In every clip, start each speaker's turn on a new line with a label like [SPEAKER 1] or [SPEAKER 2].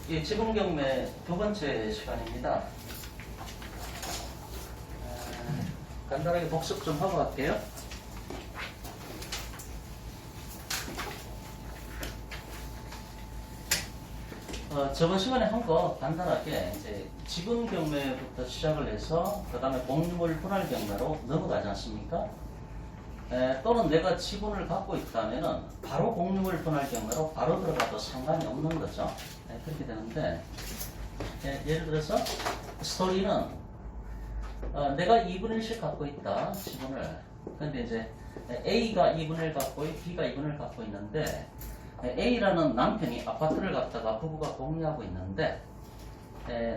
[SPEAKER 1] 이 지분 경매 두 번째 시간입니다. 간단하게 복습 좀 하고 갈게요. 저번 시간에 한 거 간단하게 이제 지분 경매부터 시작을 해서 그 다음에 공유물 분할 경매로 넘어가지 않습니까? 또는 내가 지분을 갖고 있다면은 바로 공유물 분할 경매로 바로 들어가도 상관이 없는 거죠. 그렇게 되는데 예를 들어서 스토리는 내가 2분의 1씩 갖고 있다 지분을. 근데 이제 A가 2분의 1 갖고 있고 B가 2분의 1 갖고 있는데 A라는 남편이 아파트를 갖다가 부부가 공유하고 있는데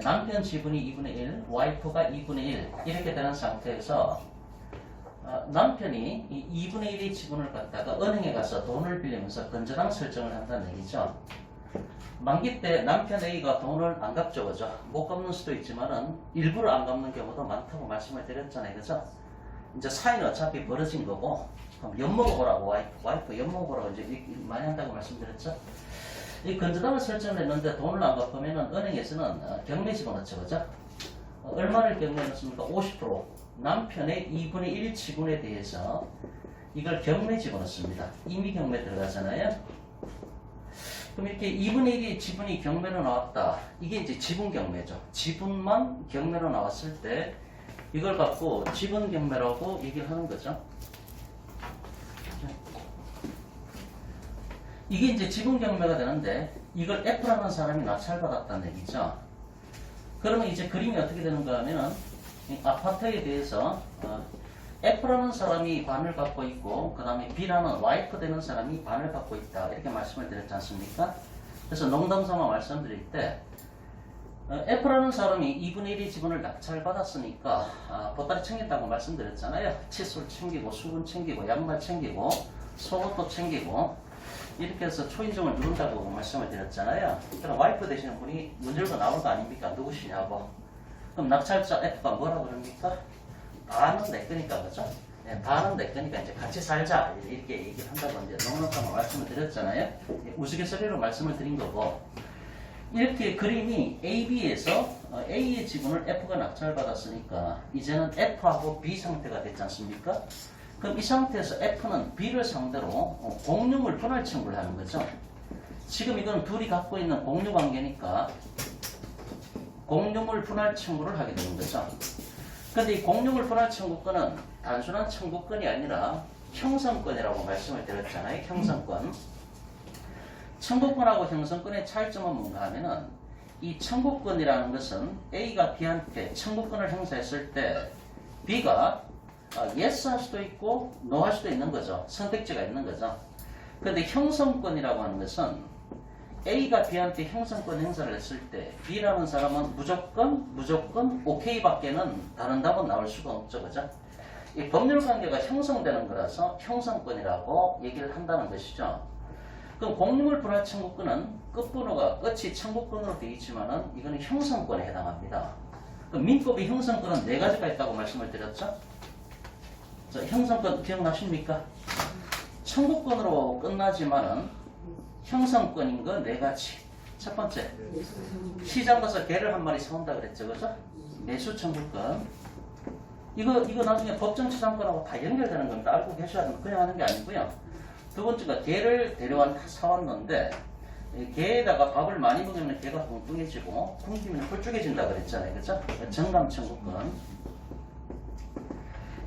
[SPEAKER 1] 남편 지분이 2분의 1, 와이프가 2분의 1 이렇게 되는 상태에서 남편이 이 2분의 1의 지분을 갖다가 은행에 가서 돈을 빌리면서 건전한 설정을 한다는 얘기죠. 만기 때 남편 A가 돈을 안 갚죠, 그죠? 못 갚는 수도 있지만은 일부러 안 갚는 경우도 많다고 말씀을 드렸잖아요, 그죠? 이제 사이는 어차피 벌어진 거고, 그럼 엿먹어보라고 와이프 엿먹어보라고 이제 많이 한다고 말씀드렸죠. 이 건전함을 설정을 했는데 돈을 안 갚으면은 은행에서는 경매 집어넣죠, 그죠? 얼마를 경매에 넣습니까? 50%. 남편의 2분의 1 지분에 대해서 이걸 경매 집어넣습니다. 이미 경매 들어가잖아요. 그럼 이렇게 2분의 1이 지분이 경매로 나왔다. 이게 이제 지분 경매죠. 지분만 경매로 나왔을 때 이걸 갖고 지분 경매라고 얘기를 하는 거죠. 이게 이제 지분 경매가 되는데 이걸 F라는 사람이 낙찰받았다는 얘기죠. 그러면 이제 그림이 어떻게 되는가 하면은 이 아파트에 대해서 F라는 사람이 반을 갖고 있고 그 다음에 B라는 와이프 되는 사람이 반을 갖고 있다 이렇게 말씀을 드렸지 않습니까? 그래서 농담삼아 말씀드릴 때 F라는 사람이 2분의 1의 지분을 낙찰받았으니까 보따리 챙겼다고 말씀드렸잖아요. 칫솔 챙기고 수건 챙기고 양말 챙기고 속옷도 챙기고 이렇게 해서 초인종을 누른다고 말씀을 드렸잖아요. 그럼 와이프 되시는 분이 문 열고 나올 거 아닙니까? 누구시냐고. 그럼 낙찰자 F가 뭐라 그럽니까? 반은 내 거니까, 그죠? 반은 내 거니까 이제 같이 살자 이렇게 얘기를 한다고 이제 농담삼아 말씀을 드렸잖아요. 우스갯소리로 말씀을 드린 거고, 이렇게 그림이 AB에서 A의 지분을 F가 낙찰받았으니까 이제는 F하고 B 상태가 됐지 않습니까? 그럼 이 상태에서 F는 B를 상대로 공유물 분할 청구를 하는 거죠. 지금 이건 둘이 갖고 있는 공유 관계니까 공유물 분할 청구를 하게 되는 거죠. 그런데 이 공유물 분할 청구권은 단순한 청구권이 아니라 형성권이라고 말씀을 드렸잖아요. 형성권. 청구권하고 형성권의 차이점은 뭔가 하면은 이 청구권이라는 것은 A가 B한테 청구권을 행사했을 때 B가 yes 할 수도 있고 no 할 수도 있는 거죠. 선택지가 있는 거죠. 그런데 형성권이라고 하는 것은 A가 B한테 형성권 행사를 했을 때 B라는 사람은 무조건 OK 밖에는 다른 답은 나올 수가 없죠. 그죠? 이 법률 관계가 형성되는 거라서 형성권이라고 얘기를 한다는 것이죠. 그럼 공유물 분할 청구권은 끝번호가 끝이 청구권으로 되어 있지만은 이거는 형성권에 해당합니다. 그럼 민법의 형성권은 4가지가 있다고 말씀을 드렸죠. 자, 형성권 기억나십니까? 청구권으로 끝나지만은 형성권인 거 4가지. 첫 번째, 시장 가서 개를 한 마리 사온다 그랬죠, 그죠? 매수 청구권. 이거 나중에 법정치상권하고 다 연결되는 겁니다. 알고 계셔야 되는 그냥 하는 게 아니고요. 두 번째가 개를 사왔는데 개에다가 밥을 많이 먹으면 개가 뚱뚱해지고 굶기면 홀쭉해진다 그랬잖아요, 그죠? 정감 청구권.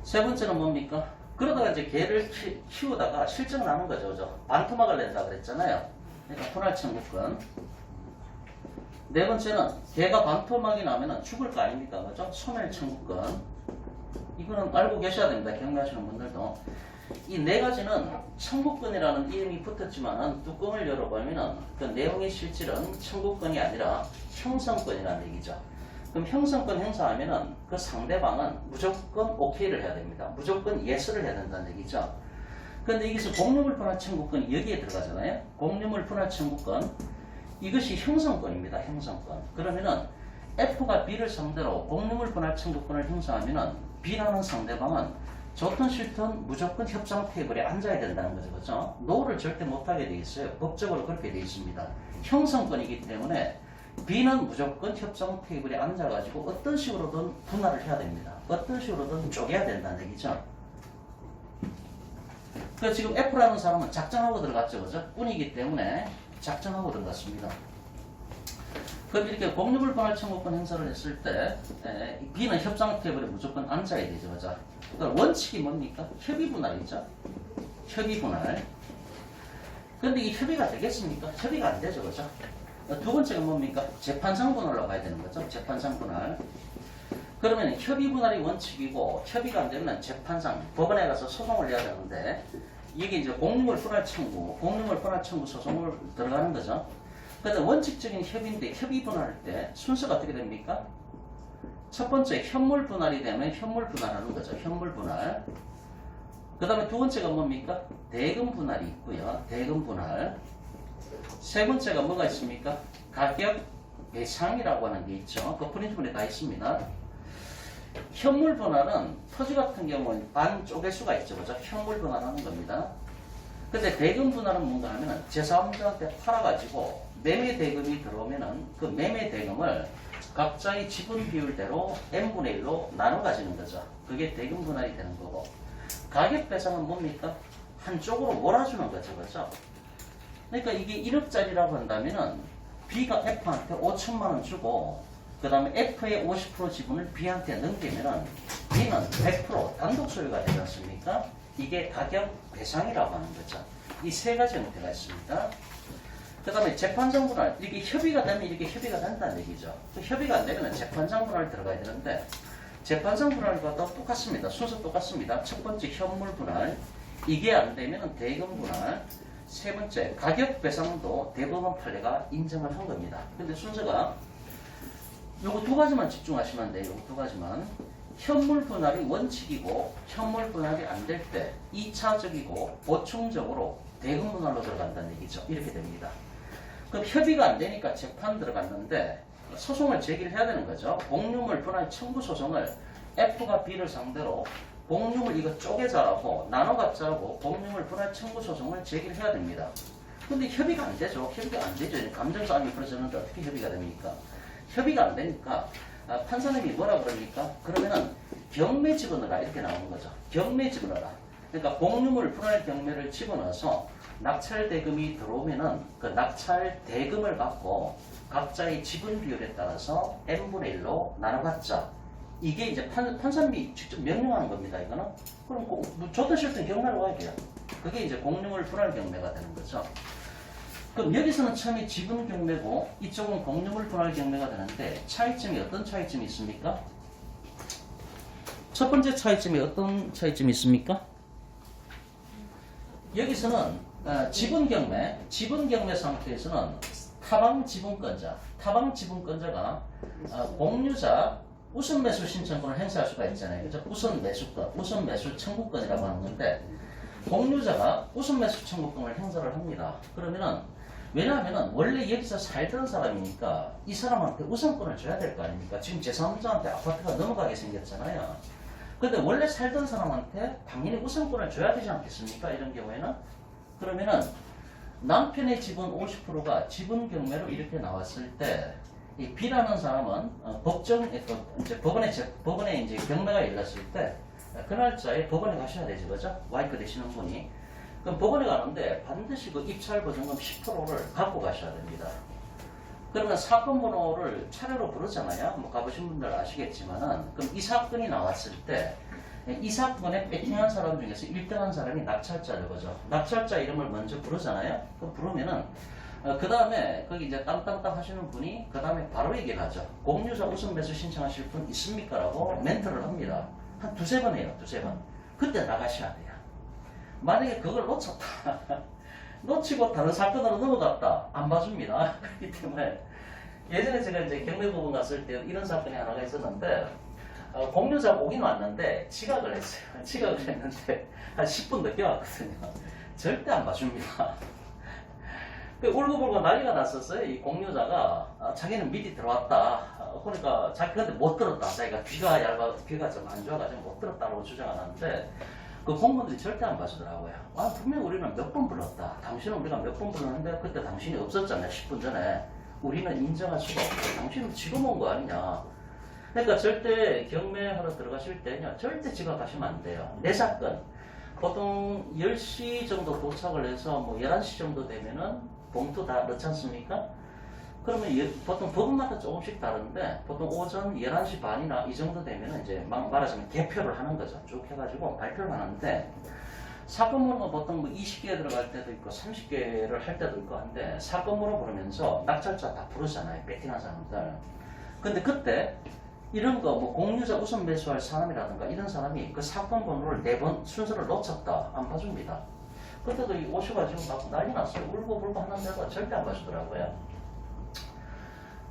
[SPEAKER 1] 세 번째는 뭡니까? 그러다가 이제 개를 키우다가 실증 나는 거죠, 그죠? 반토막을 낸다 그랬잖아요. 그러니까 분할 청구권. 네 번째는 개가 반토막이 나면은 죽을 거 아닙니까, 그죠? 소멸 청구권. 이거는 알고 계셔야 됩니다. 경매하시는 분들도. 이 4가지는 청구권이라는 이름이 붙었지만은 뚜껑을 열어보면은 그 내용의 실질은 청구권이 아니라 형성권이라는 얘기죠. 그럼 형성권 행사하면은 그 상대방은 무조건 OK를 해야 됩니다. 무조건 예스를 해야 된다는 얘기죠. 그런데 여기서 공유물 분할 청구권이 여기에 들어가잖아요. 공유물 분할 청구권. 이것이 형성권입니다. 형성권. 그러면은 F가 B를 상대로 공유물 분할 청구권을 행사하면은 B라는 상대방은 좋든 싫든 무조건 협상 테이블에 앉아야 된다는 거죠. 그죠? 노를 절대 못하게 돼 있어요. 법적으로 그렇게 돼 있습니다. 형성권이기 때문에 B는 무조건 협상 테이블에 앉아가지고 어떤 식으로든 분할을 해야 됩니다. 어떤 식으로든 쪼개야 된다는 얘기죠. 그래서 지금 F라는 사람은 작정하고 들어갔죠. 그죠? 운이기 때문에 작정하고 들어갔습니다. 그럼 이렇게 공유물 분할 청구권 행사를 했을 때 B는 협상 테이블에 무조건 앉아야 되죠. 그죠? 그러니까 원칙이 뭡니까? 협의 분할이죠. 협의 분할. 근데 이 협의가 되겠습니까? 협의가 안 되죠. 그죠? 두 번째가 뭡니까? 재판상 분할로 가야 되는 거죠. 재판상 분할. 그러면 협의 분할이 원칙이고 협의가 안 되면 재판상 법원에 가서 소송을 해야 되는데 이게 이제 공유물 분할 청구, 공유물 분할 청구 소송을 들어가는 거죠. 그런데 원칙적인 협의인데 협의 분할할 때 순서가 어떻게 됩니까? 첫 번째 현물 분할이 되면 현물 분할하는 거죠. 현물 분할. 그 다음에 두 번째가 뭡니까? 대금 분할이 있고요. 대금 분할. 세 번째가 뭐가 있습니까? 가격 배상이라고 하는 게 있죠. 그 프린트물에 다 있습니다. 현물 분할은 토지 같은 경우는 반 쪼갤 수가 있죠. 그죠? 현물 분할하는 겁니다. 근데 대금 분할은 뭔가 하면은 제3자한테 팔아가지고 매매 대금이 들어오면은 그 매매 대금을 각자의 지분 비율대로 n분의 1로 나눠 가지는 거죠. 그게 대금 분할이 되는 거고. 가격 배상은 뭡니까? 한쪽으로 몰아주는 거죠. 그죠? 그러니까 이게 1억짜리라고 한다면은 B가 F한테 5천만 원 주고 그 다음에 F의 50% 지분을 B한테 넘기면은 B는 100% 단독 소유가 되지 않습니까? 이게 가격 배상이라고 하는 거죠. 이 세 가지 형태가 있습니다. 그 다음에 재판장 분할, 이게 협의가 되면 이렇게 협의가 된다는 얘기죠. 그 협의가 안 되면 재판장 분할 들어가야 되는데 재판장 분할과도 똑같습니다. 순서 똑같습니다. 첫 번째 현물 분할, 이게 안 되면 대금 분할, 세 번째 가격 배상도 대법원 판례가 인정을 한 겁니다. 근데 순서가 요거 두 가지만 집중하시면 돼요. 요거 두 가지만. 현물 분할이 원칙이고 현물 분할이 안 될 때 2차적이고 보충적으로 대금 분할로 들어간다는 얘기죠. 이렇게 됩니다. 그럼 협의가 안 되니까 재판 들어갔는데 소송을 제기를 해야 되는 거죠. 공유물 분할 청구 소송을 F가 B를 상대로 공유물 이거 쪼개자라고 나눠 갖자라고 공유물 분할 청구 소송을 제기를 해야 됩니다. 근데 협의가 안 되죠. 협의가 안 되죠. 감정 싸움이 벌어졌는데 어떻게 협의가 됩니까? 협의가 안 되니까 판사님이 뭐라 그럽니까? 그러면은 경매 집어넣어라 이렇게 나오는 거죠. 경매 집어넣어라. 그러니까 공유물 분할 경매를 집어넣어서 낙찰 대금이 들어오면은 그 낙찰 대금을 갖고 각자의 지분 비율에 따라서 n분의 1로 나눠 갖자. 이게 이제 판사님이 직접 명령하는 겁니다. 이거는. 그럼 좋든 싫든 경매로 가야 돼요. 그게 이제 공유물 분할 경매가 되는 거죠. 그럼 여기서는 처음에 지분 경매고 이쪽은 공유물 분할 경매가 되는데 차이점이 어떤 차이점이 있습니까? 첫 번째 차이점이 어떤 차이점이 있습니까? 여기서는 지분 경매 상태에서는 타방 지분권자가 공유자 우선 매수 신청권을 행사할 수가 있잖아요. 그죠? 우선 매수권, 우선 매수 청구권이라고 하는 건데 공유자가 우선 매수 청구권을 행사를 합니다. 그러면은 왜냐하면 원래 여기서 살던 사람이니까 이 사람한테 우선권을 줘야 될 거 아닙니까? 지금 제3자한테 아파트가 넘어가게 생겼잖아요. 근데 원래 살던 사람한테 당연히 우선권을 줘야 되지 않겠습니까? 이런 경우에는. 그러면은 남편의 지분 50%가 지분 경매로 이렇게 나왔을 때 이 B라는 사람은 법원에 이제 경매가 열렸을 때 그 날짜에 법원에 가셔야 되죠. 그죠? 와이프 되시는 분이. 그럼 법원에 가는데 반드시 그 입찰 보증금 10%를 갖고 가셔야 됩니다. 그러면 사건 번호를 차례로 부르잖아요. 뭐 가보신 분들 아시겠지만은 그럼 이 사건이 나왔을 때 이 사건에 배팅한 사람 중에서 1등한 사람이 낙찰자죠. 그죠? 낙찰자 이름을 먼저 부르잖아요. 그럼 부르면은 그 다음에 거기 이제 땅땅땅 하시는 분이 그 다음에 바로 얘기를 하죠. 공유자 우선 매수 신청하실 분 있습니까? 라고 멘트를 합니다. 한 두세 번 해요. 두세 번. 그때 나가셔야 돼요. 만약에 그걸 놓쳤다. 놓치고 다른 사건으로 넘어갔다. 안 봐줍니다. 그렇기 때문에 예전에 제가 이제 경매법원 갔을 때 이런 사건이 하나가 있었는데 공유자가 오긴 왔는데 지각을 했어요. 지각을 했는데 한 10분 늦게 왔거든요. 절대 안 봐줍니다. 그 울고불고 난리가 났었어요. 이 공유자가 자기는 미리 들어왔다. 그러니까 자기 근데 못 들었다. 자기가 귀가 얇아, 귀가 좀 안 좋아가지고 못 들었다고 주장을 하는데 그 공무원들이 절대 안 봐주더라고요. 분명 우리는 몇 번 불렀다. 당신은 우리가 몇 번 불렀는데 그때 당신이 없었잖아요. 10분 전에. 우리는 인정할 수가 없고 당신은 지금 온 거 아니냐. 그러니까 절대 경매하러 들어가실 때는요. 절대 지각하시면 안 돼요. 내 사건. 보통 10시 정도 도착을 해서 뭐 11시 정도 되면은 봉투 다 넣지 않습니까? 그러면 보통 법원마다 조금씩 다른데 보통 오전 11시 반이나 이 정도 되면 이제 막 말하자면 개표를 하는 거죠. 쭉 해가지고 발표를 하는데 사건번호가 보통 뭐 20개 들어갈 때도 있고 30개를 할 때도 있고 한데 사건번호 부르면서 낙찰자 다 부르잖아요. 배팅한 사람들. 근데 그때 이런 거 뭐 공유자 우선 매수할 사람이라든가 이런 사람이 그 사건 번호를 4번 순서를 놓쳤다. 안 봐줍니다. 그때도 오셔가지고 막 난리 났어요. 울고 불고 하는데도 절대 안 봐주더라고요.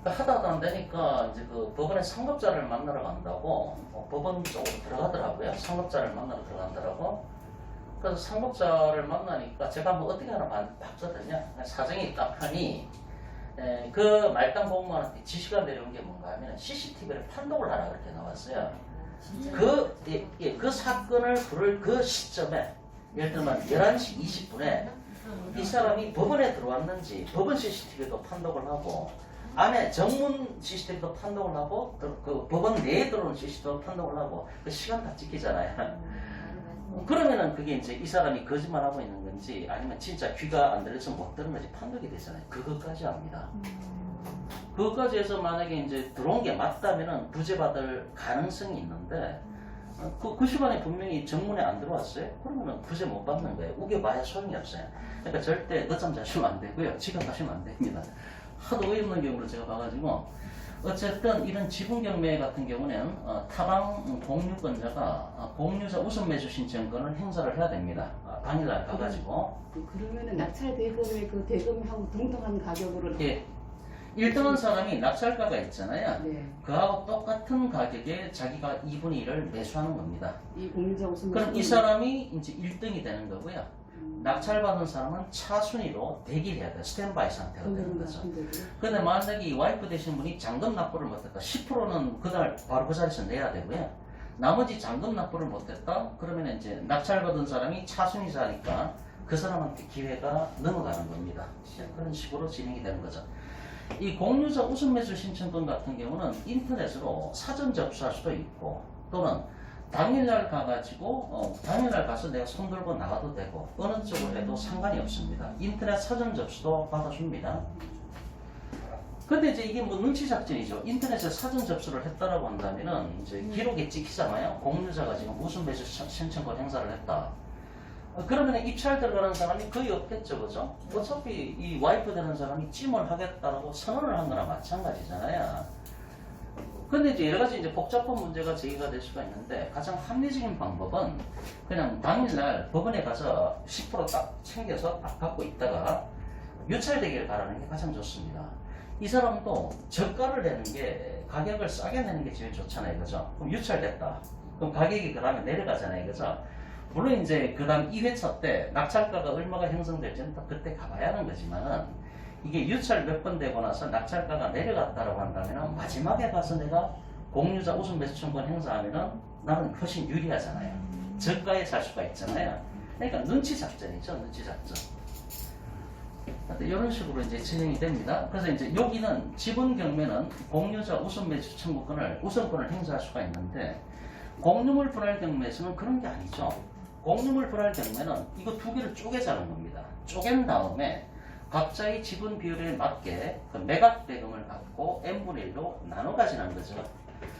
[SPEAKER 1] 하다도 안 되니까 이제 그 법원의 상급자를 만나러 간다고 법원 쪽으로 들어가더라고요. 상급자를 만나러 들어간다고. 그래서 상급자를 만나니까 제가 뭐 어떻게 하나 봤거든요. 사정이 딱 하니 그 말단 공무원한테 지시가 내려온 게 뭔가 하면 CCTV를 판독을 하라 그렇게 나왔어요. 그 사건을 부를 그 시점에 예를 들면 11시 20분에 이 사람이 법원에 들어왔는지 법원 CCTV도 판독을 하고 안에 정문 CCTV도 판독을 하고 그 법원 내에 들어오는 CCTV도 판독을 하고 그 시간 다 지키잖아요. 그러면은 그게 이제 이 사람이 거짓말하고 있는 건지 아니면 진짜 귀가 안 들려서 못 들은 건지 판독이 되잖아요. 그것까지 합니다. 그것까지 해서 만약에 이제 들어온 게 맞다면은 부재받을 가능성이 있는데 그 시간에 분명히 정문에 안 들어왔어요? 그러면은 부재 못 받는 거예요. 우겨봐야 소용이 없어요. 그러니까 절대 늦잠 자시면 안 되고요. 지각하시면 안 됩니다. 하도 어이없는 경우를 제가 봐가지고 어쨌든 이런 지분 경매 같은 경우는 타방 공유권자가 공유자 우선 매수 신청권을 행사를 해야 됩니다. 당일날 가가지고.
[SPEAKER 2] 그러면은 낙찰 대금의 그 대금하고 동등한 가격으로.
[SPEAKER 1] 예. 1등한 사람이 낙찰가가 있잖아요.
[SPEAKER 2] 네.
[SPEAKER 1] 그하고 똑같은 가격에 자기가 2분의 1을 매수하는 겁니다.
[SPEAKER 2] 이 공유자 우선.
[SPEAKER 1] 그럼 이 사람이 이제 1등이 되는 거고요. 낙찰받은 사람은 차순위로 대기해야 돼요. 스탠바이 상태가 되는 거죠. 근데 만약에 이 와이프 되신 분이 잔금 납부를 못했다. 10%는 그날 바로 그 자리에서 내야 되고요. 나머지 잔금 납부를 못했다. 그러면 이제 낙찰받은 사람이 차순위자니까 그 사람한테 기회가 넘어가는 겁니다. 그런 식으로 진행이 되는 거죠. 이 공유자 우선 매수 신청권 같은 경우는 인터넷으로 사전 접수할 수도 있고 또는 당일날 가가지고 당일날 가서 내가 손 들고 나가도 되고 어느 쪽으로 해도 상관이 없습니다. 인터넷 사전 접수도 받아줍니다. 근데 이제 이게 뭐 눈치 작전이죠. 인터넷에 사전 접수를 했다라고 한다면은 이제 기록에 찍히잖아요. 공유자가 지금 우선 매수 신청권 행사를 했다. 그러면 입찰 들어가는 사람이 거의 없겠죠, 그죠? 어차피 이 와이프 되는 사람이 찜을 하겠다라고 선언을 한 거나 마찬가지잖아요. 근데 이제 여러 가지 이제 복잡한 문제가 제기가 될 수가 있는데 가장 합리적인 방법은 그냥 당일날 법원에 가서 10% 딱 챙겨서 딱 갖고 있다가 유찰되기를 바라는 게 가장 좋습니다. 이 사람도 저가를 내는 게 가격을 싸게 내는 게 제일 좋잖아요, 그죠? 그럼 유찰됐다. 그럼 가격이 그 다음에 내려가잖아요, 그죠? 물론 이제 그 다음 2회차 때 낙찰가가 얼마가 형성될지는 또 그때 가봐야 하는 거지만은 이게 유찰 몇 번 되고 나서 낙찰가가 내려갔다라고 한다면 마지막에 가서 내가 공유자 우선 매수청권 행사하면은 나는 훨씬 유리하잖아요. 저가에 살 수가 있잖아요. 그러니까 눈치 작전이죠, 눈치 작전. 이런 식으로 이제 진행이 됩니다. 그래서 이제 여기는 지분 경매는 공유자 우선 매수 청구권을 우선권을 행사할 수가 있는데 공유물 분할 경매에서는 그런 게 아니죠. 공유물 분할 경매는 이거 두 개를 쪼개자는 겁니다. 쪼갠 다음에 각자의 지분 비율에 맞게 그 매각 대금을 갖고 n분의 1로 나눠 가지는 거죠.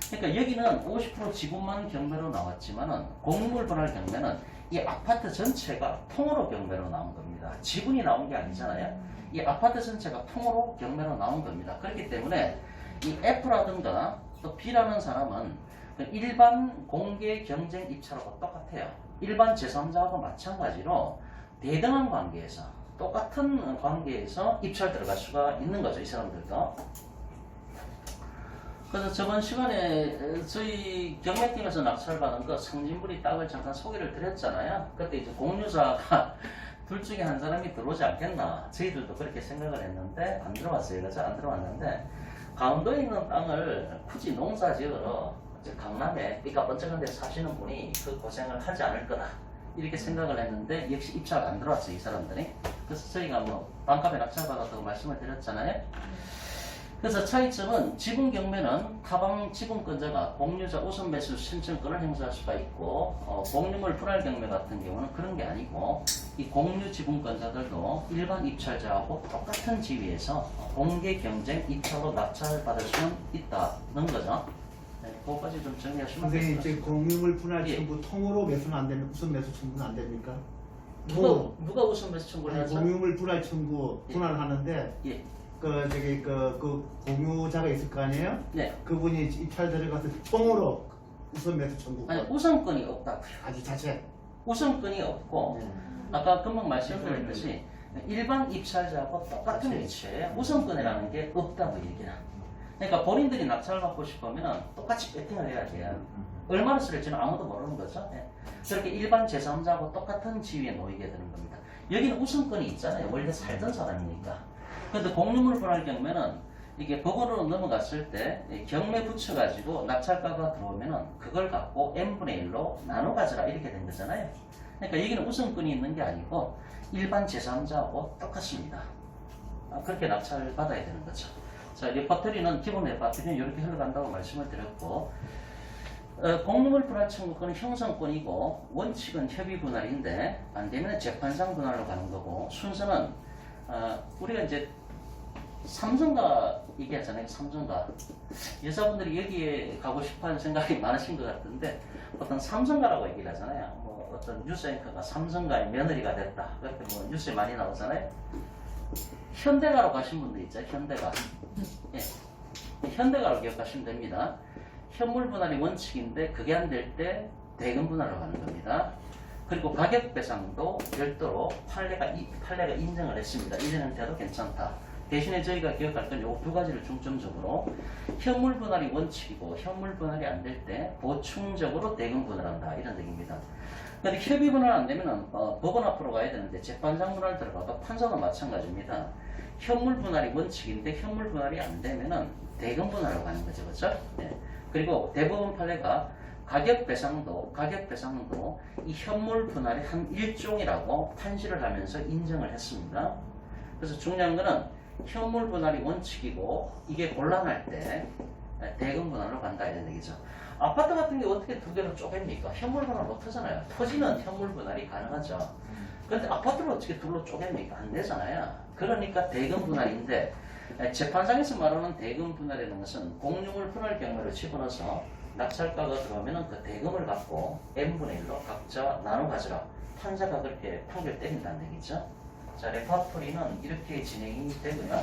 [SPEAKER 1] 그러니까 여기는 50% 지분만 경매로 나왔지만은 공유물 분할 경매는 이 아파트 전체가 통으로 경매로 나온 겁니다. 지분이 나온 게 아니잖아요. 이 아파트 전체가 통으로 경매로 나온 겁니다. 그렇기 때문에 이 F라든가 또 B라는 사람은 일반 공개 경쟁 입찰하고 똑같아요. 일반 제3자하고 마찬가지로 대등한 관계에서 똑같은 관계에서 입찰 들어갈 수가 있는 거죠. 이 사람들도. 그래서 저번 시간에 저희 경매팀에서 낙찰받은 거 상진불이 딱을 잠깐 소개를 드렸잖아요. 그때 이제 공유자가 둘 중에 한 사람이 들어오지 않겠나. 저희들도 그렇게 생각을 했는데 안 들어왔어요. 그죠? 안 들어왔는데 강원도에 있는 땅을 굳이 농사 지으러 이제 강남에 삐까 번쩍한 데 사시는 분이 그 고생을 하지 않을 거다. 이렇게 생각을 했는데 역시 입찰가 안 들어왔어요. 이 사람들이. 그래서 저희가 뭐 반값에 낙찰받았다고 말씀을 드렸잖아요. 그래서 차이점은 지분 경매는 타방 지분권자가 공유자 우선 매수 신청권을 행사할 수가 있고 공유물 분할 경매 같은 경우는 그런 게 아니고 이 공유 지분권자들도 일반 입찰자하고 똑같은 지위에서 공개 경쟁 입찰로 낙찰을 받을 수는 있다는 거죠. 네, 그거까지 좀 정리하시면
[SPEAKER 3] 선생님,
[SPEAKER 1] 되겠습니다.
[SPEAKER 3] 이제 공유물 분할
[SPEAKER 1] 예.
[SPEAKER 3] 청구 통으로 매수는 안 되면 우선 매수 청구는 안 됩니까?
[SPEAKER 1] 누가 우선 매수 청구를
[SPEAKER 3] 아니,
[SPEAKER 1] 하죠?
[SPEAKER 3] 공유물 분할 청구
[SPEAKER 1] 예.
[SPEAKER 3] 분할하는데
[SPEAKER 1] 예.
[SPEAKER 3] 그 공유자가 있을 거 아니에요?
[SPEAKER 1] 네.
[SPEAKER 3] 그분이 입찰 들어가서 통으로 우선 매수 청구.
[SPEAKER 1] 아니 우선권이 없다고요.
[SPEAKER 3] 아주 자체.
[SPEAKER 1] 우선권이 없고
[SPEAKER 3] 네.
[SPEAKER 1] 아까 금방 말씀드렸듯이 일반 입찰자하고 똑같은
[SPEAKER 3] 그렇지.
[SPEAKER 1] 위치에 우선권이라는 게 없다고 얘기는. 그러니까 본인들이 낙찰 받고 싶으면 똑같이 배팅을 해야 돼요. 얼마나 쓸지는 아무도 모르는 거죠. 예. 저렇게 일반 제3자하고 똑같은 지위에 놓이게 되는 겁니다. 여기는 우선권이 있잖아요. 원래 살던 사람이니까. 그런데 공유물 분할 경매는 이게 법원으로 넘어갔을 때 경매 붙여가지고 낙찰가가 들어오면은 그걸 갖고 n분의 1로 나눠 가져라 이렇게 된 거잖아요. 그러니까 여기는 우선권이 있는 게 아니고 일반 제3자하고 똑같습니다. 그렇게 낙찰 받아야 되는 거죠. 자, 레퍼토리는 기본 레퍼토리는 이렇게 흘러간다고 말씀을 드렸고 공유물 분할 청구권은 형성권이고 원칙은 협의 분할인데 안 되면 재판상 분할로 가는 거고 순서는 우리가 이제 삼성가 얘기하잖아요. 삼성가 여자분들이 여기에 가고 싶어하는 생각이 많으신 것 같은데 어떤 삼성가라고 얘기를 하잖아요. 뭐 어떤 뉴스 앵커가 삼성가의 며느리가 됐다. 그렇게 뭐 뉴스에 많이 나오잖아요. 현대가로 가신 분도 있죠. 현대가. 예. 현대가로 기억하시면 됩니다. 현물 분할이 원칙인데 그게 안 될 때 대금 분할로 가는 겁니다. 그리고 가격 배상도 별도로 판례가 인정을 했습니다. 이전은 돼도 괜찮다. 대신에 저희가 기억할 건 요 두 가지를 중점적으로 현물 분할이 원칙이고 현물 분할이 안 될 때 보충적으로 대금 분할한다 이런 얘기입니다. 그런데 협의 분할 안 되면은 법원 앞으로 가야 되는데 재판장 분할 들어가도 판사도 마찬가지입니다. 현물 분할이 원칙인데 현물 분할이 안 되면은 대금 분할로 가는 거죠, 그렇죠? 네. 그리고 대법원 판례가 가격 배상도 이 현물 분할의 한 일종이라고 판시를 하면서 인정을 했습니다. 그래서 중요한 거는 현물 분할이 원칙이고 이게 곤란할 때 대금 분할로 간다 이런 얘기죠. 아파트 같은 게 어떻게 두 개로 쪼갭니까? 현물 분할 못 하잖아요. 토지는 현물 분할이 가능하죠. 그런데 아파트를 어떻게 둘로 쪼갭니까? 안 되잖아요. 그러니까 대금 분할인데 재판상에서 말하는 대금 분할이라는 것은 공유물 분할 경매를 집어넣어서 낙찰가가 들어오면 그 대금을 갖고 n분의 1로 각자 나눠 가져라. 판사가 그렇게 판결 때린다는 얘기죠. 자, 레퍼토리는 이렇게 진행이 되고요.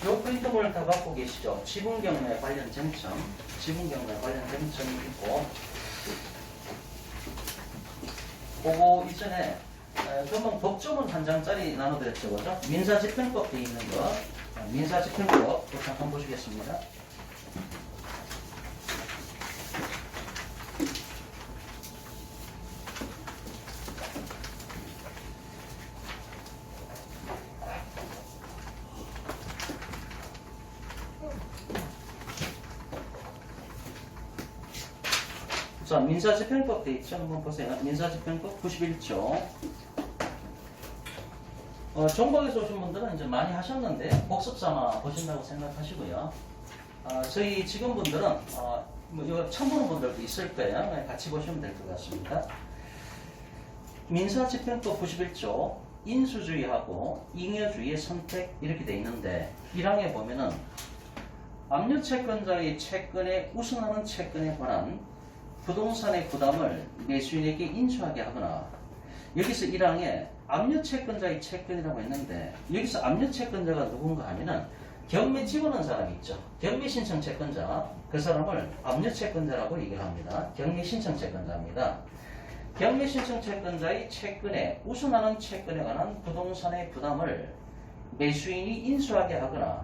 [SPEAKER 1] 요 프린트물 다 갖고 계시죠? 지분경매 관련 쟁점, 지분경매 관련 쟁점이 있고, 그거 이전에 금방 법조문 한 장짜리 나눠드렸죠, 그죠? 민사집행법 돼 있는 거, 민사집행법 잠깐 보시겠습니다. 자, 민사집행법 돼 있죠? 한번 보세요. 민사집행법 91조. 정박에서 오신 분들은 이제 많이 하셨는데 복습 삼아 보신다고 생각하시고요. 저희 직원분들은 뭐 이거 처음 보는 분들도 있을 거예요. 같이 보시면 될 것 같습니다. 민사집행법 91조 인수주의하고 잉여주의의 선택 이렇게 돼 있는데 1항에 보면은 압류채권자의 채권에 우선하는 채권에 관한 부동산의 부담을 매수인에게 인수하게 하거나 여기서 1항에 압류채권자의 채권이라고 했는데 여기서 압류채권자가 누군가 하면은 경매 집어넣은 사람이 있죠. 경매신청 채권자 그 사람을 압류채권자라고 얘기를 합니다. 경매신청 채권자입니다. 경매신청 채권자의 채권에 우선하는 채권에 관한 부동산의 부담을 매수인이 인수하게 하거나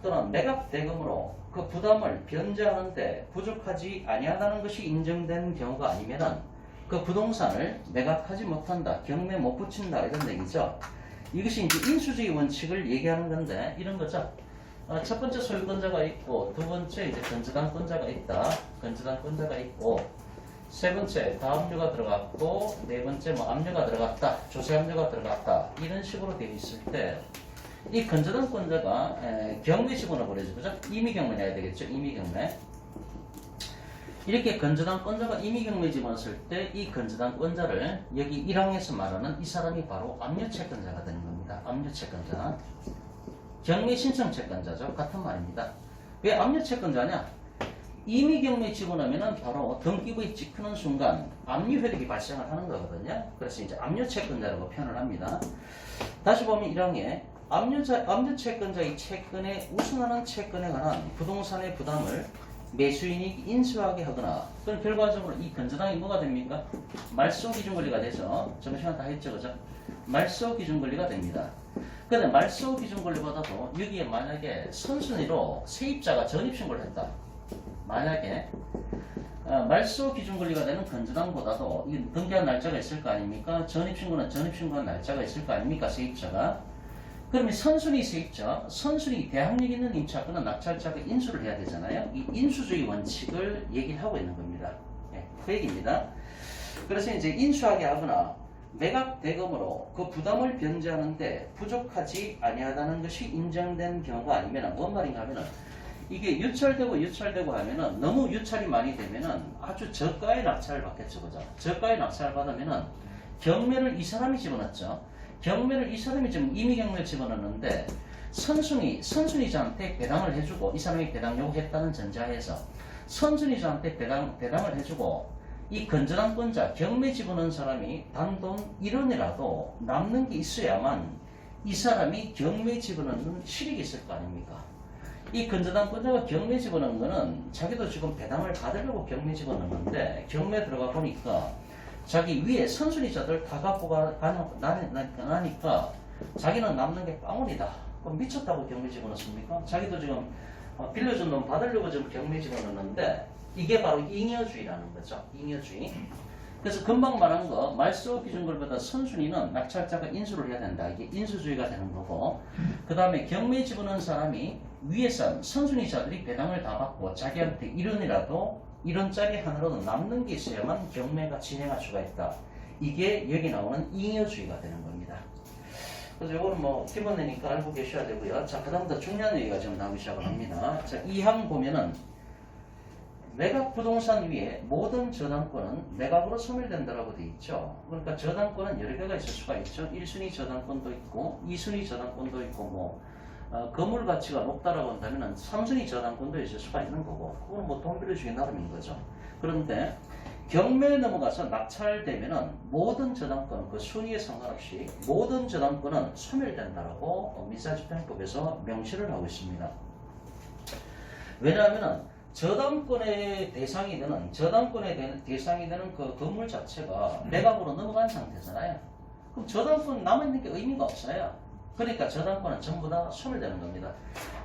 [SPEAKER 1] 또는 매각대금으로 그 부담을 변제하는데 부족하지 아니하다는 것이 인정된 경우가 아니면은 그 부동산을 매각하지 못한다, 경매 못 붙인다 이런 얘기죠. 이것이 이제 인수주의 원칙을 얘기하는 건데 이런 거죠. 첫 번째 소유권자가 있고 두 번째 이제 건저당권자가 있다. 건저당권자가 있고 세 번째 가압류가 들어갔고 네 번째 뭐 압류가 들어갔다. 조세압류가 들어갔다. 이런 식으로 되어 있을 때 이 건저당권자가 경매 지분을 벌여줘 보죠. 임의경매 내야 되겠죠. 임의경매. 이렇게 건저당권자가 임의경매 지분을 쓸 때 이 건저당권자를 여기 1항에서 말하는 이 사람이 바로 압류채권자가 되는 겁니다. 압류채권자. 경매 신청 채권자죠. 같은 말입니다. 왜 압류채권자냐? 임의경매 지분하면은 바로 등기부에 찍히는 순간 압류 효력이 발생을 하는 거거든요. 그래서 이제 압류채권자라고 표현을 합니다. 다시 보면 1항에 압류채권자의 채권에 우선하는 채권에 관한 부동산의 부담을 매수인이 인수하게 하거나 그럼 결과적으로 이 건저당이 뭐가 됩니까? 말소 기준 권리가 되죠. 저번 시간 다 했죠, 그죠? 말소 기준 권리가 됩니다. 근데 말소 기준 권리보다도 여기에 만약에 선순위로 세입자가 전입신고를 했다. 만약에 말소 기준 권리가 되는 건저당보다도 이 등기한 날짜가 있을 거 아닙니까? 전입신고는 전입신고한 날짜가 있을 거 아닙니까? 세입자가. 그러면 선순위 세입자, 선순위 대항력 있는 임차권은 낙찰자가 인수를 해야 되잖아요. 이 인수주의 원칙을 얘기를 하고 있는 겁니다. 예, 그 얘기입니다. 그래서 이제 인수하게 하거나 매각 대금으로 그 부담을 변제하는데 부족하지 아니하다는 것이 인정된 경우가 아니면 뭔 말인가 하면은 이게 유찰되고 하면은 너무 유찰이 많이 되면은 아주 저가의 낙찰을 받겠죠, 그죠? 저가의 낙찰을 받으면은 경매를 이 사람이 집어넣었죠. 경매를 이 사람이 지금 임의경매를 집어넣는데 선순위자한테 배당을 해주고 이 사람이 배당 요구했다는 전제하에서 선순위자한테 배당을 해주고 이 건저당권자 경매 집어넣은 사람이 단돈 1원이라도 남는 게 있어야만 이 사람이 경매 집어넣는 실익이 있을 거 아닙니까? 이 건저당권자가 경매 집어넣은 거는 자기도 지금 배당을 받으려고 경매 집어넣는데 경매 들어가 보니까 자기 위에 선순위자들 다 갖고 나니까 자기는 남는 게 빵원이다. 그럼 미쳤다고 경매 집어넣습니까? 자기도 지금 빌려준 돈 받으려고 지금 경매 집어넣는데 이게 바로 잉여주의라는 거죠. 잉여주의. 그래서 금방 말한 거 말소 기준권보다 선순위는 낙찰자가 인수를 해야 된다. 이게 인수주의가 되는 거고 그 다음에 경매 집어넣은 사람이 위에서 선순위자들이 배당을 다 받고 자기한테 1원이라도 1원짜리 하나로도 남는 게 있어야만 경매가 진행할 수가 있다. 이게 여기 나오는 잉여주의가 되는 겁니다. 그래서 이거는 뭐 기본이니까 알고 계셔야 되고요. 자, 그 다음부터 중요한 얘기가 지금 나오기 시작을 합니다. 자, 이 항 보면은 매각 부동산 위에 모든 저당권은 매각으로 소멸된다라고 되어 있죠. 그러니까 저당권은 여러 개가 있을 수가 있죠. 1순위 저당권도 있고 2순위 저당권도 있고 뭐 건물 가치가 높다라고 한다면 3순위 저당권도 있을 수가 있는 거고 그건 뭐 돈 빌려주기 나름인 거죠. 그런데 경매에 넘어가서 낙찰되면은 모든 저당권 그 순위에 상관없이 모든 저당권은 소멸된다라고 민사집행법에서 명시를 하고 있습니다. 왜냐하면은 저당권의 대상이 되는 그 건물 자체가 매각으로 넘어간 상태잖아요. 그럼 저당권 남아있는 게 의미가 없어요. 그러니까 저당권은 전부 다 소멸되는 겁니다.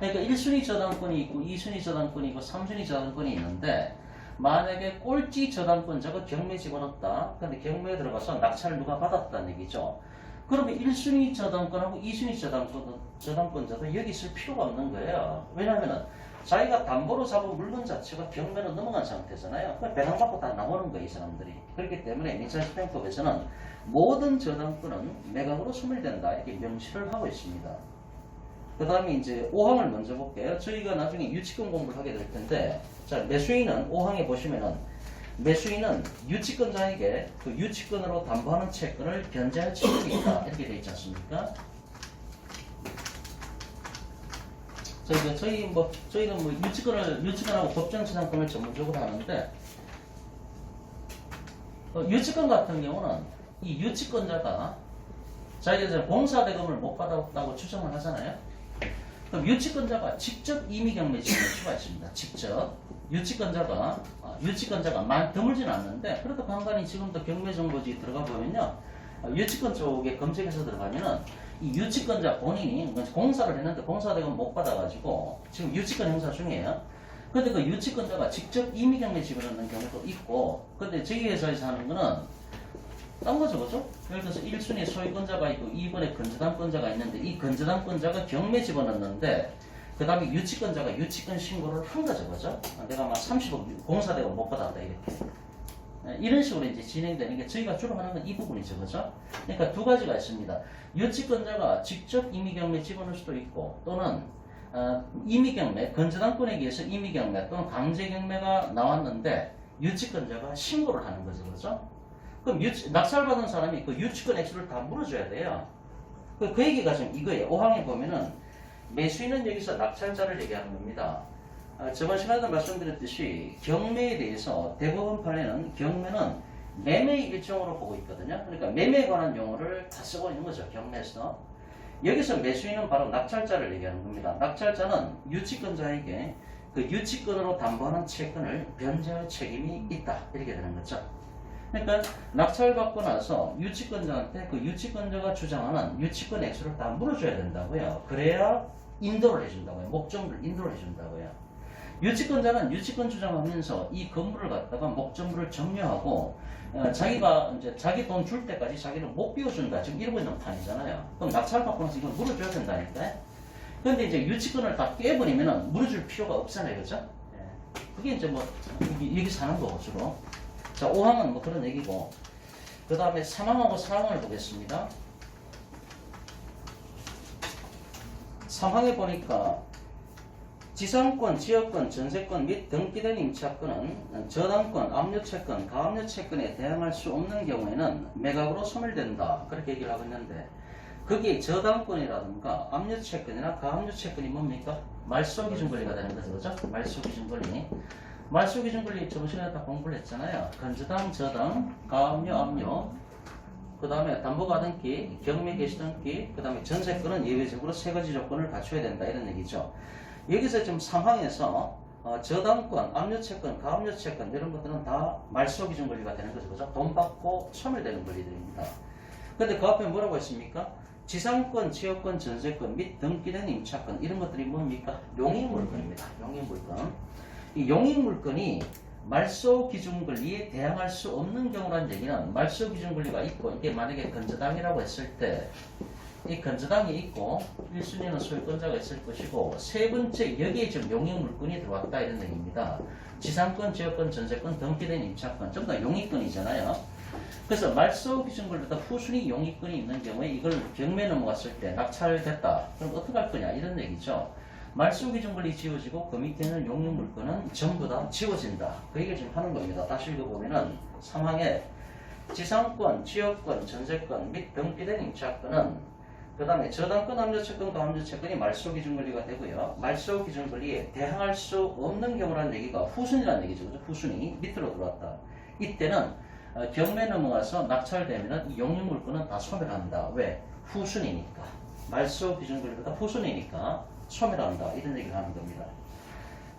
[SPEAKER 1] 그러니까 1순위 저당권이 있고 2순위 저당권이 있고 3순위 저당권이 있는데 만약에 꼴찌 저당권자가 경매 집어넣었다. 근데 경매에 들어가서 낙찰을 누가 받았다는 얘기죠. 그러면 1순위 저당권하고 2순위 저당권자도 여기 있을 필요가 없는 거예요. 왜냐하면 자기가 담보로 잡은 물건 자체가 경매로 넘어간 상태잖아요. 배당받고 다 나오는 거예요, 이 사람들이. 그렇기 때문에 민사집행법에서는 모든 저당권은 매각으로 소멸된다. 이렇게 명시를 하고 있습니다. 그 다음에 이제 5항을 먼저 볼게요. 저희가 나중에 유치권 공부를 하게 될 텐데, 자, 매수인은 5항에 보시면은 매수인은 유치권자에게 그 유치권으로 담보하는 채권을 변제할 책임이 있다. 이렇게 되어 있지 않습니까? 저희는 뭐 유치권하고 법정치상권을 전문적으로 하는데, 유치권 같은 경우는 이 유치권자가 자기가 공사대금을 못 받았다고 추정을 하잖아요. 그럼 유치권자가 직접 임의경매 지분을 추가했습니다. 직접 유치권자가 드물진 않는데 그래도 간간히 지금도 경매정보지 들어가 보면요, 유치권 쪽에 검색해서 들어가면은 이 유치권자 본인이 공사를 했는데 공사대금 못 받아가지고 지금 유치권 행사 중이에요. 근데 그 유치권자가 직접 임의경매 지분을 넣는 경우도 있고, 근데 저희 회사에서 하는 거는 딴 거죠, 그죠? 예를 들어서 1순위에 소유권자가 있고 2번에 건저당권자가 있는데 이 건저당권자가 경매 집어넣는데 그 다음에 유치권자가 유치권 신고를 한 거죠, 그죠? 내가 막 30억 공사대가 못 받았다 이렇게. 이런 식으로 이제 진행되는 게 저희가 주로 하는 건 이 부분이죠, 그죠? 그러니까 두 가지가 있습니다. 유치권자가 직접 임의경매 집어넣을 수도 있고 또는 임의경매, 건저당권에 의해서 임의경매 또는 강제경매가 나왔는데 유치권자가 신고를 하는 거죠, 그죠? 그럼 낙찰받은 사람이 그 유치권 액수를 다 물어줘야 돼요. 그 얘기가 지금 이거예요. 5항에 보면은 매수인은 여기서 낙찰자를 얘기하는 겁니다. 저번 시간에도 말씀드렸듯이 경매에 대해서 대법원 판례는 경매는 매매 일종으로 보고 있거든요. 그러니까 매매에 관한 용어를 다 쓰고 있는 거죠, 경매에서. 여기서 매수인은 바로 낙찰자를 얘기하는 겁니다. 낙찰자는 유치권자에게 그 유치권으로 담보하는 채권을 변제할 책임이 있다, 이렇게 되는 거죠. 그러니까 낙찰받고 나서 유치권자한테 그 유치권자가 주장하는 유치권 액수를 다 물어줘야 된다고요. 그래야 인도를 해준다고요. 목적물을 인도를 해준다고요. 유치권자는 유치권 주장하면서 이 건물을 갖다가 목적물을 점유하고 자기가 이제 자기 돈 줄 때까지 자기를 못 비워준다, 지금 이러고 있는 판이잖아요. 그럼 낙찰받고 나서 이걸 물어줘야 된다니까요. 그런데 이제 유치권을 다 깨버리면은 물어줄 필요가 없잖아요, 그죠? 그게 이제 뭐 여기 사는 거고 주로. 자, 5항은 뭐 그런 얘기고, 그 다음에 3항하고 4항을 보겠습니다. 3항에 보니까 지상권, 지역권, 전세권 및 등기된 임차권은 저당권, 압류채권, 가압류채권에 대항할 수 없는 경우에는 매각으로 소멸된다, 그렇게 얘기를 하고 있는데, 그게 저당권이라든가 압류채권이나 가압류채권이 뭡니까? 말소기준권리가 되는 거죠, 그죠? 말소기준권리. 말소기준권리 저번 시간에 다 공부를 했잖아요. 건저당, 저당, 가압류, 압류, 그 다음에 담보가등기, 경매 개시등기, 그 다음에 전세권은 예외적으로 세 가지 조건을 갖춰야 된다, 이런 얘기죠. 여기서 지금 3항에서 저당권, 압류채권, 가압류채권 이런 것들은 다 말소기준권리가 되는 거죠, 그죠? 돈 받고 소멸되는 권리들입니다. 근데 그 앞에 뭐라고 했습니까? 지상권, 지역권, 전세권 및 등기된 임차권 이런 것들이 뭡니까? 용익물건입니다. 용익물건. 이 용익물건이 말소기준권리에 대항할 수 없는 경우라는 얘기는 말소기준권리가 있고 이게 만약에 건저당이라고 했을 때 이 건저당이 있고 1순위는 소유권자가 있을 것이고 세 번째 여기에 지금 용익물건이 들어왔다, 이런 얘기입니다. 지상권, 지역권, 전세권, 등기된 임차권 전부 다 용익권이잖아요. 그래서 말소기준권리보다 후순위 용익권이 있는 경우에 이걸 경매 넘어갔을 때 낙찰됐다, 그럼 어떻게 할 거냐, 이런 얘기죠. 말소기준권리 지워지고 그 밑에 있는 용익물건은 전부 다 지워진다, 그 얘기를 지금 하는 겁니다. 다시 읽어보면은 3항에 지상권, 지역권, 전세권 및 등기된 임차권은 그 다음에 저당권, 압류채권, 가압류채권이 말소기준권리가 되고요. 말소기준권리에 대항할 수 없는 경우라는 얘기가 후순위라는 얘기죠. 후순위 밑으로 들어왔다. 이때는 경매 넘어가서 낙찰되면 이 용익물건은 다 소멸한다. 왜? 후순위니까. 말소기준권리보다 후순위니까 소멸한다, 이런 얘기를 하는 겁니다.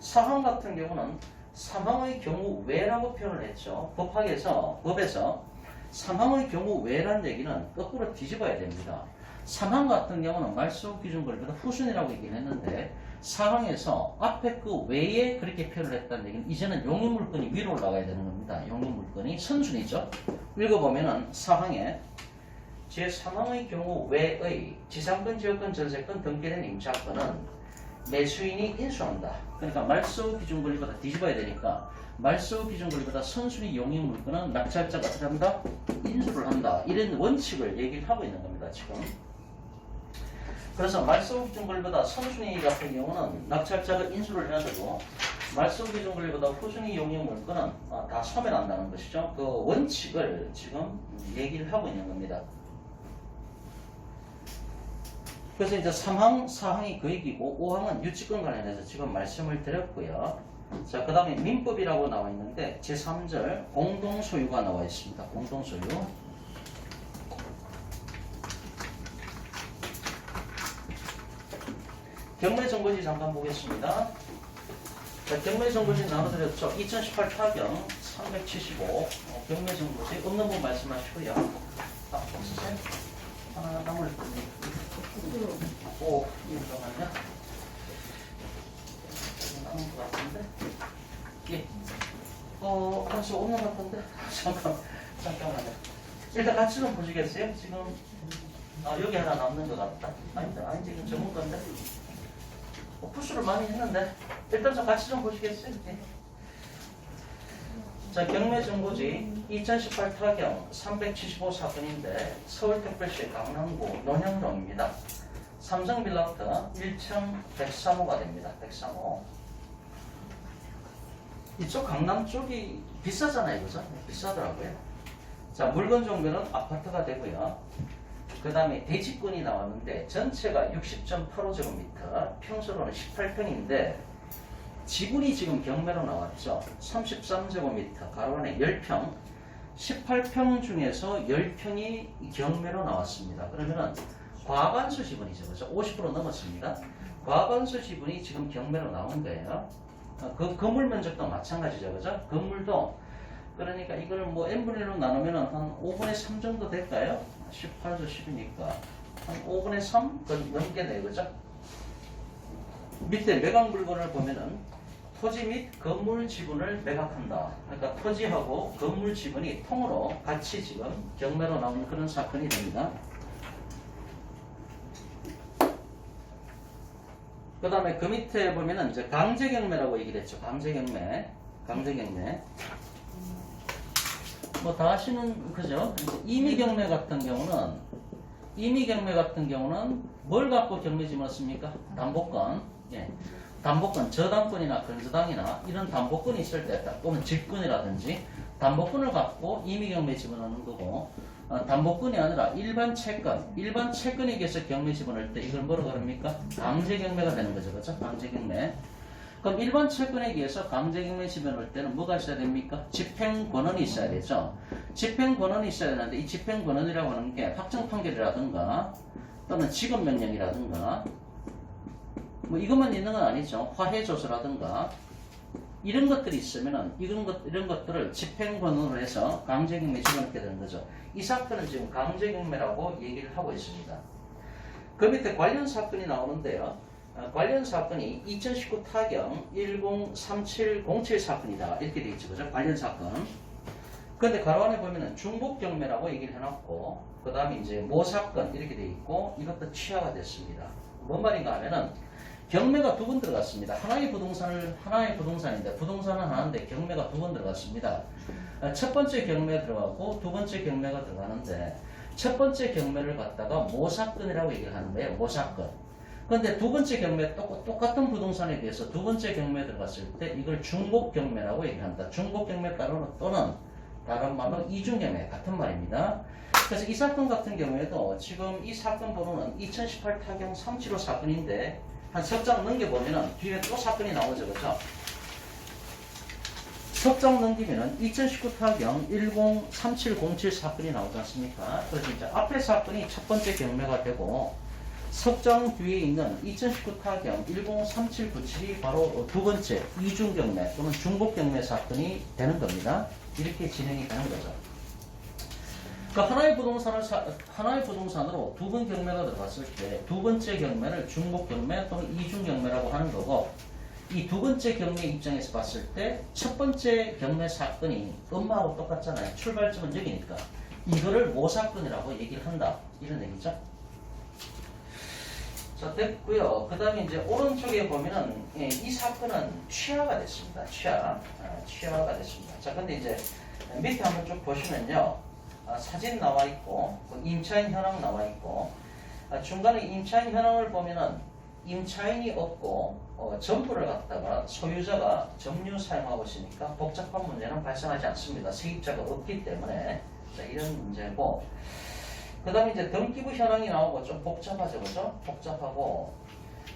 [SPEAKER 1] 4항 같은 경우는 3항의 경우 외라고 표현을 했죠. 법에서 3항의 경우 외라는 얘기는 거꾸로 뒤집어야 됩니다. 3항 같은 경우는 말소기준권리보다 후순위라고 얘기를 했는데 4항에서 앞에 그 외에 그렇게 표현을 했다는 얘기는 이제는 용익물건이 위로 올라가야 되는 겁니다. 용익물건이 선순위죠. 읽어보면은 4항에 제3항의 경우 외의 지상권, 지역권, 전세권, 등기된 임차권은 매수인이 인수한다. 그러니까 말소기준권리보다 뒤집어야 되니까 말소기준권리보다 선순위 용익물건은 낙찰자가 어떻게 한다? 인수를 한다. 이런 원칙을 얘기를 하고 있는 겁니다, 지금. 그래서 말소기준권리보다 선순위 같은 경우는 낙찰자가 인수를 해야 되고 말소기준권리보다 후순위 용익물건은 다 소멸한다는 것이죠. 그 원칙을 지금 얘기를 하고 있는 겁니다. 그래서 이제 3항, 4항이 그 얘기고 5항은 유치권 관련해서 지금 말씀을 드렸고요. 자, 그 다음에 민법이라고 나와 있는데 제3절 공동소유가 나와 있습니다. 공동소유. 경매정보지 잠깐 보겠습니다. 자, 경매정보지 나눠드렸죠. 2018 타경 375 경매정보지 없는 분 말씀하시고요. 없으세요? 하나 남을 건데. 오, 이거 잠깐만요. 남은 것 같은데? 예. 벌써 없는 것 같은데? 잠깐만요. 일단 같이 좀 보시겠어요? 지금 여기 하나 남는 것 같다. 아니 지금 전문가인데 푸시를 많이 했는데 일단 좀 같이 좀 보시겠어요? 네. 자, 경매정보지 2018 타경 375 사건인데 서울특별시 강남구 논현동입니다. 삼성빌라트 1층 103호가 됩니다. 103호. 이쪽 강남 쪽이 비싸잖아요, 그죠? 비싸더라고요. 자, 물건 종류는 아파트가 되고요. 그 다음에 대지권이 나왔는데 전체가 60.85제곱미터, 평수로는 18평인데 지분이 지금 경매로 나왔죠. 33제곱미터, 가로 안에 10평, 18평 중에서 10평이 경매로 나왔습니다. 그러면은 과반수 지분이죠, 그죠? 50% 넘었습니다. 과반수 지분이 지금 경매로 나온 거예요. 그 건물 면적도 마찬가지죠, 그죠? 건물도 그러니까 이걸 뭐 n분의 1로 나누면은 한 5분의 3 정도 될까요? 18조 10이니까 한 5분의 3 넘겠네요, 그죠? 밑에 매각 물건을 보면은 토지 및 건물 지분을 매각한다. 그러니까 토지하고 건물 지분이 통으로 같이 지금 경매로 나온 그런 사건이 됩니다. 그 다음에 그 밑에 보면은 이제 강제경매라고 얘기를 했죠. 강제경매. 뭐 다 아시는 그죠? 임의경매 같은 경우는 뭘 갖고 경매지문을 씁니까? 담보권. 예. 담보권, 저당권이나 근저당이나 이런 담보권이 있을 때, 또는 직권이라든지 담보권을 갖고 임의경매 지분하는 거고, 담보권이 아니라 일반 채권에 의해서 경매 지분할 때 이걸 뭐라고 합니까? 강제경매가 되는 거죠, 그렇죠? 강제경매. 그럼 일반 채권에 의해서 강제경매 지분할 때는 뭐가 있어야 됩니까? 집행권원이 있어야 되죠. 집행권원이 있어야 되는데 이 집행권원이라고 하는 게 확정판결이라든가 또는 지급명령이라든가 뭐 이것만 있는 건 아니죠. 화해조서라든가 이런 것들이 있으면은 이런 것들을 집행권으로 해서 강제경매에 집어넣게 되는 거죠. 이 사건은 지금 강제경매라고 얘기를 하고 있습니다. 그 밑에 관련 사건이 나오는데요. 관련 사건이 2019 타경 103707 사건이다. 이렇게 되어 있죠. 그죠? 관련 사건. 근데 가로 안에 보면은 중복경매라고 얘기를 해놨고, 그 다음에 이제 모사건 이렇게 되어 있고, 이것도 취하가 됐습니다. 뭔 말인가 하면은 경매가 두 번 들어갔습니다. 하나의 부동산인데 부동산은 하나인데 경매가 두 번 들어갔습니다. 첫 번째 경매 들어가고 두 번째 경매가 들어가는데 첫 번째 경매를 갖다가 모사건이라고 얘기를 하는 거예요. 모사건. 그런데 두 번째 경매 똑같은 부동산에 대해서 두 번째 경매에 들어갔을 때 이걸 중복경매라고 얘기합니다. 중복경매 또는 다른 말로 이중경매 같은 말입니다. 그래서 이 사건 같은 경우에도 지금 이 사건 번호는 2018 타경 375 사건인데 한 석 장 넘겨보면은 뒤에 또 사건이 나오죠, 그렇죠? 석 장 넘기면은 2019 타경 103707 사건이 나오지 않습니까? 그래서 이제 앞에 사건이 첫 번째 경매가 되고 석 장 뒤에 있는 2019 타경 103797이 바로 두 번째 이중경매 또는 중복경매 사건이 되는 겁니다. 이렇게 진행이 되는 거죠. 그러니까 하나의 부동산으로 두 번 경매가 들어갔을 때 두 번째 경매를 중복경매 또는 이중경매라고 하는 거고, 이 두 번째 경매 입장에서 봤을 때 첫 번째 경매 사건이 엄마하고 똑같잖아요. 출발점은 여기니까 이거를 모사건이라고 얘기를 한다, 이런 얘기죠. 자, 됐고요. 그 다음에 이제 오른쪽에 보면은 이 사건은 취하가 됐습니다. 취하가 됐습니다. 자, 근데 이제 밑에 한번 쭉 보시면요. 사진 나와 있고 임차인 현황 나와 있고 중간에 임차인 현황을 보면은 임차인이 없고 점포를 갖다가 소유자가 점유 사용하고 있으니까 복잡한 문제는 발생하지 않습니다. 세입자가 없기 때문에. 자, 이런 문제고, 그 다음에 이제 등기부 현황이 나오고 좀 복잡하죠, 그죠? 복잡하고.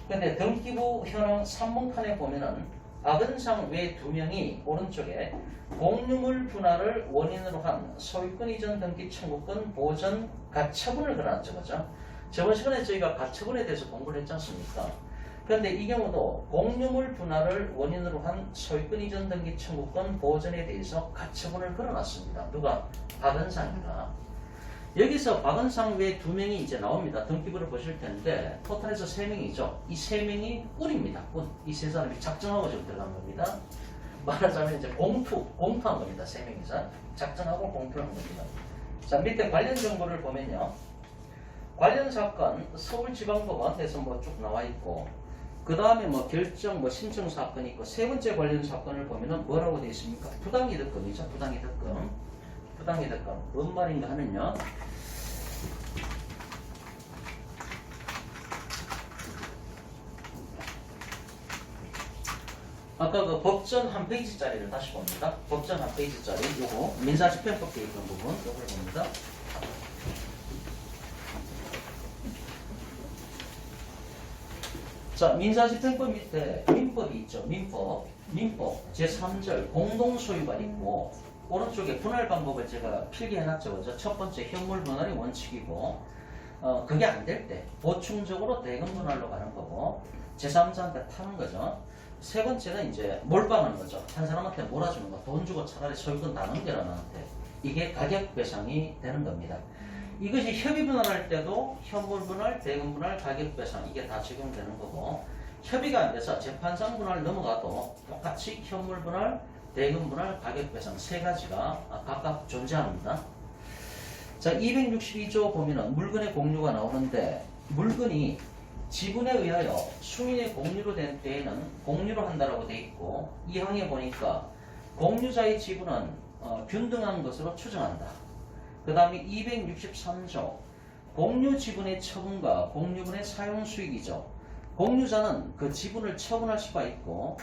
[SPEAKER 1] 근데 등기부 현황 3번 칸에 보면은 박은상 외 2명이 오른쪽에 공유물 분할을 원인으로 한 소유권 이전 등기 청구권 보전 가처분을 걸어놨죠, 그죠? 저번 시간에 저희가 가처분에 대해서 공부를 했지 않습니까? 그런데 이 경우도 공유물 분할을 원인으로 한 소유권 이전 등기 청구권 보전에 대해서 가처분을 걸어놨습니다. 누가? 박은상이가. 여기서 박은상 외 2명이 이제 나옵니다. 등기부를 보실 텐데 토탈에서 3명이죠. 이 3명이 꾼입니다. 꾼. 이 세 사람이 작정하고 지금 들어간 겁니다. 말하자면 이제 공투한 겁니다. 3명이서 작정하고 공투한 겁니다. 자, 밑에 관련 정보를 보면요. 관련 사건 서울지방법원에서 뭐 쭉 나와 있고, 그 다음에 뭐 결정 뭐 신청 사건이 있고, 세 번째 관련 사건을 보면은 뭐라고 되어 있습니까? 부당이득금이죠. 부당이득금. 부당이득금. 뭔 말인가 하면요. 아까 그 법전 한 페이지짜리를 다시 봅니다. 법전 한 페이지짜리 요거 민사집행법 되어 있던 부분 요걸 봅니다. 자, 민사집행법 밑에 민법이 있죠. 민법 제3절 공동소유가 있고, 오른쪽에 분할 방법을 제가 필기해놨죠. 그죠? 첫 번째 현물 분할이 원칙이고, 그게 안 될 때 보충적으로 대금 분할로 가는 거고, 제3자한테 타는 거죠. 세 번째는 이제 몰빵하는 거죠. 한 사람한테 몰아주는 거. 돈 주고 차라리 소유권 다 넘겨라 나한테. 이게 가격 배상이 되는 겁니다. 이것이 협의 분할할 때도 현물 분할, 대금 분할, 가격 배상 이게 다 적용되는 거고, 협의가 안 돼서 재판상 분할 넘어가도 똑같이 현물 분할, 대금 분할, 가격 배상 세 가지가 각각 존재합니다. 자, 262조 보면은 물건의 공유가 나오는데, 물건이 지분에 의하여 수인의 공유로 된 때에는 공유로 한다라고 돼 있고, 이 항에 보니까 공유자의 지분은 균등한 것으로 추정한다. 그 다음에 263조 공유 지분의 처분과 공유분의 사용 수익이죠. 공유자는 그 지분을 처분할 수가 있고,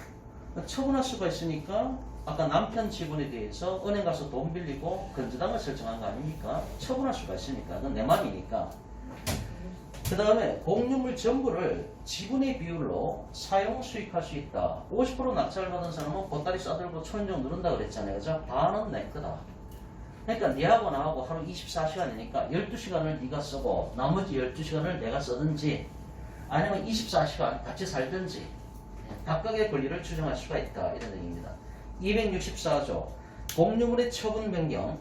[SPEAKER 1] 처분할 수가 있으니까 아까 남편 지분에 대해서 은행 가서 돈 빌리고 건저당을 설정한 거 아닙니까? 처분할 수가 있으니까. 그건 내 맘이니까. 그 다음에 공유물 전부를 지분의 비율로 사용 수익할 수 있다. 50% 낙찰을 받은 사람은 보따리 싸들고 초인종 누른다 그랬잖아요. 그죠? 반은 내 거다. 그러니까 니하고 나하고 하루 24시간이니까 12시간을 네가 쓰고 나머지 12시간을 내가 쓰든지, 아니면 24시간 같이 살든지 각각의 권리를 추정할 수가 있다. 이런 얘기입니다. 264조 공유물의 처분 변경.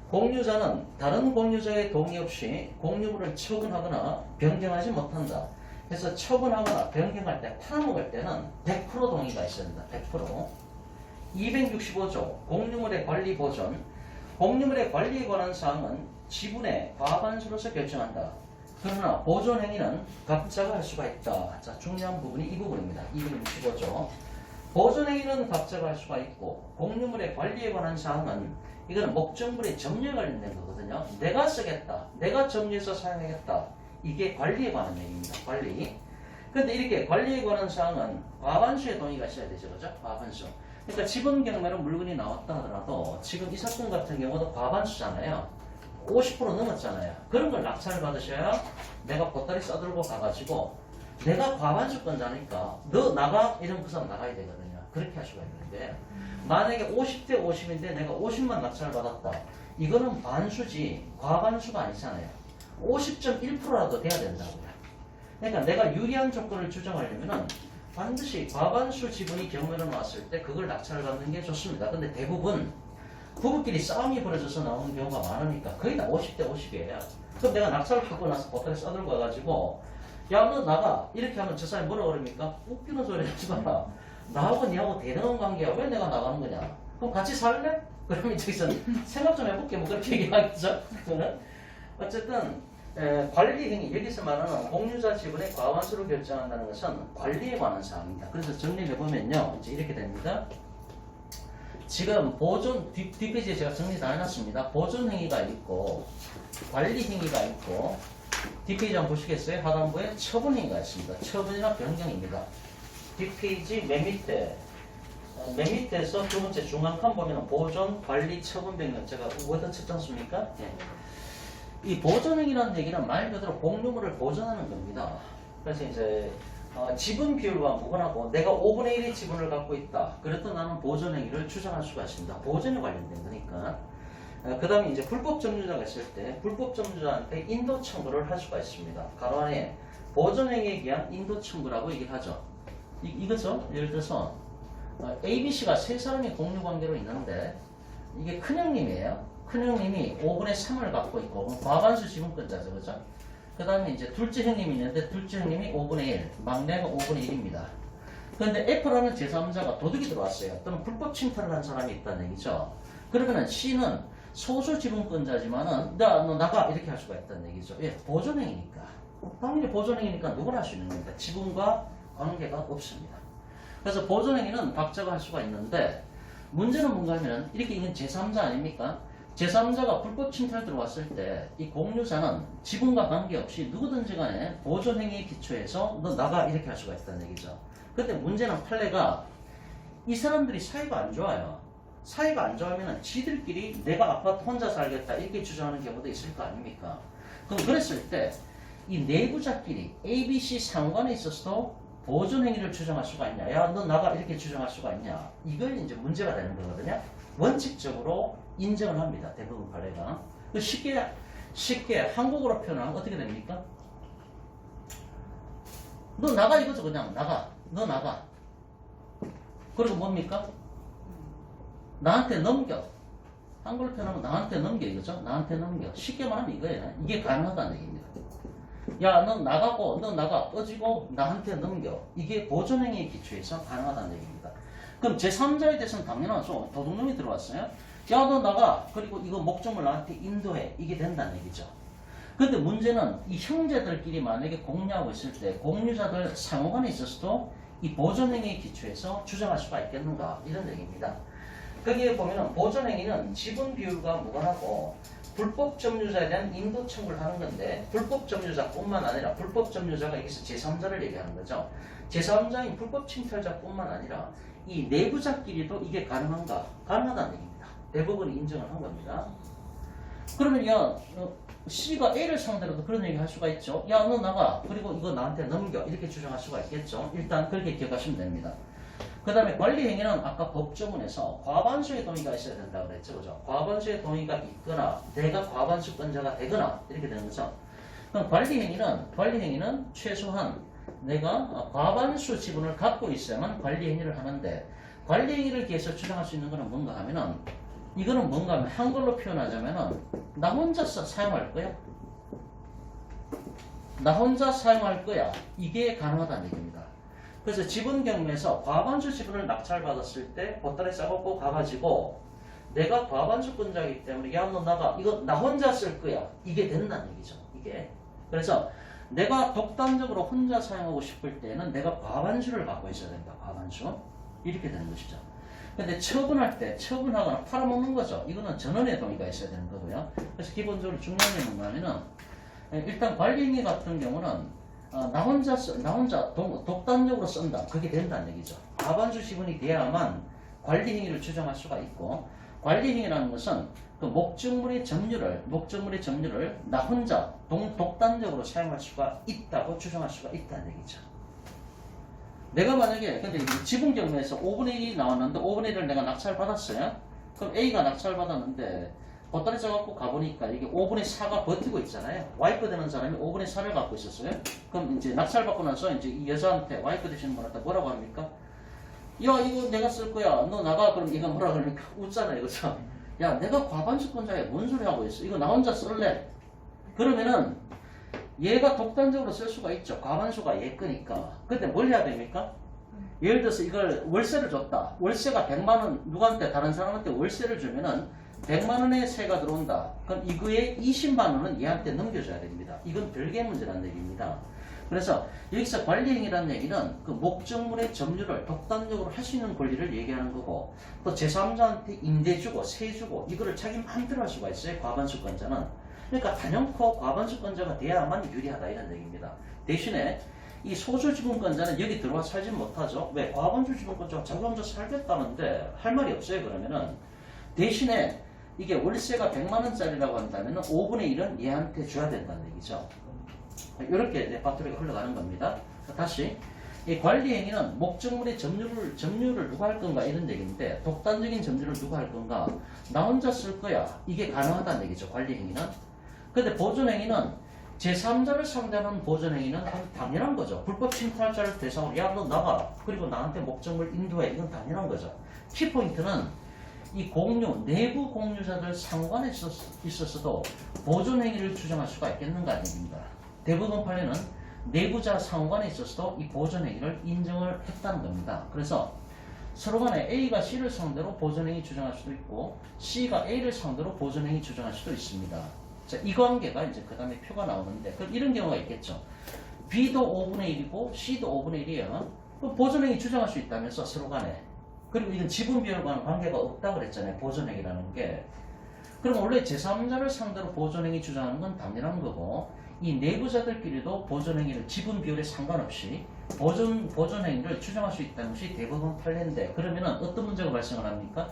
[SPEAKER 1] 공유자는 다른 공유자의 동의 없이 공유물을 처분하거나 변경하지 못한다. 그래서 처분하거나 변경할 때, 팔아먹을 때는 100% 동의가 있어야 된다. 100%. 265조 공유물의 관리 보존. 공유물의 관리에 관한 사항은 지분의 과반수로서 결정한다. 그러나 보존 행위는 각자가 할 수가 있다. 자, 중요한 부분이 이 부분입니다. 265조. 보존 행위는 각자가 할 수가 있고, 공유물의 관리에 관한 사항은 이거는 목적물의 점유에 관련된 거거든요. 내가 쓰겠다, 내가 점유해서 사용하겠다. 이게 관리에 관한 얘기입니다. 관리. 그런데 이렇게 관리에 관한 사항은 과반수의 동의가 있어야 되죠. 그죠? 과반수. 그러니까 지분 경매로 물건이 나왔다 하더라도 지금 이 사건 같은 경우도 과반수잖아요. 50% 넘었잖아요. 그런 걸 낙찰을 받으셔야 내가 보따리 싸들고 가가지고 내가 과반수권자니까 너 나가? 이런 그 사람 나가야 되거든요. 그렇게 할 수가 있는데, 만약에 50대 50인데 내가 50만 낙찰을 받았다. 이거는 반수지 과반수가 아니잖아요. 50.1%라도 돼야 된다고요. 그러니까 내가 유리한 조건을 주장하려면은 반드시 과반수 지분이 경매로 나왔을 때 그걸 낙찰을 받는 게 좋습니다. 근데 대부분 부부끼리 싸움이 벌어져서 나오는 경우가 많으니까 거의 다 50대 50이에요. 그럼 내가 낙찰을 받고 나서 보따리 싸들고 와가지고 야, 너 나가. 이렇게 하면 저 사람이 뭐라 그럽니까? 웃기는 소리 하지 마라. 나하고 니하고 대등한 관계야. 왜 내가 나가는 거냐? 그럼 같이 살래? 그러면 저기서 생각 좀 해볼게. 뭐 그렇게 얘기하겠죠? 어쨌든 관리 행위, 여기서 말하는 공유자 지분의 과반수를 결정한다는 것은 관리에 관한 사항입니다. 그래서 정리를 해보면요, 이제 이렇게 됩니다. 지금 보존, 뒷페이지에 제가 정리 다 해놨습니다. 보존 행위가 있고, 관리 행위가 있고, 뒷페이지 한번 보시겠어요? 하단부에 처분 행위가 있습니다. 처분이나 변경입니다. 뒷페이지 맨 밑에서 두 번째 중간 칸 보면 보존, 관리, 처분, 변경. 제가 워드 쳤지 않습니까? 예. 이 보존행위라는 얘기는 말 그대로 공유물을 보존하는 겁니다. 그래서 이제 지분 비율과 무관하고 내가 5분의 1의 지분을 갖고 있다. 그래도 나는 보존행위를 주장할 수가 있습니다. 보존에 관련된 거니까. 그 다음에 이제 불법 점유자가 있을 때 불법 점유자한테 인도 청구를 할 수가 있습니다. 가로 안에 보존행위에 의한 인도 청구라고 얘기를 하죠. 이거죠. 예를 들어서 A, B, C가 세 사람이 공유 관계로 있는데 이게 큰형님이에요. 큰형님이 5분의 3을 갖고 있고 과반수 지분권자죠. 그죠? 그 다음에 이제 둘째 형님이 있는데 둘째 형님이 5분의 1, 막내가 5분의 1입니다. 그런데 F라는 제3자가 도둑이 들어왔어요. 또는 불법 침탈을 한 사람이 있다는 얘기죠. 그러면은 C는 소수 지분권자지만은 너 나가 이렇게 할 수가 있다는 얘기죠. 예, 보존행위니까. 당연히 보존행위니까 누구나 할 수 있는 겁니다. 지분과 관계가 없습니다. 그래서 보존행위는 각자가 할 수가 있는데 문제는 뭔가 하면 이렇게 있는 제3자 아닙니까? 제3자가 불법 침탈 들어왔을 때 이 공유자는 지분과 관계없이 누구든지 간에 보존행위에 기초해서 너 나가 이렇게 할 수가 있다는 얘기죠. 근데 문제는 판례가 이 사람들이 사이가 안 좋아요. 사이가 안 좋으면 지들끼리 내가 아파트 혼자 살겠다 이렇게 주장하는 경우도 있을 거 아닙니까? 그럼 그랬을 때 이 내부자끼리 A, B, C 상관에 있어서도 보존행위를 주장할 수가 있냐? 야, 너 나가 이렇게 주장할 수가 있냐? 이걸 이제 문제가 되는 거거든요. 원칙적으로 인정을 합니다. 대부분 판례가. 쉽게 한국어로 표현하면 어떻게 됩니까? 너 나가 이거죠. 그냥 나가. 너 나가. 그리고 뭡니까? 나한테 넘겨. 한글로 표현하면 나한테 넘겨 이거죠. 나한테 넘겨. 쉽게 말하면 이거예요. 이게 가능하다는 얘기입니다. 야, 너 나가고 너 나가 꺼지고 나한테 넘겨. 이게 보존행위에 기초해서 가능하다는 얘기입니다. 그럼 제3자에 대해서는 당연하죠. 도둑놈이 들어왔어요. 야, 너 나가. 그리고 이거 목적물 나한테 인도해. 이게 된다는 얘기죠. 근데 문제는 이 형제들끼리 만약에 공유하고 있을 때 공유자들 상호간에 있어서도 이 보존행위에 기초해서 주장할 수가 있겠는가 이런 얘기입니다. 거기에 보면은 보존행위는 지분 비율과 무관하고 불법 점유자에 대한 인도 청구를 하는 건데 불법 점유자뿐만 아니라 불법 점유자가 여기서 제3자를 얘기하는 거죠. 제3자인 불법 침탈자뿐만 아니라 이 내부자끼리도 이게 가능한가? 가능하다는 얘기입니다. 대부분이 인정을 한 겁니다. 그러면 야 C가 A를 상대로도 그런 얘기 할 수가 있죠. 야, 너 나가. 그리고 이거 나한테 넘겨. 이렇게 주장할 수가 있겠죠. 일단 그렇게 기억하시면 됩니다. 그 다음에 관리행위는 아까 법조문에서 과반수의 동의가 있어야 된다고 그랬죠. 그죠? 과반수의 동의가 있거나 내가 과반수권자가 되거나 이렇게 되는 거죠. 그럼 관리행위는 최소한 내가 과반수 지분을 갖고 있어야만 관리행위를 하는데 관리행위를 기해서 주장할 수 있는 것은 뭔가 하면은 이거는 뭔가 하면 한글로 표현하자면은 나 혼자 사용할 거야. 나 혼자 사용할 거야. 이게 가능하다는 얘기입니다. 그래서 지분 경매에서 과반수 지분을 낙찰받았을 때 보따리 싸갖고 가가지고 내가 과반수권자이기 때문에 야, 너 나가. 이거 나 혼자 쓸 거야. 이게 된다는 얘기죠. 이게. 그래서 내가 독단적으로 혼자 사용하고 싶을 때는 내가 과반수를 갖고 있어야 된다. 과반수. 이렇게 되는 것이죠. 근데 처분할 때 처분하거나 팔아먹는 거죠. 이거는 전원의 동의가 있어야 되는 거고요. 그래서 기본적으로 중요한 게 뭔가 하면은 일단 관리행위 같은 경우는 나 혼자 독단적으로 쓴다. 그게 된다는 얘기죠. 과반수 지분이 돼야만 관리행위를 주장할 수가 있고 관리행위라는 것은 그 목적물의 점유를 나 혼자 독단적으로 사용할 수가 있다고 주장할 수가 있다는 얘기죠. 내가 만약에 근데 지분 경매에서 5분의 1이 나왔는데 5분의 1을 내가 낙찰 받았어요. 그럼 A가 낙찰 받았는데 보따리 싸갖고 가보니까 이게 5분의 4가 버티고 있잖아요. 와이프 되는 사람이 5분의 4를 갖고 있었어요. 그럼 이제 낙찰 받고 나서 이제 이 여자한테 와이프 되시는 분한테 뭐라고 합니까? 야, 이거 내가 쓸 거야. 너 나가. 그럼 이거 뭐라 그러니까 웃잖아요. 그죠? 야, 내가 과반수권자야. 뭔 소리 하고 있어? 이거 나 혼자 쓸래? 그러면은 얘가 독단적으로 쓸 수가 있죠. 과반수가 얘 거니까. 근데 뭘 해야 됩니까? 예를 들어서 이걸 월세를 줬다. 월세가 100만 원 누구한테 다른 사람한테 월세를 주면은 100만 원의 세가 들어온다. 그럼 이거에 20만 원은 얘한테 넘겨줘야 됩니다. 이건 별개의 문제라는 얘기입니다. 그래서 여기서 관리행위라는 얘기는 그 목적물의 점유를 독단적으로 할 수 있는 권리를 얘기하는 거고 또 제3자한테 임대 주고 세 주고 이거를 자기 마음대로 할 수가 있어요. 과반수권자는. 그러니까 단연코 과반수권자가 돼야만 유리하다 이런 얘기입니다. 대신에 이 소수지분권자는 여기 들어와 살지 못하죠. 왜? 과반수 지분권자가 자기 혼자 살겠다는데 할 말이 없어요. 그러면은 대신에 이게 월세가 100만 원짜리라고 한다면 5분의 1은 얘한테 줘야 된다는 얘기죠. 이렇게 레파토리가 흘러가는 겁니다. 다시 이 관리행위는 목적물의 점유를 누가 할 건가 이런 얘기인데 독단적인 점유를 누가 할 건가 나 혼자 쓸 거야. 이게 가능하다는 얘기죠. 관리행위는. 근데 보존행위는 제3자를 상대하는 보존행위는 당연한 거죠. 불법 침탈자를 대상으로 야, 너 나가. 그리고 나한테 목적물 인도해. 이건 당연한 거죠. 키포인트는 이 내부 공유자들 상관에 있었어도 보존행위를 주장할 수가 있겠는가 얘기입니다. 대부분 판례는 내부자 상관에 있어서도 이 보존행위를 인정을 했다는 겁니다. 그래서 서로 간에 A가 C를 상대로 보존행위 주장할 수도 있고 C가 A를 상대로 보존행위 주장할 수도 있습니다. 자, 이 관계가 이제 그 다음에 표가 나오는데 그럼 이런 경우가 있겠죠. B도 5분의 1이고 C도 5분의 1이에요. 그럼 보존행위 주장할 수 있다면서 서로 간에. 그리고 이건 지분 비율과는 관계가 없다고 그랬잖아요. 보존행위라는 게. 그럼 원래 제3자를 상대로 보존행위 주장하는 건 당연한 거고 이 내부자들끼리도 보존행위를 지분 비율에 상관없이 보존행위를 주장할 수 있다는 것이 대법원 판례인데 그러면은 어떤 문제가 발생을 합니까?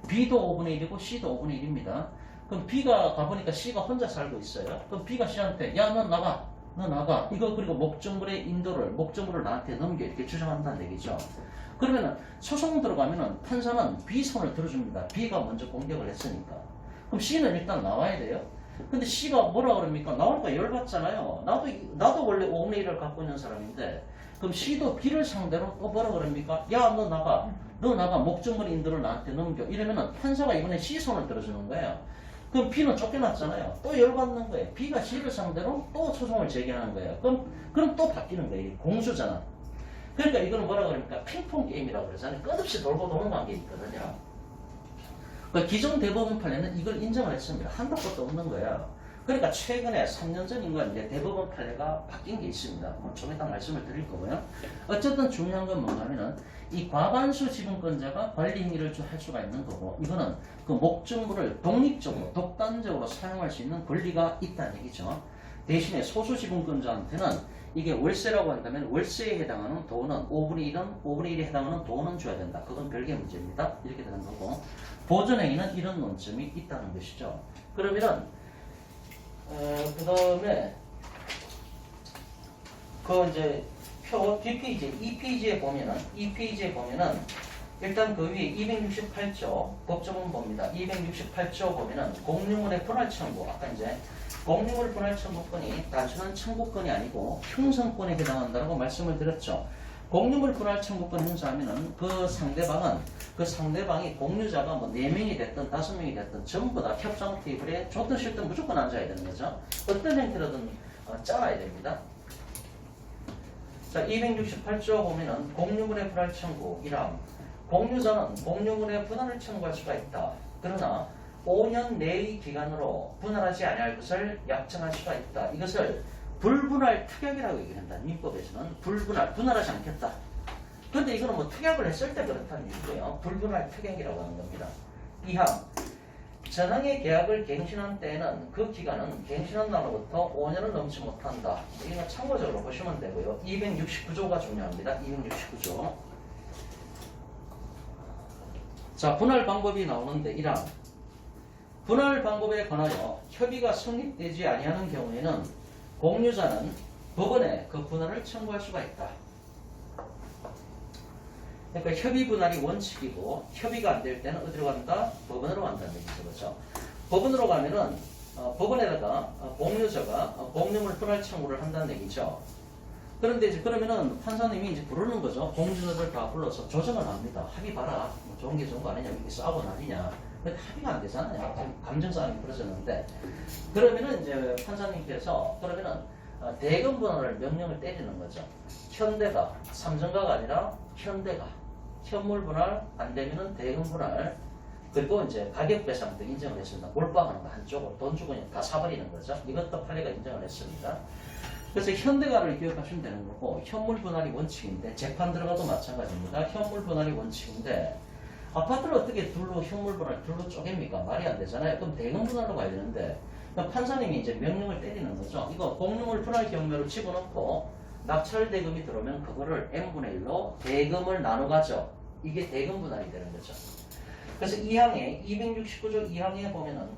[SPEAKER 1] B도 5분의 1이고 C도 5분의 1입니다. 그럼 B가 가보니까 C가 혼자 살고 있어요. 그럼 B가 C한테 야 너 나가 너 나가 이거 그리고 목적물의 인도를 목적물을 나한테 넘겨 이렇게 주장한다는 얘기죠. 그러면은 소송 들어가면은 판사는 B 손을 들어줍니다. B가 먼저 공격을 했으니까. 그럼 C는 일단 나와야 돼요. 근데 C가 뭐라 그럽니까? 나오니까 열받잖아요. 나도 원래 5분의 1을 갖고 있는 사람인데 그럼 C도 B를 상대로 또 뭐라 그럽니까? 야 너 나가 목적물 인도를 나한테 넘겨 이러면은 판사가 이번에 C 손을 들어주는 거예요. 그럼 B는 쫓겨났잖아요. 또 열받는 거예요. B가 C를 상대로 또 소송을 제기하는 거예요. 그럼 또 바뀌는 거예요. 공수잖아. 그러니까 이거는 뭐라 그럽니까? 핑퐁 게임이라고 그러잖아요. 끝없이 돌고 도는 관계 있거든요. 그러니까 기존 대법원 판례는 이걸 인정을 했습니다. 한도 끝도 없는 거예요. 그러니까 최근에 3년 전인가 이제 대법원 판례가 바뀐 게 있습니다. 좀 이따 말씀을 드릴 거고요. 어쨌든 중요한 건 뭐냐면은 이 과반수 지분권자가 관리 행위를 할 수가 있는 거고 이거는 그 목적물을 독립적으로 독단적으로 사용할 수 있는 권리가 있다는 얘기죠. 대신에 소수 지분권자한테는 이게 월세라고 한다면 월세에 해당하는 돈은 5분의 1에 해당하는 돈은 줘야 된다. 그건 별개의 문제입니다. 이렇게 되는 거고 보존행위는 이런 논점이 있다는 것이죠. 그러면은 그 다음에 그 이제 표 뒷페이지 2페이지에 보면은 일단 그 위에 268조 법조문 봅니다. 268조 보면은 공유물의 분할 청구 아까 이제 공유물 분할 청구권이 단순한 청구권이 아니고 형성권에 해당한다고 말씀을 드렸죠. 공유물 분할 청구권 행사하면은 그 상대방이 공유자가 뭐 4명이 됐든 5명이 됐든 전부 다 협상 테이블에 좋든 싫든 무조건 앉아야 되는 거죠. 어떤 형태로든 짜놔야 됩니다. 자, 268조 보면은 공유물의 분할 청구 1항 공유자는 공유물의 분할을 청구할 수가 있다. 그러나 5년 내의 기간으로 분할하지 아니할 것을 약정할 수가 있다. 이것을 불분할 특약이라고 얘기한다. 민법에서는 분할하지 않겠다. 그런데 이거는 뭐 특약을 했을 때 그렇다는 얘기고요. 불분할 특약이라고 하는 겁니다. 2항 전항의 계약을 갱신한 때에는 그 기간은 갱신한 날로부터 5년을 넘지 못한다. 이거 참고적으로 보시면 되고요. 269조가 중요합니다. 269조. 자, 분할 방법이 나오는데 1항 분할 방법에 관하여 협의가 성립되지 아니하는 경우에는 공유자는 법원에 그 분할을 청구할 수가 있다. 그러니까 협의 분할이 원칙이고 협의가 안 될 때는 어디로 간다? 법원으로 간다는 얘기죠. 그렇죠? 법원으로 가면은 법원에다가 공유자가 공유물 분할 청구를 한다는 얘기죠. 그런데 이제 그러면은 판사님이 이제 부르는 거죠. 공유자들 다 불러서 조정을 합니다. 합의 봐라. 뭐 좋은 게 좋은 거 아니냐? 이게 싸우고 난리냐? 근데 합의가 안 되잖아요. 지금 감정 싸움이 벌어졌는데 그러면은 이제 판사님께서 그러면은 대금 분할을 명령을 때리는 거죠. 현대가 삼성가가 아니라 현대가 현물 분할 안 되면은 대금 분할 그리고 이제 가격 배상도 인정을 했습니다. 몰빵하는 거 한쪽으로 돈 주고 다 사버리는 거죠. 이것도 판례가 인정을 했습니다. 그래서 현대가를 기억하시면 되는 거고 현물 분할이 원칙인데 재판 들어가도 마찬가지입니다. 현물 분할이 원칙인데 아파트를 어떻게 둘로 현물 분할 둘로 쪼갭니까? 말이 안 되잖아요. 그럼 대금 분할로 가야 되는데 판사님이 이제 명령을 때리는 거죠. 이거 공유물 분할 경매로 집어넣고 낙찰 대금이 들어오면 그거를 n분의 1로 대금을 나눠 가죠. 이게 대금 분할이 되는 거죠. 그래서 2항에 269조 2항에 보면은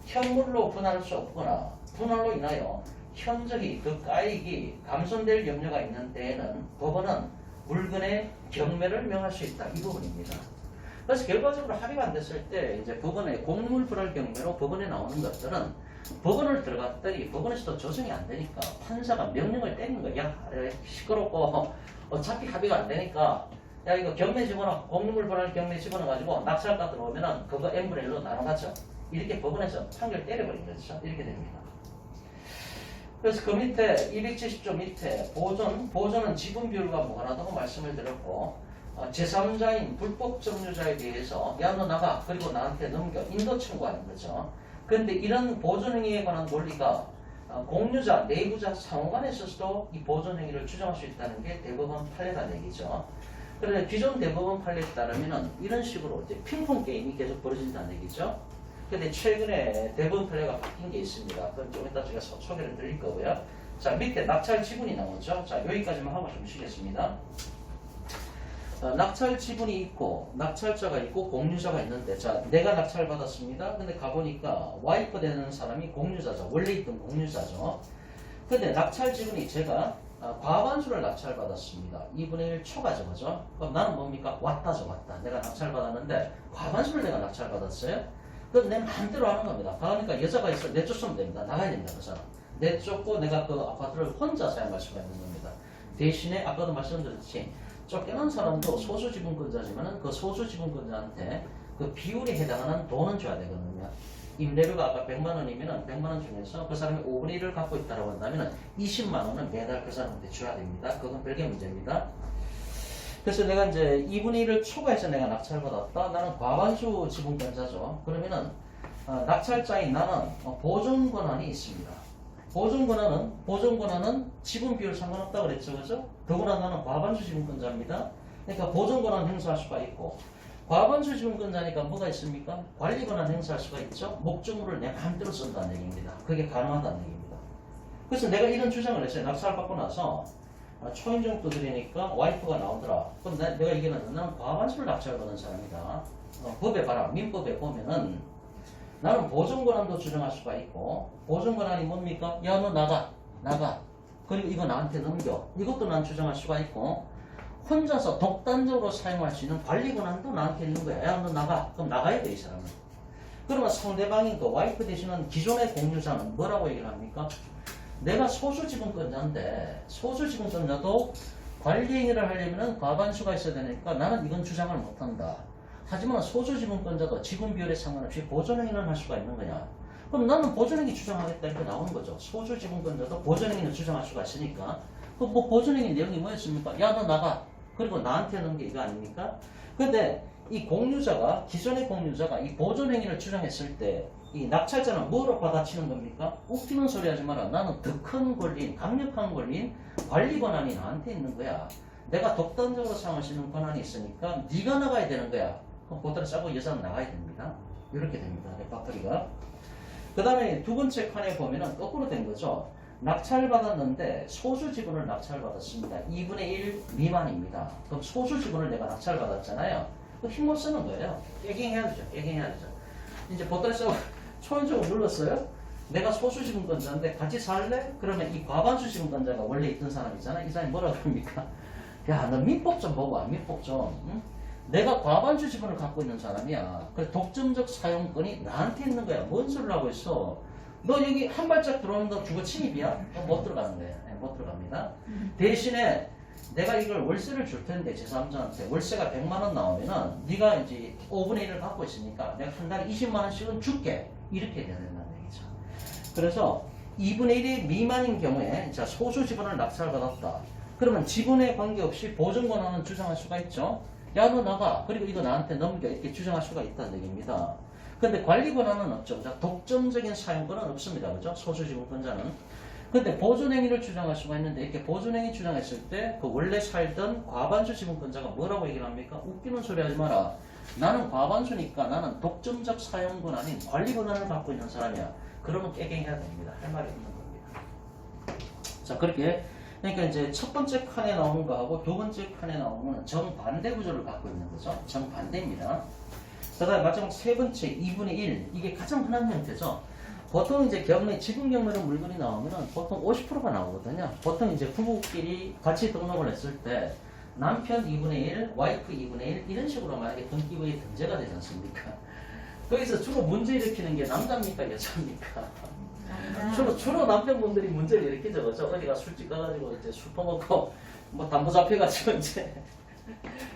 [SPEAKER 1] 현물로 분할할 수 없거나 분할로 인하여 현저히 그 가액이 감손될 염려가 있는 때에는 법원은 물건의 경매를 명할 수 있다. 이 부분입니다. 그래서 결과적으로 합의가 안 됐을 때 이제 법원의 공유물 분할 경매로 법원에 나오는 것들은 법원을 들어갔더니 법원에서도 조정이 안 되니까 판사가 명령을 때리는 거야. 야, 시끄럽고 어차피 합의가 안 되니까 야 이거 경매 집어넣어. 공유물 분할 경매 집어넣어가지고 낙찰가 들어오면은 그거 n분의 1로 나눠가죠. 이렇게 법원에서 판결 때려버린 거죠. 이렇게 됩니다. 그래서 그 밑에 270조 밑에 보존은 지분 비율과 무관하다고 말씀을 드렸고 제3자인 불법 점유자에 대해서 야 너 나가 그리고 나한테 넘겨 인도 청구하는 거죠. 그런데 이런 보존행위에 관한 논리가 공유자, 내부자, 상호간에 있어서도 이 보존행위를 주장할 수 있다는 게 대법원 판례라는 얘기죠. 그런데 기존 대법원 판례에 따르면 이런 식으로 이제 핑퐁 게임이 계속 벌어진다는 얘기죠. 근데 최근에 대법원 판례가 바뀐 게 있습니다. 그건 좀 이따 제가 소개를 드릴 거고요. 자, 밑에 낙찰 지분이 나오죠. 자, 여기까지만 하고 좀 쉬겠습니다. 낙찰 지분이 있고 낙찰자가 있고 공유자가 있는데 자 내가 낙찰 받았습니다. 근데 가보니까 와이프 되는 사람이 공유자죠. 원래 있던 공유자죠. 근데 낙찰 지분이 제가 과반수를 낙찰 받았습니다. 2분의 1 초과죠. 그죠? 그럼 나는 뭡니까? 왔다죠. 왔다. 내가 낙찰 받았는데 과반수를 내가 낙찰 받았어요. 그럼 내 마음대로 하는 겁니다. 그러니까 여자가 있어 내쫓으면 됩니다. 나가야 됩니다. 그 사람. 내쫓고 내가 그 아파트를 혼자 사용할 수가 있는 겁니다. 대신에 아까도 말씀드렸지 쫓겨난 사람도 소수지분권자지만 그 소수지분권자한테 그 비율에 해당하는 돈은 줘야 되거든요. 임대료가 아까 100만 원이면 100만 원 중에서 그 사람이 5분의 1을 갖고 있다고 한다면 20만 원은 매달 그 사람한테 줘야 됩니다. 그건 별개 문제입니다. 그래서 내가 이제 2분의 1을 초과해서 내가 낙찰받았다. 나는 과반수 지분권자죠. 그러면은 낙찰자인 나는 보존 권한이 있습니다. 보존 권한은 지분 비율 상관없다 그랬죠. 그죠? 더구나 나는 과반수 지분권자입니다. 그러니까 보존 권한 행사할 수가 있고 과반수 지분권자니까 뭐가 있습니까? 관리 권한 행사할 수가 있죠. 목적물을 내 마음대로 쓴다는 얘기입니다. 그게 가능하다는 얘기입니다. 그래서 내가 이런 주장을 했어요. 낙찰 받고 나서 초인종 두드리니까 와이프가 나오더라. 그럼 내가 얘기하는 나는 과반수를 낙찰받은 사람이다. 법에 봐라. 민법에 보면은 나는 보존권한도 주장할 수가 있고 보존권한이 뭡니까? 야 너 나가 그리고 이거 나한테 넘겨 이것도 난 주장할 수가 있고 혼자서 독단적으로 사용할 수 있는 관리권한도 나한테 있는 거야. 야 너 나가 그럼 나가야 돼 이 사람은. 그러면 상대방인 그 와이프 되시는 기존의 공유자는 뭐라고 얘기를 합니까? 내가 소수지분권자인데 소수지분권자도 관리행위를 하려면 과반수가 있어야 되니까 나는 이건 주장을 못한다. 하지만 소수지분권자도 지분 비율에 상관없이 보존행위를 할 수가 있는 거냐? 그럼 나는 보존행위 주장하겠다 이렇게 나오는 거죠. 소수지분권자도 보존행위를 주장할 수가 있으니까 그 뭐 보존행위 내용이 뭐였습니까? 야 너 나가 그리고 나한테 넣은 게 이거 아닙니까? 근데 이 공유자가 기존의 공유자가 이 보존행위를 주장했을 때 이 낙찰자는 뭐로 받아치는 겁니까? 웃기는 소리 하지 마라. 나는 더 큰 권리인 강력한 권리인 관리 권한이 나한테 있는 거야. 내가 독단적으로 사용할 수 있는 권한이 있으니까 네가 나가야 되는 거야. 그럼 보따리 싸고 여자는 나가야 됩니다. 이렇게 됩니다. 레파토리가. 그 다음에 두 번째 칸에 보면은 거꾸로 된 거죠. 낙찰받았는데 소수지분을 낙찰받았습니다. 2분의 1 미만입니다. 그럼 소수지분을 내가 낙찰받았잖아요. 힘못 쓰는 거예요. 깨갱해야 되죠. 깨갱해야 되죠. 이제 보따리 싸고 초인종을 눌렀어요. 내가 소수지분권자인데 같이 살래? 그러면 이 과반수 지분권자가 원래 있던 사람이잖아. 이 사람이 뭐라 그럽니까? 야, 너 민법 좀 보고 와. 민법 좀. 응? 내가 과반수 지분을 갖고 있는 사람이야. 그래서 독점적 사용권이 나한테 있는 거야. 뭔 소리를 하고 있어? 너 여기 한 발짝 들어오는 거 주거 침입이야? 못 들어가는 거야. 네, 못 들어갑니다. 대신에 내가 이걸 월세를 줄 텐데 제3자한테 월세가 100만 원 나오면은 네가 이제 5분의 1을 갖고 있으니까 내가 한 달에 20만 원씩은 줄게. 이렇게 돼야 된다는 얘기죠. 그래서 2분의 1이 미만인 경우에 자 소수 지분을 낙찰받았다. 그러면 지분에 관계없이 보존 권한은 주장할 수가 있죠. 야 너 나가 그리고 이거 나한테 넘겨 이렇게 주장할 수가 있다는 얘기입니다. 근데 관리 권한은 없죠. 자, 독점적인 사용권은 없습니다. 그죠? 소수지분권자는. 근데 보존행위를 주장할 수가 있는데 이렇게 보존행위 주장했을 때 그 원래 살던 과반수 지분권자가 뭐라고 얘기를 합니까? 웃기는 소리 하지 마라. 나는 과반수니까 나는 독점적 사용권 아닌 관리 권한을 갖고 있는 사람이야. 그러면 깨갱해야 됩니다. 할 말이 없는 겁니다. 자, 그렇게 그러니까 이제 첫 번째 칸에 나오는 거하고 두 번째 칸에 나오는 거는 정반대 구조를 갖고 있는 거죠. 정반대입니다. 그 다음에 마지막 세 번째 2분의 1 이게 가장 흔한 형태죠. 보통 이제 경매 지분 경매로 물건이 나오면은 보통 50%가 나오거든요. 보통 이제 부부끼리 같이 등록을 했을 때 남편 2분의 1, 와이프 2분의 1 이런 식으로 만약에 등기부에 등재가 되지 않습니까? 거기서 주로 문제 일으키는 게 남자입니까 여자입니까? 주로 남편분들이 문제를 일으키죠. 그죠? 어디가 술집 가가지고 이제 술 퍼먹고 뭐 담보 잡혀가지고 이제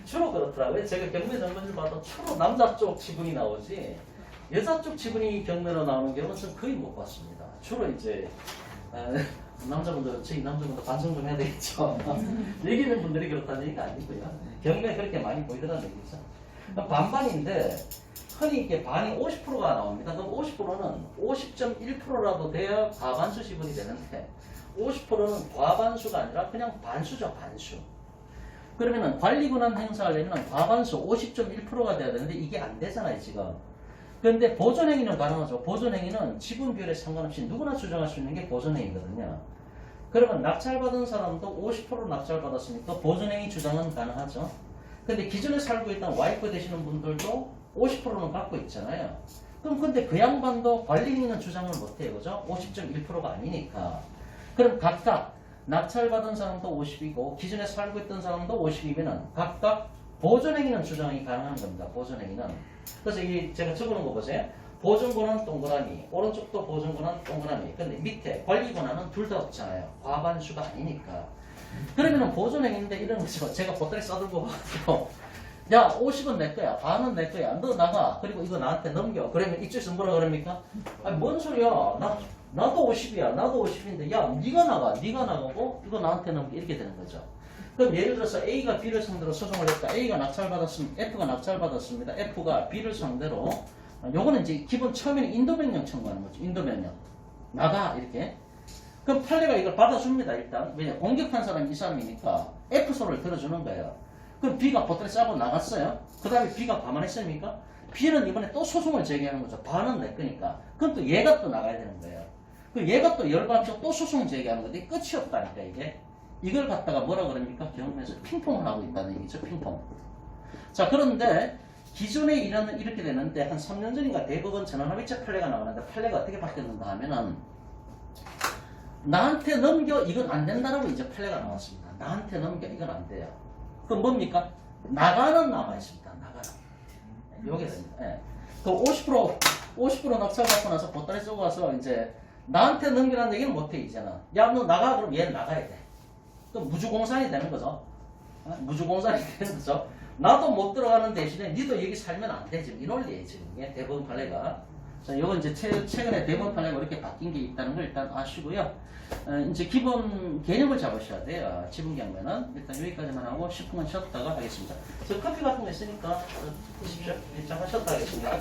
[SPEAKER 1] 주로 그렇더라고요. 제가 경매 전문을 봐도 주로 남자 쪽 지분이 나오지 여자 쪽 지분이 경매로 나오는 경우는 거의 못 봤습니다. 주로 이제 남자분들, 저희 남자분들 반성 좀 해야 되겠죠. 여기는 분들이 그렇다는 얘기가 아니고요. 경매에 그렇게 많이 보이더라는 얘기죠. 반반인데, 흔히 이렇게 반이 50%가 나옵니다. 그럼 50%는 50.1%라도 돼야 과반수 지분이 되는데, 50%는 과반수가 아니라 그냥 반수죠, 반수. 그러면은 관리권한 행사하려면 과반수 50.1%가 돼야 되는데, 이게 안 되잖아요, 지금. 그런데 보존행위는 가능하죠. 보존행위는 지분 비율에 상관없이 누구나 주장할 수 있는 게 보존행위거든요. 그러면 낙찰받은 사람도 50% 낙찰받았으니까 보존행위 주장은 가능하죠. 근데 기존에 살고 있던 와이프 되시는 분들도 50%는 갖고 있잖아요. 그럼 근데 그 양반도 관리행위는 주장을 못해요. 그죠? 50.1%가 아니니까. 그럼 각각 낙찰받은 사람도 50이고 기존에 살고 있던 사람도 50이면 각각 보존행위는 주장이 가능한 겁니다. 보존행위는. 그래서 이 제가 적어놓은 거 보세요. 보존권한 동그라미, 오른쪽도 보존권한 동그라미. 근데 밑에 관리권한은 둘 다 없잖아요. 과반수가 아니니까. 그러면은 보존행위인데 이런 거죠. 제가 보따리 싸들고 가지고 야 50은 내 거야, 반은 내 거야, 너 나가. 그리고 이거 나한테 넘겨. 그러면 이쪽에서 뭐라 그럽니까? 아니 뭔 소리야? 나도 50이야, 나도 50인데 야 네가 나가, 네가 나가고 이거 나한테 넘겨. 이렇게 되는 거죠. 그럼 예를 들어서 A가 B를 상대로 소송을 했다. A가 낙찰받았습니다. F가 낙찰받았습니다. F가 B를 상대로 요거는 이제 기본 처음에는 인도명령 청구하는 거죠. 인도명령. 나가 이렇게. 그럼 판례가 이걸 받아줍니다. 일단. 왜냐 공격한 사람이 이 사람이니까 F 소리를 들어주는 거예요. 그럼 B가 보따리 싸고 나갔어요. 그 다음에 B가 가만했습니까? B는 이번에 또 소송을 제기하는 거죠. 반은 내 거니까. 그럼 또 얘가 또 나가야 되는 거예요. 그럼 얘가 또 열받아서 또 소송 제기하는 건데 끝이 없다니까 이게. 이걸 갖다가 뭐라 그럽니까? 경험에서 핑퐁을 하고 있다는 얘기죠. 핑퐁. 자, 그런데 기존에 이렇게 되는데 한 3년 전인가 대법원 전환합의체 판례가 나오는데 판례가 어떻게 바뀌었는가 하면은 나한테 넘겨 이건 안 된다라고 이제 판례가 나왔습니다. 나한테 넘겨 이건 안 돼요. 그럼 뭡니까? 나가는 남아 있습니다. 나가는. 요게 됩니다. 예. 그 50% 낙찰 받고 나서 보따리 쏘고 와서 이제 나한테 넘기라는 얘기는 못해 이제는. 야 너 나가 그럼 얘는 나가야 돼. 그럼 무주공산이 되는 거죠. 무주공산이 되는 거죠. 나도 못 들어가는 대신에 니도 여기 살면 안 되지. 이 논리예요 지금 이게 대법원 판례가. 자, 이건 이제 최근에 대법원 판례가 이렇게 바뀐 게 있다는 걸 일단 아시고요. 이제 기본 개념을 잡으셔야 돼요. 지분 경매는 일단 여기까지만 하고 10분간 쉬었다가 하겠습니다. 저 커피 같은 거 있으니까 드십시오. 잠깐 쉬었다 하겠습니다.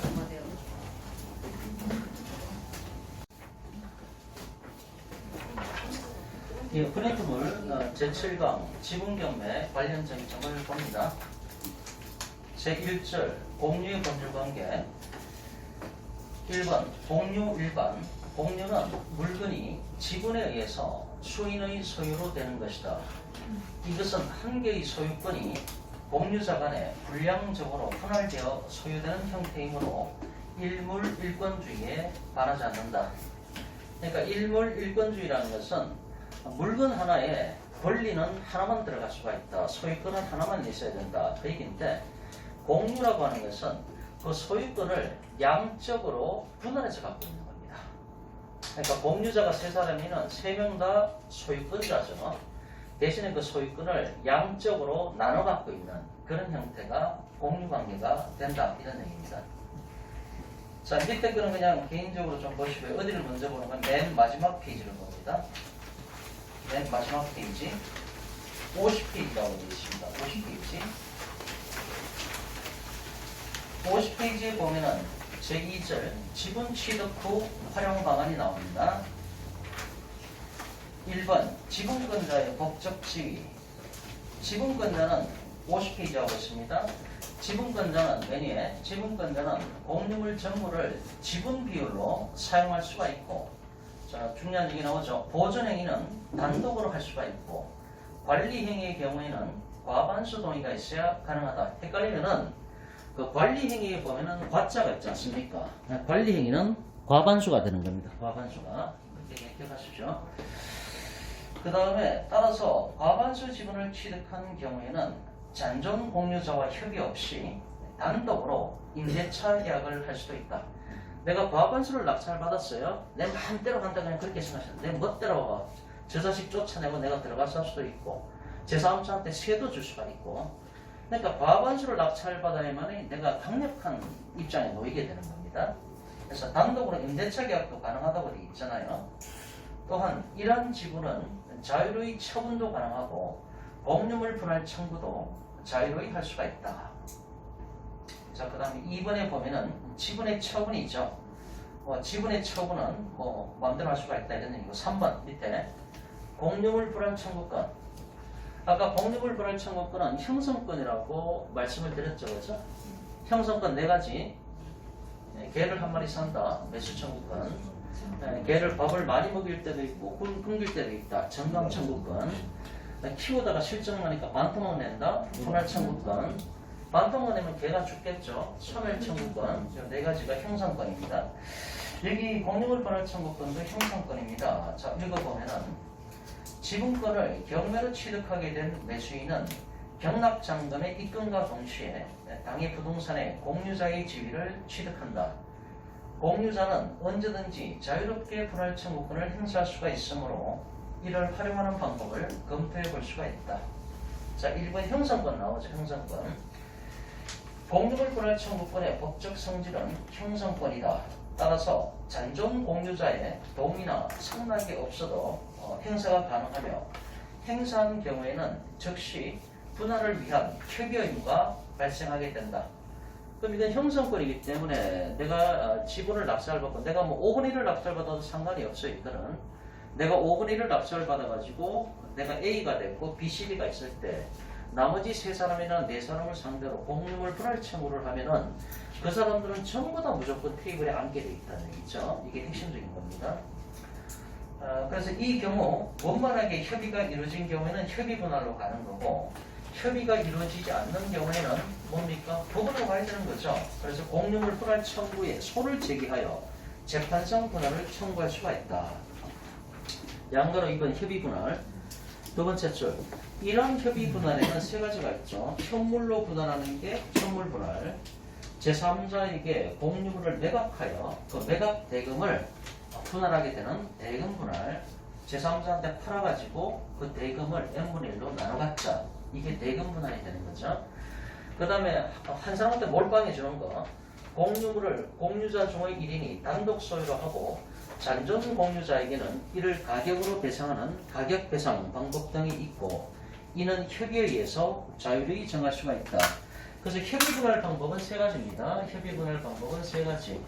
[SPEAKER 1] 예, 프린트물 제7강 지분경매 관련 정점을 봅니다. 제1절 공유의 법률관계 1번 공유 일반 공유는 물건이 지분에 의해서 수인의 소유로 되는 것이다. 이것은 한 개의 소유권이 공유자 간에 불량적으로 분할되어 소유되는 형태이므로 일물일권주의에 반하지 않는다. 그러니까 일물일권주의라는 것은 물건 하나에 권리는 하나만 들어갈 수가 있다. 소유권은 하나만 있어야 된다. 그 얘기인데 공유라고 하는 것은 그 소유권을 양적으로 분할해서 갖고 있는 겁니다. 그러니까 공유자가 세 사람이면 세 명 다 소유권자죠. 대신에 그 소유권을 양적으로 나눠 갖고 있는 그런 형태가 공유관계가 된다. 이런 얘기입니다. 자, 밑에 거는 그냥 개인적으로 좀 보시고요. 어디를 먼저 보는 건 맨 마지막 페이지를 봅니다. 맨 마지막 페이지 50페이지라고 되어 있습니다. 50페이지에 보면은 제2절 지분 취득 후 활용 방안이 나옵니다. 1번 지분권자의 법적 지위. 지분권자는 50페이지 하고 있습니다. 지분권자는 메뉴에 지분권자는 공유물 전부를 지분 비율로 사용할 수가 있고, 자, 중요한 얘기 나오죠. 보존행위는 단독으로 할 수가 있고 관리행위의 경우에는 과반수 동의가 있어야 가능하다. 헷갈리면은 그 관리행위에 보면은 과자가 있지 않습니까? 관리행위는 과반수가 되는 겁니다. 과반수가. 그렇게 기억하십시오. 그 다음에 따라서 과반수 지분을 취득한 경우에는 잔존 공유자와 협의 없이 단독으로 임대차 계약을 할 수도 있다. 내가 과반수를 낙찰받았어요. 내 마음대로 한다 그냥 그렇게 생각하셨는데 내 멋대로 저 자식 쫓아내고 내가 들어가서 할 수도 있고 제 사업자한테 세도 줄 수가 있고, 그러니까 과반수를 낙찰받아야만 내가 강력한 입장에 놓이게 되는 겁니다. 그래서 단독으로 임대차 계약도 가능하다고 되어 있잖아요. 또한 이러한 지분은 자유로이 처분도 가능하고 공유물 분할 청구도 자유로이 할 수가 있다. 자, 그 다음에 2번에 보면은 지분의 처분이죠. 지분의 처분은 마음대로 할 수가 있다 이런 얘기고 3번 밑에 공유물 분할 청구권. 아까 공유물 분할 청구권은 형성권이라고 말씀을 드렸죠, 그죠? 형성권 4가지. 개를 한 마리 산다, 매수 청구권. 개를 밥을 많이 먹일 때도 있고 굶길 때도 있다, 정강 청구권. 키우다가 실증나니까 반통을 낸다, 분할 청구권. 반통을 내면 개가 죽겠죠, 소멸 청구권. 이 4가지가 형성권입니다. 여기 공유물 분할 청구권도 형성권입니다. 자, 읽어보면은 지분권을 경매로 취득하게 된 매수인은 경락장금의 입금과 동시에 당해 부동산의 공유자의 지위를 취득한다. 공유자는 언제든지 자유롭게 분할 청구권을 행사할 수가 있으므로 이를 활용하는 방법을 검토해 볼 수가 있다. 자, 1번 형성권 나오죠. 형성권. 공유물 분할 청구권의 법적 성질은 형성권이다. 따라서 잔존 공유자의 동의나 승낙이 없어도 행사가 가능하며 행사한 경우에는 즉시 분할을 위한 협의 의무가 발생하게 된다. 그럼 이건 형성권이기 때문에 내가 지분을 낙찰을 받고 내가 뭐 5분의 1을 낙찰받아도 상관이 없어요. 이거는 내가 5분의 1을 낙찰을 받아가지고 내가 A가 됐고 B, C, D가 있을 때 나머지 3사람이나 4사람을 상대로 공유물 분할 청구를 하면은 그 사람들은 전부 다 무조건 테이블에 앉게 돼 있다는 얘기죠. 이게 핵심적인 겁니다. 그래서 이 경우 원만하게 협의가 이루어진 경우에는 협의 분할로 가는 거고 협의가 이루어지지 않는 경우에는 뭡니까? 법원으로 가야 되는 거죠. 그래서 공유물 분할 청구에 소를 제기하여 재판상 분할을 청구할 수가 있다. 양가로 이번 협의 분할. 두 번째 줄. 이런 협의 분할에는 3가지가 있죠. 현물로 분할하는 게 현물 분할. 제3자에게 공유물을 매각하여 그 매각 대금을 분할하게 되는 대금 분할. 제3자한테 팔아가지고 그 대금을 n분의 1로 나눠 갖자. 이게 대금 분할이 되는 거죠. 그 다음에 한 사람한테 몰빵해 주는 거. 공유물을 공유자 중의 1인이 단독 소유로 하고 잔존 공유자에게는 이를 가격으로 배상하는 가격 배상 방법 등이 있고 이는 협의에 의해서 자유로이 정할 수가 있다. 그래서 협의 분할 방법은 3가지입니다. 협의 분할 방법은 3가지.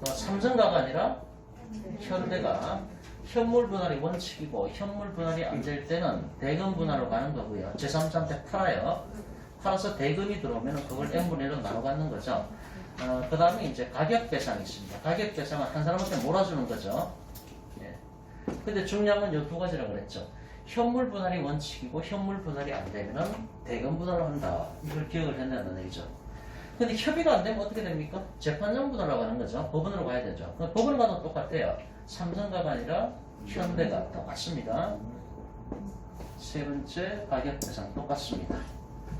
[SPEAKER 1] 삼성가가 아니라 현대가 현물 분할이 원칙이고 현물 분할이 안 될 때는 대금 분할로 가는 거고요. 제3자한테 팔아요. 팔아서 대금이 들어오면 그걸 n분의 1로 나눠 갖는 거죠. 그 다음에 이제 가격 배상이 있습니다. 가격 배상은 한 사람한테 몰아주는 거죠. 예. 근데 중요한 건 이 2가지라고 그랬죠. 현물 분할이 원칙이고 현물 분할이 안 되면은 대금 분할을 한다. 이걸 기억을 해낸다는 얘기죠. 근데 협의가 안 되면 어떻게 됩니까? 재판장 분할로 가는 거죠. 법원으로 가야 되죠. 법원으로 가도 똑같아요. 삼성가가 아니라 현대가 똑같습니다. 3번째 가격 배상 똑같습니다.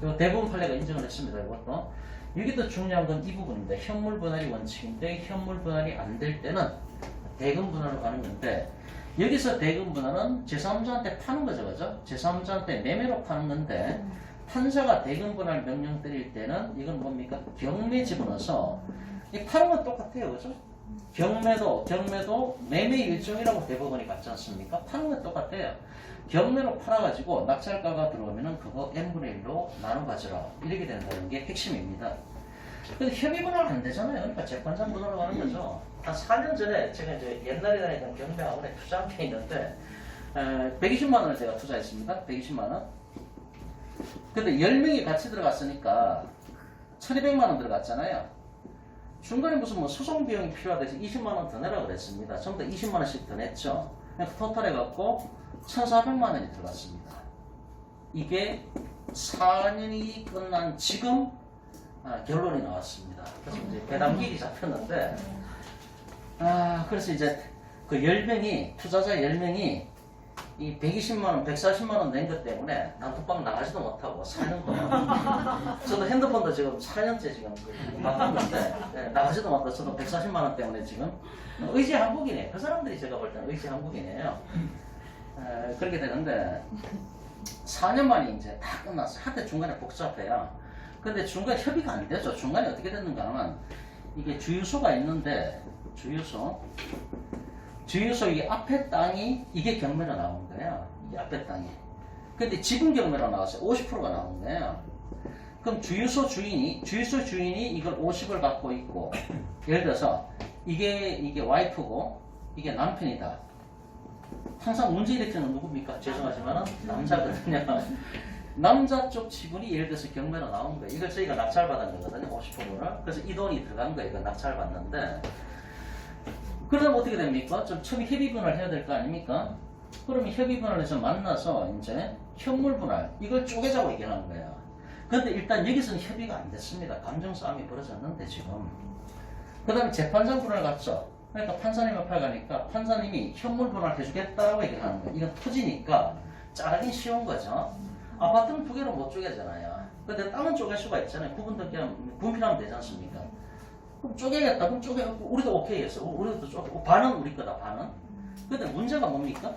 [SPEAKER 1] 그리고 대부분 판례가 인정을 했습니다. 이것도. 여기 더 중요한 건 이 부분입니다. 현물 분할이 원칙인데 현물 분할이 안 될 때는 대금 분할로 가는 건데 여기서 대금 분할은 제3자한테 파는 거죠. 그죠? 제3자한테 매매로 파는 건데 판사가 대금 분할 명령 때릴 때는 이건 뭡니까? 경매 집어넣어서 이 파는 건 똑같아요. 그죠? 경매도 매매 일종이라고 대법원이 받지 않습니까? 파는 건 똑같아요. 경매로 팔아가지고 낙찰가가 들어오면은 그거 n분의 1로 나눠 가져라. 이렇게 된다는 게 핵심입니다. 근데 협의 분할 안 되잖아요. 그러니까 재판장 분할로 가는 거죠. 한 4년 전에 제가 이제 옛날에 다니던 경매학원에 투자한 게 있는데 120만 원을 제가 투자했습니다. 120만 원. 근데 10명이 같이 들어갔으니까 1200만 원 들어갔잖아요. 중간에 무슨 뭐 소송 비용이 필요하다 해서 20만 원 더 내라 그랬습니다. 전부 다 20만 원씩 더 냈죠. 그러니까 토탈 해갖고 1,400만 원이 들어갔습니다. 이게 4년이 끝난 지금 결론이 나왔습니다. 그래서 이제 배당길이 잡혔는데 그래서 이제 그 10명이 투자자 10명이 이 120만 원, 140만 원 낸 것 때문에 단톡방 나가지도 못하고 4년 동안 저도 핸드폰도 지금 4년째 지금 바꿨는데 나가지도 못하고 저도 140만 원 때문에 지금 의지 항복이네. 그 사람들이 제가 볼 때는 의지 항복이네요. 그렇게 되는데 4년 만에 이제 다 끝났어요. 한때 중간에 복잡해요. 근데 중간에 협의가 안 되죠. 중간에 어떻게 됐는가 하면 이게 주유소가 있는데 주유소 주유소 이 앞에 땅이 이게 경매로 나온 거야. 이 앞에 땅이. 근데 지분 경매로 나왔어요. 50%가 나온 거야. 그럼 주유소 주인이 이걸 50을 갖고 있고, 예를 들어서 이게 와이프고 이게 남편이다. 항상 문제 일으키는 누굽니까? 죄송하지만 남자거든요. 남자 쪽 지분이 예를 들어서 경매로 나온 거예요. 이걸 저희가 낙찰받은 거거든요. 50%를. 그래서 이 돈이 들어간 거예요. 이거 낙찰받는데. 그러면 어떻게 됩니까? 좀 처음에 협의분할 해야 될 거 아닙니까? 그러면 협의분할 해서 만나서 이제 현물 분할 이걸 쪼개자고 얘기하는 거예요. 근데 일단 여기서는 협의가 안 됐습니다. 감정 싸움이 벌어졌는데 지금. 그 다음에 재판장 분할 갔죠. 그러니까 판사님 앞에 가니까 판사님이 현물 분할 해주겠다라고 얘기하는 거예요. 이건 토지니까 자르긴 쉬운 거죠. 아파트는 두 개로 못 쪼개잖아요. 근데 땅은 쪼갤 수가 있잖아요. 분필하면 되지 않습니까? 그럼 쪼개겠다. 그럼 쪼개고 우리도 오케이 했어. 우리도 쪼개고 반은 우리 거다 반은. 근데 문제가 뭡니까?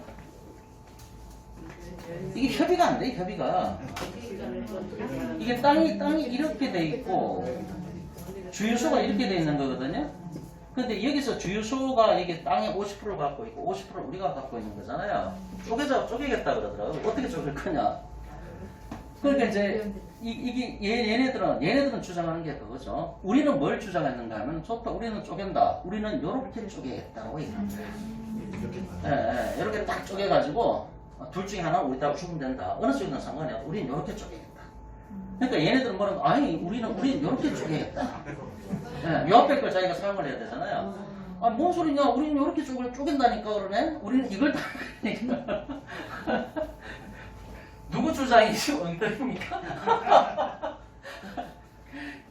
[SPEAKER 1] 이게 협의가 안 돼. 협의가. 이게 땅이 이렇게 돼 있고 주유소가 이렇게 돼 있는 거거든요. 근데 여기서 주유소가 이게 땅의 50%를 갖고 있고 50%를 우리가 갖고 있는 거잖아요. 쪼개겠다 그러더라고요. 어떻게 쪼갤 거냐? 그러니까 이제 얘네들은 주장하는 게 그거죠. 우리는 뭘 주장했는가 하면 좋다. 우리는 쪼갠다. 우리는 요렇게 쪼개겠다고 얘기합니다. 이렇게 딱 쪼개가지고 둘 중에 하나 우리하고 죽으면 된다. 어느 쪽이든 상관이 없어. 우리는 요렇게 쪼개겠다. 그러니까 얘네들은 뭐라고 아니 우리는 요렇게 쪼개겠다. 요 앞에 걸 자기가 사용을 해야 되잖아요. 아, 뭔 소리냐? 우리는 요렇게 쪼갠다니까 그러네? 우리는 이걸 다 하니까. 누구 주장이지? 엉터리입니까?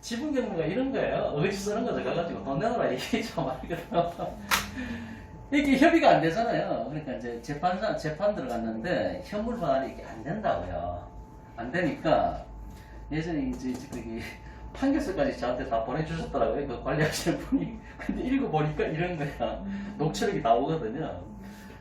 [SPEAKER 1] 지분 경매가 이런 거예요. 어디 쓰는 거죠? 가가지고 돈 내놓으라 얘기죠. 말이거든. 이게 협의가 안 되잖아요. 그러니까 이제 재판 들어갔는데 현물 분할이 이게 안 된다고요. 안 되니까 예전에 이제 거기 판결서까지 저한테 다 보내주셨더라고요. 그 관리하시는 분이. 근데 읽어보니까 이런 거야. 녹취록이 나오거든요.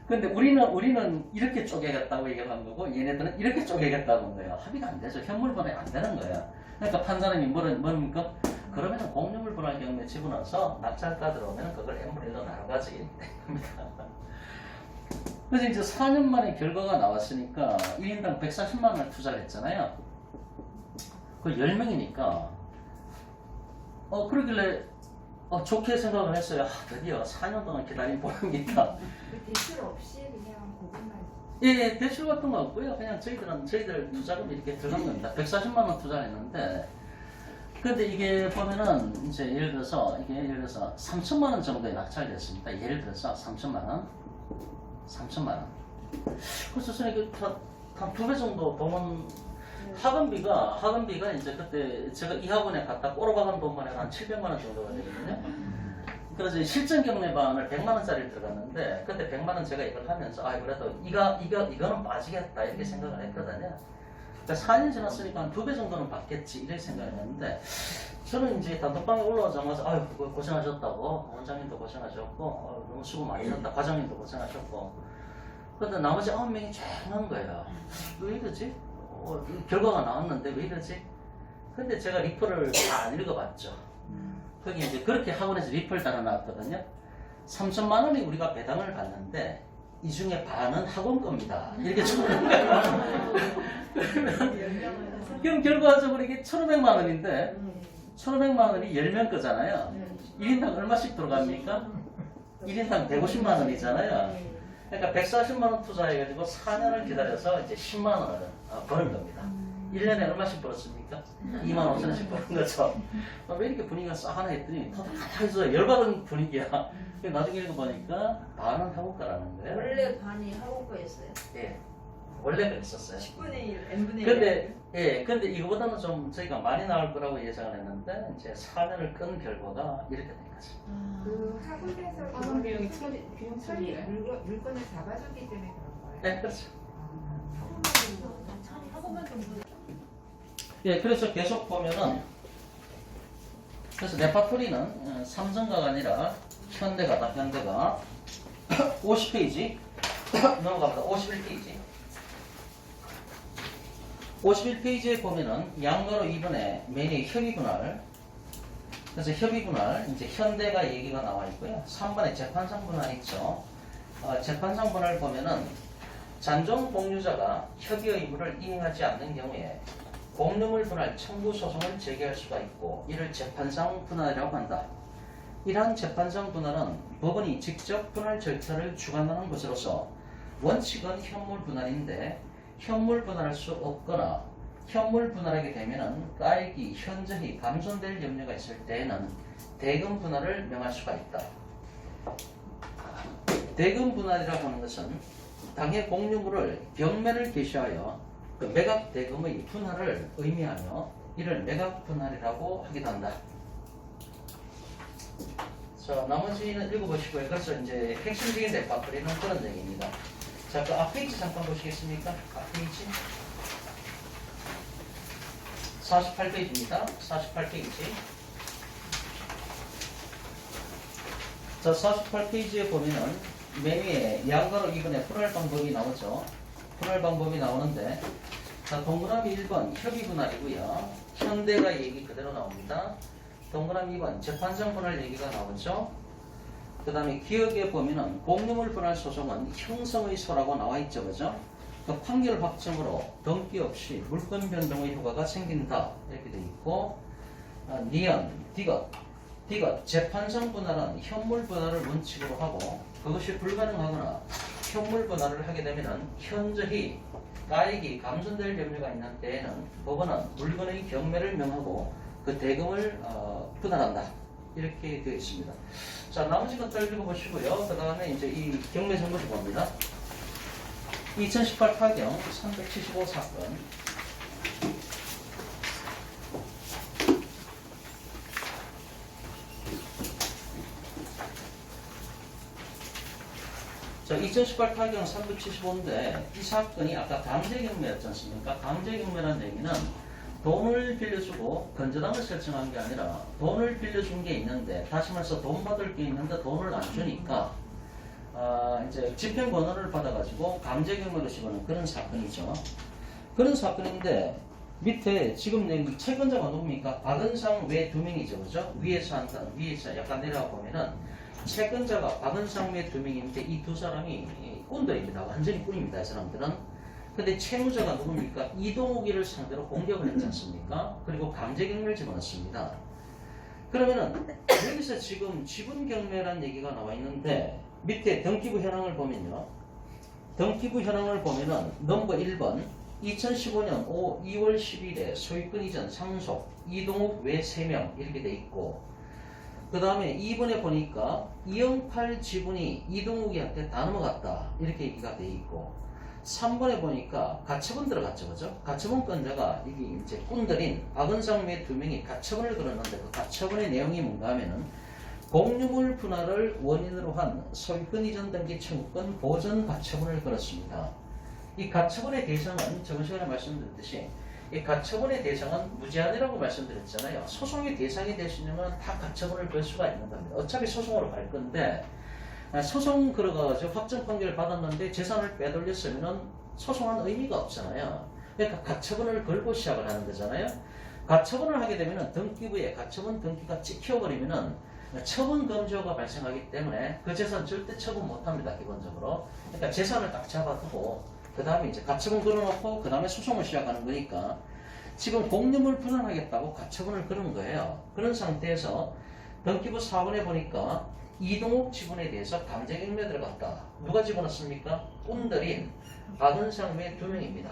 [SPEAKER 1] 근데 우리는 이렇게 쪼개겠다고 얘기를 한 거고 얘네들은 이렇게 쪼개겠다고 한 거예요. 합의가 안 되죠. 현물 분할이 안 되는 거예요. 그러니까 판사님이 뭡니까? 그러면 공유물 분할 경우에 집어넣어서 낙찰가 들어오면 그걸 n분의 1로 나눠가지 됩니다. 그래서 이제 4년 만에 결과가 나왔으니까 1인당 140만 원을 투자를 했잖아요. 그 10명이니까 그러길래 좋게 생각을 했어요. 드디어 4년 동안 기다린 보람이 있다.
[SPEAKER 4] 대출 없이 그냥 그것만.
[SPEAKER 1] 예, 대출 같은 거 없고요. 그냥 저희들 투자금이 이렇게 들어간 겁니다. 140만 원 투자를 했는데, 근데 이게 보면은, 이제 예를 들어서 3천만 원 정도에 낙찰됐습니다. 예를 들어서 3천만 원. 그래서 저는 한 2배 정도 보면, 학원비가 이제 그때 제가 이 학원에 갔다 꼬로박은 돈만 해도 한 700만 원 정도가 되거든요. 그래서 실전 경매반을 100만 원짜리 들어갔는데 그때 100만 원 제가 이걸 하면서 그래도 이거는 빠지겠다 이렇게 생각을 했거든요. 그러니까 4년 지났으니까 한 2배 정도는 받겠지 이렇게 생각을 했는데 저는 이제 단톡방에 올라오자마자 고생하셨다고 원장님도 고생하셨고 너무 수고 많이 하셨다 과장님도 고생하셨고 그런데 나머지 9명이 조용한 거예요. 왜 이러지? 결과가 나왔는데 왜 이러지? 근데 제가 리플을 다 안 읽어봤죠. 거기 이제 그렇게 학원에서 리플 달아놨거든요. 3천만 원이 우리가 배당을 받는데 이 중에 반은 학원 겁니다. 이렇게 적는 거예요. 그럼 결과적으로 이게 1,500만 원인데 1,500만 원이 10명 거잖아요. 1인당 얼마씩 들어갑니까? 1인당 150만 원이잖아요. 그러니까 140만 원 투자해가지고 4년을 기다려서 이제 10만 원을 버는 겁니다. 1년에 얼마씩 벌었습니까? 2만 5천 원씩 버는 거죠. 왜 이렇게 분위기가 싸하나 했더니 다들 가만히 있어요. 열받은 분위기야. 나중에 읽어보니까 반은 학원가라는 거예요.
[SPEAKER 4] 원래 반이 학원거였어요?
[SPEAKER 1] 예. 원래 그랬었어요.
[SPEAKER 4] 10분의 1, n분의
[SPEAKER 1] 1. 근데 이거보다는 좀 저희가 많이 나올 거라고 예상을 했는데 이제 4년을 끈 결과가 이렇게 된 거죠.
[SPEAKER 4] 그 학원에서
[SPEAKER 2] 학원 비용이
[SPEAKER 4] 처리 물건을 잡아줬기 때문에 그런 거예요?
[SPEAKER 1] 네, 그렇죠.
[SPEAKER 4] 학원만 좀
[SPEAKER 1] 예, 그래서 계속 보면은 그래서 네파토리는 삼성가가 아니라 현대가다. 현대가 50페이지 넘어갑니다. 51페이지 51페이지에 보면은 양가로 2번에 매니의 협의분할 그래서 협의분할 이제 현대가 얘기가 나와 있고요. 3번에 재판상 분할 있죠. 재판상 분할을 보면은 잔존 공유자가 협의 의무를 이행하지 않는 경우에 공유물 분할 청구 소송을 제기할 수가 있고 이를 재판상 분할이라고 한다. 이러한 재판상 분할은 법원이 직접 분할 절차를 주관하는 것으로서 원칙은 현물 분할인데 현물 분할할 수 없거나 현물 분할하게 되면은 가액이 현저히 감손될 염려가 있을 때에는 대금 분할을 명할 수가 있다. 대금 분할이라고 하는 것은 당해 공유물을 경매를 개시하여 그 매각 대금의 분할을 의미하며 이를 매각 분할이라고 하기도 한다. 자, 나머지는 읽어보시고요. 그래서 이제 핵심적인 대파거리는 그런 얘기입니다. 자, 그 앞페이지 잠깐 보시겠습니까? 앞페이지 48페이지입니다. 48페이지. 자, 48페이지에 보면은 맨 위에 양가로 2번에 분할 방법이 나오죠. 분할 방법이 나오는데, 자, 동그라미 1번 협의 분할이고요. 현대가 얘기 그대로 나옵니다. 동그라미 2번 재판상 분할 얘기가 나오죠. 그 다음에 기억에 보면은 공유물 분할 소송은 형성의 소라고 나와 있죠. 그죠? 그 판결 확정으로 등기 없이 물권 변동의 효과가 생긴다. 이렇게 돼 있고, 니언, 디귿 재판상 분할은 현물 분할을 원칙으로 하고 그것이 불가능하거나 현물 분할을 하게 되면은 현저히 가액이 감손될 염려가 있는 때에는 법원은 물건의 경매를 명하고 그 대금을 분할한다. 이렇게 되어 있습니다. 자, 나머지 것들 읽어보시고요. 그 다음에 이제 이 경매 선고를 봅니다. 2018 타경 375 사건. 자, 2018 타경 375인데 이 사건이 아까 강제경매였지 않습니까? 강제경매라는 얘기는 돈을 빌려주고 건전함을 설정한 게 아니라 돈을 빌려준 게 있는데 다시 말해서 돈 받을 게 있는데 돈을 안 주니까 이제 집행 권한을 받아가지고 강제경매로 집어넣은 그런 사건이죠. 그런 사건인데 밑에 지금 여기 채권자가 누굽니까? 박은상 외 2명이죠. 그죠? 위에서 한다. 위에서 약간 내려가 보면은 채권자가 박은상 외 2명인데 이 두 사람이 꾼들입니다. 완전히 꾼입니다. 이 사람들은. 근데 채무자가 누굽니까? 이동욱이를 상대로 공격을 했지 않습니까? 그리고 강제경매를 집어넣습니다. 그러면은 여기서 지금 지분경매라는 얘기가 나와 있는데 밑에 등기부 현황을 보면요. 등기부 현황을 보면은 넘버 1번 2015년 2월 10일에 소유권 이전 상속 이동욱 외 3명 이렇게 돼 있고 그 다음에 2번에 보니까 208 지분이 이동욱이한테 다 넘어갔다 이렇게 얘기가 돼 있고 3번에 보니까 가처분 들어갔죠. 그죠? 가처분권자가 이게 이제 꾼들인 박은상 외 2명이 가처분을 걸었는데 그 가처분의 내용이 뭔가 하면은 공유물 분할을 원인으로 한 소유권 이전 등기 청구권 보전 가처분을 걸었습니다. 이 가처분의 대상은 저번 시간에 말씀드렸듯이 이 가처분의 대상은 무제한이라고 말씀드렸잖아요. 소송의 대상이 될 수 있는 건 다 가처분을 걸 수가 있는 겁니다. 어차피 소송으로 갈 건데 소송 걸어가지고 확정 판결을 받았는데 재산을 빼돌렸으면 소송한 의미가 없잖아요. 그러니까 가처분을 걸고 시작을 하는 거잖아요. 가처분을 하게 되면 등기부에 가처분 등기가 찍혀버리면 처분 검조가 발생하기 때문에 그 재산 절대 처분 못합니다. 기본적으로. 그러니까 재산을 딱 잡아두고 그 다음에 이제 가처분 걸어놓고 그 다음에 소송을 시작하는 거니까 지금 공유물 분할하겠다고 가처분을 걸은 거예요. 그런 상태에서 등기부 4번에 보니까 이동욱 지분에 대해서 강제경매 들어갔다. 누가 집어넣습니까? 꾼들인 박은상 외 2명입니다.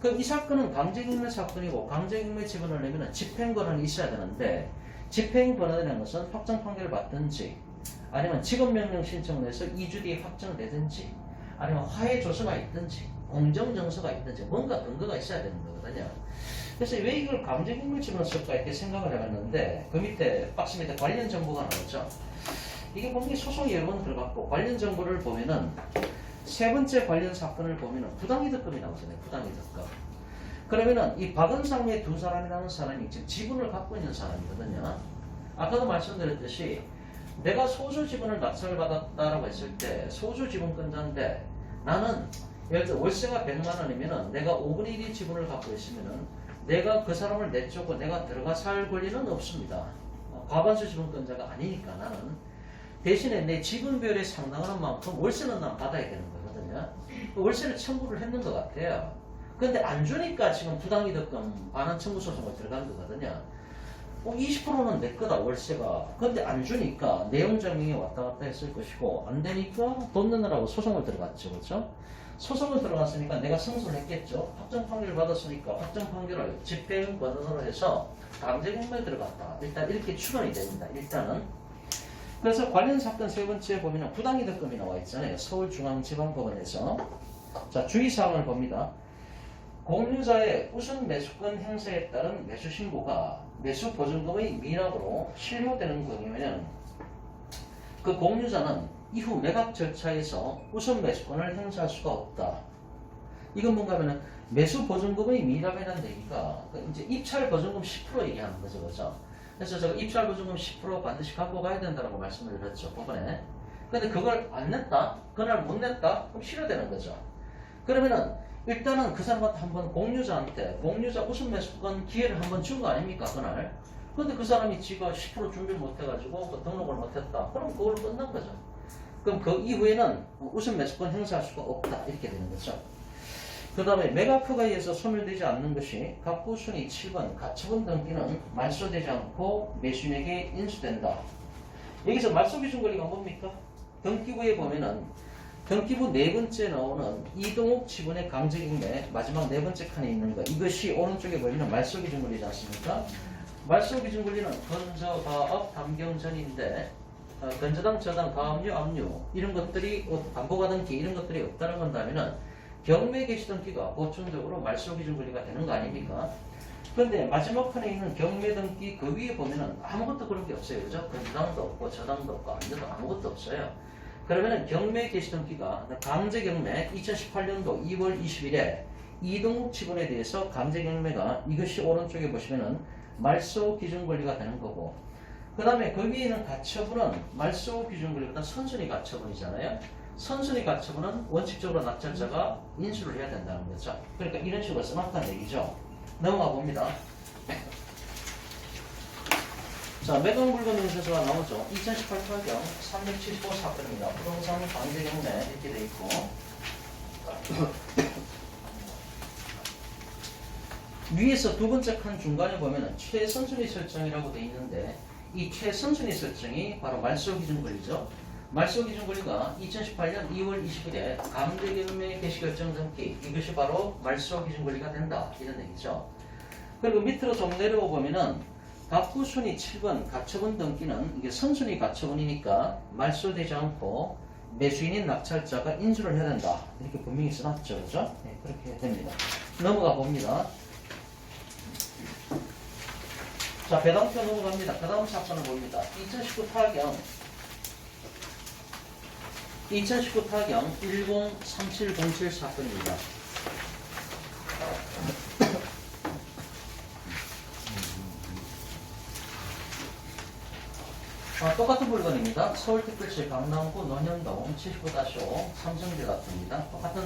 [SPEAKER 1] 그럼 이 사건은 강제경매 사건이고 강제경매 집어넣으려면 집행권한이 있어야 되는데 집행권한이라는 것은 확정 판결을 받든지 아니면 지급명령 신청을 해서 2주 뒤에 확정되든지 아니면 화해 조서가 있든지 공정정서가 있든지 뭔가 근거가 있어야 되는 거거든요. 그래서 왜 이걸 강제경매 집어넣었을까 이렇게 생각을 해봤는데 그 밑에 박스 밑에 관련 정보가 나오죠. 이게 분명히 소송이 여러 번 들어갔고 관련 정보를 보면은 세 번째 관련 사건을 보면은 부당이득금이 나오잖아요. 부당이득금. 그러면은 이 박은상 외 2사람이라는 사람이 지금 지분을 갖고 있는 사람이거든요. 아까도 말씀드렸듯이 내가 소주 지분을 낙찰을 받았다라고 했을 때 소주 지분권자인데 나는 예를 들어 월세가 100만 원이면은 내가 5분의 1의 지분을 갖고 있으면은 내가 그 사람을 내쫓고 내가 들어가 살 권리는 없습니다. 과반수 지분권자가 아니니까 나는. 대신에 내 지분비율에 상당한 만큼 월세는 난 받아야 되는 거거든요. 월세를 청구를 했는 것 같아요. 근데 안 주니까 지금 부당이득금 반환 청구 소송을 들어간 거거든요. 20%는 내 거다 월세가. 근데 안 주니까 내용 증명이 왔다 갔다 했을 것이고 안 되니까 돈 내느라고 소송을 들어갔죠, 그렇죠? 소송을 들어갔으니까 내가 승소를 했겠죠. 확정 판결을 받았으니까 확정 판결을 집행은 권한으로 해서 강제경매에 들어갔다. 일단 이렇게 추론이 됩니다. 일단은. 그래서 관련 사건 세 번째 보면 부당이득금이 나와 있잖아요. 서울중앙지방법원에서. 자, 주의사항을 봅니다. 공유자의 우선 매수권 행사에 따른 매수 신고가 매수 보증금의 미납으로 실효되는 경우에는 그 공유자는 이후 매각 절차에서 우선 매수권을 행사할 수가 없다. 이건 뭔가 하면은 매수 보증금의 미납이라는 얘기가 이제 입찰 보증금 10% 얘기하는 거죠, 그죠? 그래서 제가 입찰 보증금 10% 반드시 갖고 가야 된다고 말씀을 드렸죠, 법원에. 근데 그걸 안 냈다, 그날 못 냈다, 그럼 실효되는 거죠. 그러면은 일단은 그 사람한테 한번 공유자 우선 매수권 기회를 한번 준 거 아닙니까, 그날? 근데 그 사람이 지가 10% 준비를 못 해가지고 그 등록을 못 했다. 그럼 그걸로 끝난 거죠. 그럼 그 이후에는 우선 매수권 행사할 수가 없다. 이렇게 되는 거죠. 그 다음에 매각 허가에서 소멸되지 않는 것이 갑부순위 7번 가처분 등기는 말소되지 않고 매수인에게 인수된다. 여기서 말소기준 권리가 뭡니까? 등기부에 보면은 등기부 네 번째 나오는 이동욱 지분의 강제경매 마지막 네 번째 칸에 있는 거 이것이 오른쪽에 보이는 말소기준 권리지 않습니까? 말소기준 권리는 건저, 가업, 담경전인데 건저당, 저당, 가압류, 압류 이런 것들이 반복하등기 이런 것들이 없다는 건다면은 경매 개시 등기가 보충적으로 말소기준 권리가 되는 거 아닙니까? 그런데 마지막 칸에 있는 경매 등기 그 위에 보면은 아무것도 그런 게 없어요, 그죠? 건저당도 없고 저당도 없고 압류도 아무것도 없어요. 그러면은 경매 개시 등기가 강제경매 2018년도 2월 20일에 이동욱 지분에 대해서 강제경매가 이것이 오른쪽에 보시면은 말소기준권리가 되는 거고 그 다음에 그 위에 있는 가처분은 말소기준권리보다 선순위 가처분이잖아요. 선순위 가처분은 원칙적으로 낙찰자가 인수를 해야 된다는 거죠. 그러니까 이런 식으로 써놨다는 얘기죠. 넘어가 봅니다. 자, 매각물건명세서가 나오죠. 2018 타경 375 사건입니다. 부동산 강제경매 이렇게 돼 있고 위에서 두 번째 칸 중간에 보면은 최선순위 설정이라고 돼 있는데 이 최선순위 설정이 바로 말소기준권리죠. 말소기준권리가 2018년 2월 20일에 강제경매 개시결정 등기 이것이 바로 말소기준권리가 된다 이런 얘기죠. 그리고 밑으로 좀 내려오 보면은 갑부순위 7번 가처분 등기는 이게 선순위 가처분이니까 말소되지 않고 매수인인 낙찰자가 인수를 해야 된다. 이렇게 분명히 써놨죠. 그죠? 네, 그렇게 됩니다. 넘어가 봅니다. 자, 배당표 넘어갑니다. 그 다음 사건을 봅니다. 2019 타경 103707 사건입니다. 똑같은 물건입니다. 서울특별시 강남구 논현동 79-5 삼성제약입니다. 똑같은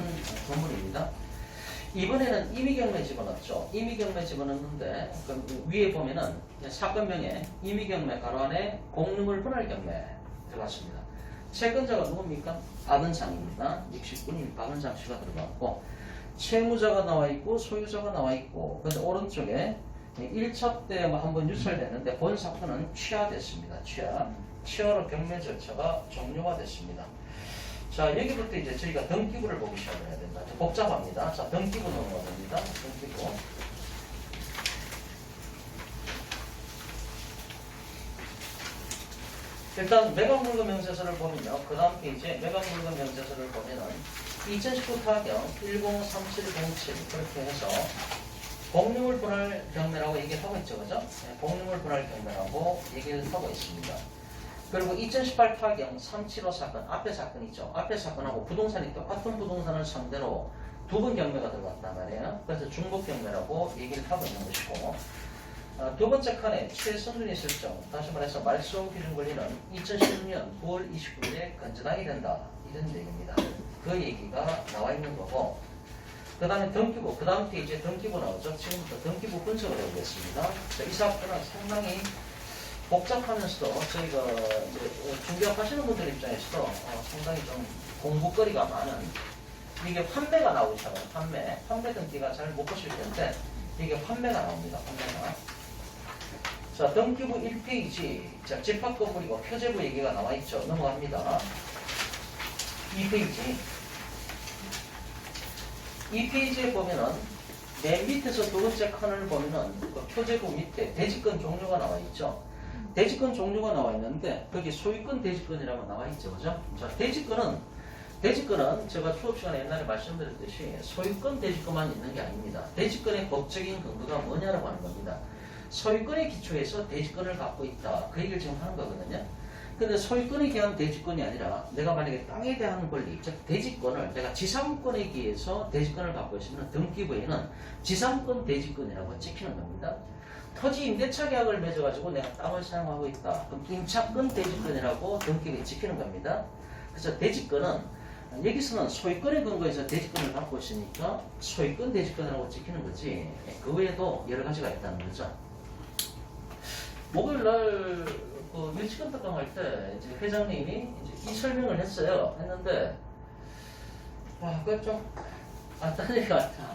[SPEAKER 1] 건물입니다. 이번에는 임의경매 집어넣었죠. 임의경매 집어넣는데 그 위에 보면은 사건명에 임의경매 가로 안에 공유물 분할경매 들어갔습니다. 채권자가 누굽니까? 박은상입니다. 69님 박은상 씨가 들어갔고 채무자가 나와 있고 소유자가 나와 있고 근데 오른쪽에 1차 때 한번 유찰됐는데 본 사건은 취하됐습니다. 취하로 경매 절차가 종료가 됐습니다. 자, 여기부터 이제 저희가 등기부를 보기 시작을 해야 된다. 복잡합니다. 자, 등기부 넘어갑니다. 등기부. 일단 매각물건명세서를 보면요. 그 다음 페이지에 매각물건명세서를 보면은 2019 타경 103707 그렇게 해서 공유물 분할 경매라고 얘기를 하고 있죠, 그죠? 네, 공유물 분할 경매라고 얘기를 하고 있습니다. 그리고 2018 타경 375 사건, 앞에 사건이죠. 앞에 사건하고 부동산이 똑같은 부동산을 상대로 두 번 경매가 들어갔단 말이에요. 그래서 중복 경매라고 얘기를 하고 있는 것이고, 두 번째 칸에 최선순위 설정, 다시 말해서 말소 기준 권리는 2016년 9월 29일에 건전하게 된다. 이런 얘기입니다. 그 얘기가 나와 있는 거고, 그 다음에 등기부, 그 다음 페이지에 등기부 나오죠. 지금부터 등기부 분석을 해보겠습니다. 자, 이 사건은 상당히 복잡하면서도 저희가 이제 중개업하시는 분들 입장에서도 상당히 좀 공부거리가 많은 이게 판매가 나오잖아요. 판매 등기가 잘 못 보실 텐데 이게 판매가 나옵니다. 판매가. 자, 등기부 1페이지. 자, 집합 건물이고 표제부 얘기가 나와 있죠. 넘어갑니다. 2페이지. 2페이지에 보면은 맨 밑에서 두 번째 칸을 보면은 그 표제부 밑에 대지권 종류가 나와 있죠. 대지권 종류가 나와 있는데 거기 소유권 대지권이라고 나와 있죠. 그죠? 자, 대지권은 제가 수업 시간에 옛날에 말씀드렸듯이 소유권 대지권만 있는 게 아닙니다. 대지권의 법적인 근거가 뭐냐라고 하는 겁니다. 소유권의 기초에서 대지권을 갖고 있다. 그 얘기를 지금 하는 거거든요. 근데 소유권에 대한 대지권이 아니라 내가 만약에 땅에 대한 권리, 즉 대지권을 내가 지상권에 의해서 대지권을 갖고 있으면 등기부에는 지상권 대지권이라고 찍히는 겁니다. 토지 임대차 계약을 맺어가지고 내가 땅을 사용하고 있다. 그럼 임차권 대지권이라고 등기부에 찍히는 겁니다. 그래서 대지권은 여기서는 소유권의 근거에서 대지권을 갖고 있으니까 소유권 대지권이라고 찍히는 거지. 그 외에도 여러 가지가 있다는 거죠. 목요일날 그 밀치권 특강할 때 이제 회장님이 이제 이 설명을 했는데 그건 좀 딴 얘기 같아.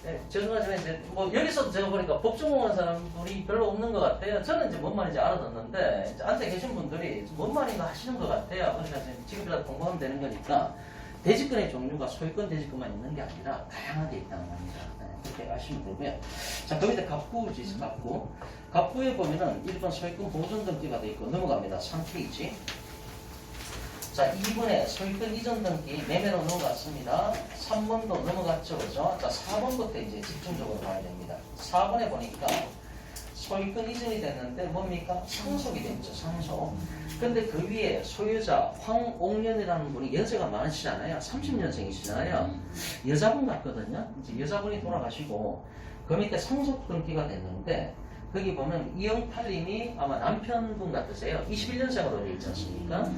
[SPEAKER 1] 네, 죄송하지만 이제 뭐 여기서도 제가 보니까 법정 공부하는 사람들이 별로 없는 것 같아요. 저는 이제 뭔 말인지 알아듣는데 이제 앉아 계신 분들이 뭔 말인가 하시는 것 같아요. 그러니까 지금부터 공부하면 되는 거니까 대지권의 종류가 소유권 대지권만 있는 게 아니라 다양하게 있다는 겁니다. 네, 그렇게 아시면 되고요. 자, 그 밑에 갑구지 있어. 갑구에 보면은 1번 소유권 보존 등기가 돼 있고 넘어갑니다. 3페이지. 자, 2번에 소유권 이전 등기 매매로 넘어갔습니다. 3번도 넘어갔죠. 그죠? 자, 4번부터 이제 집중적으로 봐야 됩니다. 4번에 보니까 소유권 이전이 됐는데 뭡니까? 상속이 됐죠. 상속. 근데 그 위에 소유자 황옥년이라는 분이 연세가 많으시잖아요. 30년생이시잖아요. 여자분 같거든요. 이제 여자분이 돌아가시고 그 밑에 상속 등기가 됐는데 거기 보면 이영팔님이 아마 남편분 같으세요. 21년생으로 되어 있지 않습니까?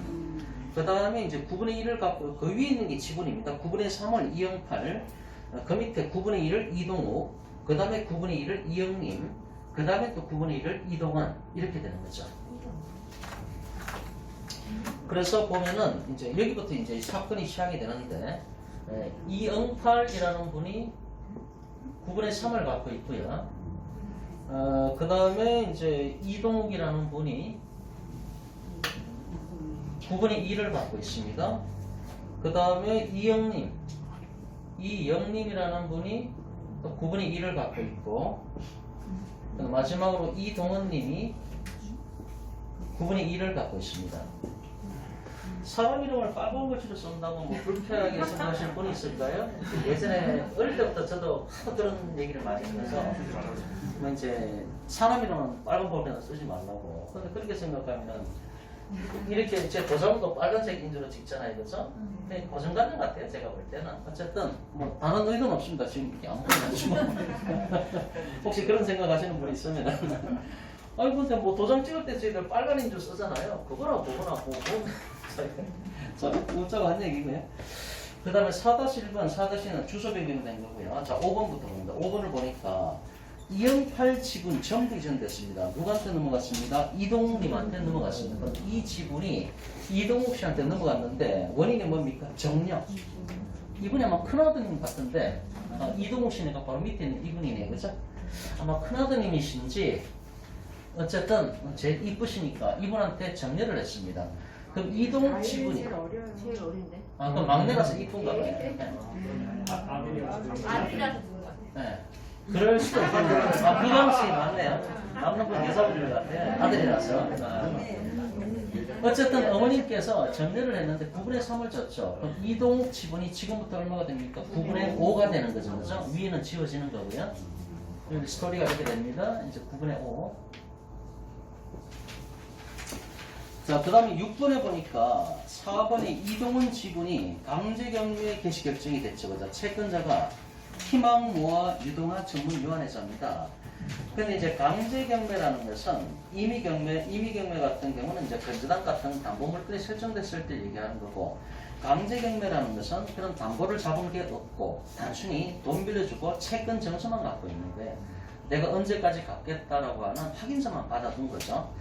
[SPEAKER 1] 그 다음에 이제 9분의 1을 갖고 그 위에 있는 게 지분입니다. 9분의 3을 이영팔, 그 밑에 9분의 1을 이동욱, 그 다음에 9분의 1을 이영님, 그 다음에 또 9분의 1을 이동환 이렇게 되는 거죠. 그래서 보면은 이제 여기부터 이제 사건이 시작이 되는데 이영팔이라는 분이 9분의 3을 갖고 있고요. 그 다음에 이제 이동욱이라는 분이 9분의 2를 갖고 있습니다. 그 다음에 이영님이라는 분이 또 9분의 2를 갖고 있고, 마지막으로 이동원님이 9분의 2를 갖고 있습니다. 사람 이름을 빨간 글씨로 쓴다고 뭐 불쾌하게 생각하시는 분이 있을까요? 예전에 어릴 때부터 저도 하도 그런 얘기를 많이 들어서 뭐 이제 사람 이름은 빨간 볼펜을 쓰지 말라고. 근데 그렇게 생각하면 이렇게 제 도장도 빨간색 인주로 찍잖아요, 그죠? 근데 고정관념 같아요, 제가 볼 때는. 어쨌든 뭐 다른 의도는 없습니다. 지금 이렇게 아무 말도 안 주고. 혹시 그런 생각하시는 분이 있으면 아니 근데 뭐 도장 찍을 때 저희들 빨간 인주 쓰잖아요. 그거랑 보고 자, 웃자고 한 얘기고요. 그 다음에 4-1번, 4-는 주소 변경된 거고요. 자, 5번부터 봅니다. 5번을 보니까 이영팔 지분 전부 이전됐습니다. 누구한테 넘어갔습니다? 이동욱님한테 넘어갔습니다. 이 지분이 이동욱 씨한테 넘어갔는데 원인이 뭡니까? 정력. 이분이 아마 큰아드님 같은데 이동욱 씨니까 바로 밑에 있는 이분이네요. 그죠? 아마 큰아드님이신지 어쨌든 제일 이쁘시니까 이분한테 정려를 했습니다. 그럼 이동욱 지분이
[SPEAKER 4] 제일 어린데.
[SPEAKER 1] 그럼 막내라서 이쁜가 봐요.
[SPEAKER 4] 아들이라서
[SPEAKER 1] 네. 그럴 수도 있겠네요. 그 가능성이 많네요. 남는 분 여자분들 같아요. 아들이라서. 어쨌든 어머님께서 정리를 했는데 9분의 3을 줬죠. 그럼 이동욱 지분이 지금부터 얼마가 됩니까? 9분의 5가 되는 거죠. 그죠? 위에는 지워지는 거고요. 여기 스토리가 이렇게 됩니다. 이제 9분의 5. 자, 그 다음에 6번에 보니까 4번에 이동훈 지분이 강제경유에 개시 결정이 됐죠. 그죠? 채권자가 희망모아 유동화 전문요원회사입니다. 근데 이제 강제경매라는 것은 임의경매 같은 경우는 이제 건재당 같은 담보물건이 설정됐을 때 얘기하는 거고, 강제경매라는 것은 그런 담보를 잡은 게 없고 단순히 돈 빌려주고 채권 정서만 갖고 있는 거예요. 내가 언제까지 갚겠다라고 하는 확인서만 받아둔 거죠.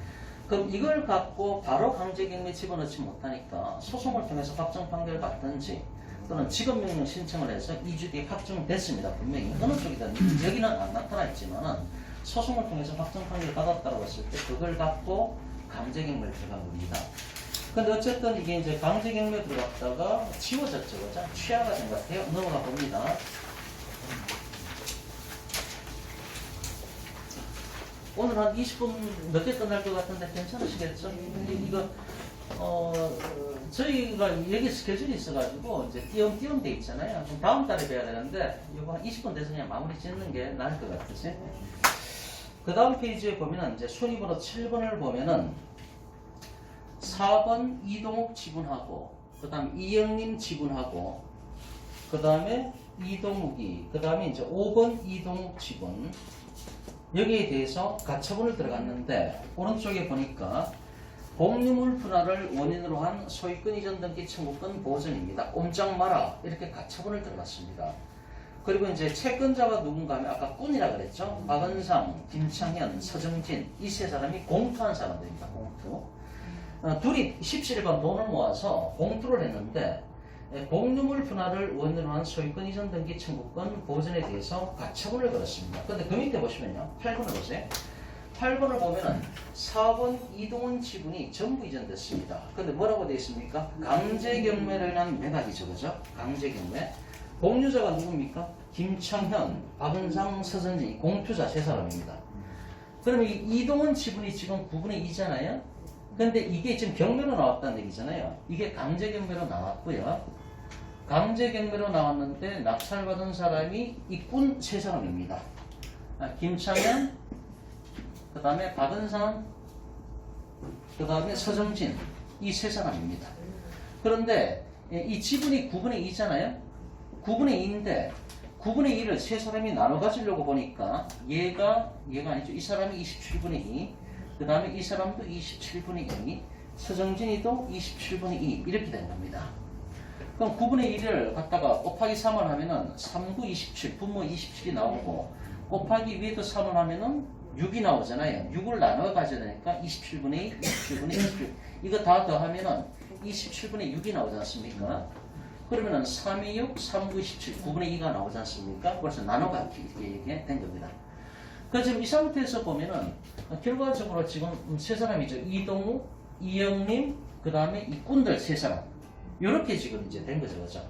[SPEAKER 1] 그럼 이걸 갖고 바로 강제경매 집어넣지 못하니까 소송을 통해서 확정 판결을 받든지 또는 직업명령 신청을 해서 2주 뒤에 확정됐습니다. 분명히 어느 쪽이든 여기는 안 나타나 있지만은 소송을 통해서 확정 판결을 받았다고 했을 때 그걸 갖고 강제경매를 들어간 겁니다. 근데 어쨌든 이게 이제 강제경매 들어갔다가 지워졌죠, 그죠? 취하가 된 것 같아요. 넘어가 봅니다. 오늘 한 20분 늦게 끝날 것 같은데 괜찮으시겠죠? 근데 이거 저희가 여기 스케줄이 있어가지고 이제 띄엄띄엄 돼 있잖아요. 그럼 다음 달에 뵈야 되는데 이거 한 20분 돼서 그냥 마무리 짓는 게 나을 것 같으시? 그 다음 페이지에 보면은 이제 순위번호 7번을 보면은 4번 이동욱 지분하고 그 다음 이영림 지분하고 그 다음에 이동욱이 그 다음에 이제 5번 이동욱 지분 여기에 대해서 가처분을 들어갔는데 오른쪽에 보니까 공유물 분할을 원인으로 한 소유권 이전 등기 청구권 보전입니다. 꼼짝 마라 이렇게 가처분을 들어갔습니다. 그리고 이제 채권자가 누군가 하면 아까 꾼이라 그랬죠. 박은상, 김창현, 서정진 이 세 사람이 공투한 사람들입니다. 공투. 둘이 17번 돈을 모아서 공투를 했는데 공유물 분할을 원인으로 한 소유권 이전 등기 청구권 보전에 대해서 가처분을 걸었습니다. 근데 그 밑에 보시면요. 8번을 보세요. 8번을 보면은 4번 이동원 지분이 전부 이전됐습니다. 근데 뭐라고 되어 있습니까? 강제경매로 인한 매각이죠. 그죠? 강제경매. 공유자가 누굽니까? 김창현, 박은상, 서선진 공투자 세 사람입니다. 그러면 이 이동원 지분이 지금 9분의 2잖아요. 근데 이게 지금 경매로 나왔다는 얘기잖아요. 이게 강제경매로 나왔고요. 강제경매로 나왔는데 낙찰받은 사람이 이 꾼 세 사람입니다. 김창현, 그 다음에 박은상, 그 다음에 서정진 이 세 사람입니다. 그런데 이 지분이 9분의 2잖아요. 9분의 2인데 9분의 2를 세 사람이 나눠 가지려고 보니까 얘가 아니죠. 이 사람이 27분의 2, 그 다음에 이 사람도 27분의 2, 서정진이도 27분의 2 이렇게 된 겁니다. 그럼 9분의 1을 갖다가 곱하기 3을 하면은 3, 9, 27, 분모 27이 나오고 곱하기 위에도 3을 하면은 6이 나오잖아요. 6을 나눠 가져야 되니까 27분의 2, 27분의 27 이거 다 더하면은 27분의 6이 나오지 않습니까? 그러면은 3, 2, 6, 3, 9, 27, 9분의 2가 나오지 않습니까? 그래서 나눠가기 이렇게 된 겁니다. 그래서 지금 이 상태에서 보면은 결과적으로 지금 세 사람이죠. 이동욱, 이영림, 그 다음에 이 꾼들 세 사람. 이렇게 지금 이제 된 거죠. 그죠?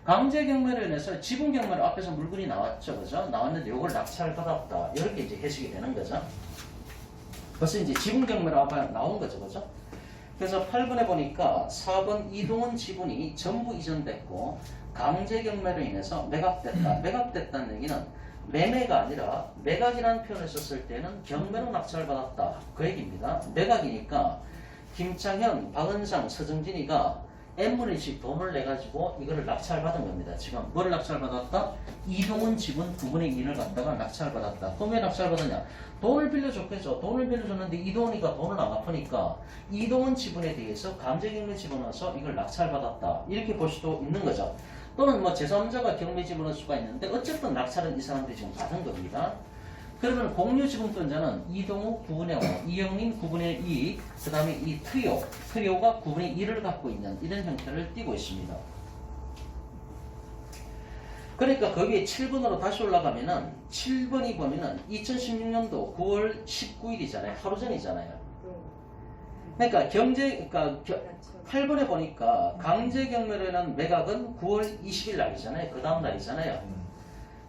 [SPEAKER 1] 강제경매로 인해서 지분경매로 앞에서 물건이 나왔죠. 그죠? 나왔는데 이걸 낙찰을 받았다. 이렇게 이제 해석이 되는 거죠. 벌써 이제 지분경매로 나온 거죠. 그죠? 그래서 8번에 보니까 4번 이동원 지분이 전부 이전됐고 강제경매로 인해서 매각됐다. 매각됐다는 얘기는 매매가 아니라 매각이라는 표현을 썼을 때는 경매로 낙찰을 받았다. 그 얘기입니다. 매각이니까 김창현, 박은상, 서정진이가 n분의 1씩 돈을 내가지고 이거를 낙찰받은 겁니다. 지금 뭘 낙찰받았다? 이동원 지분 9분의 1을 갖다가 낙찰받았다. 그럼 왜 낙찰받았냐? 돈을 빌려줬겠죠. 돈을 빌려줬는데 이동원이가 돈을 안 갚으니까 이동원 지분에 대해서 강제경매 집어넣어서 이걸 낙찰받았다. 이렇게 볼 수도 있는 거죠. 또는 뭐 제3자가 경매 집어넣을 수가 있는데 어쨌든 낙찰은 이 사람들이 지금 받은 겁니다. 그러면 공유 지분권자는 이동욱 9분의 5, 이영림 9분의 2, 그 다음에 이 트리오가 9분의 1을 갖고 있는 이런 형태를 띠고 있습니다. 그러니까 거기에 7번으로 다시 올라가면은 7번이 보면은 2016년도 9월 19일이잖아요. 하루 전이잖아요. 그러니까 8번에 보니까 강제경매로 인한 매각은 9월 20일 날이잖아요. 그 다음 날이잖아요.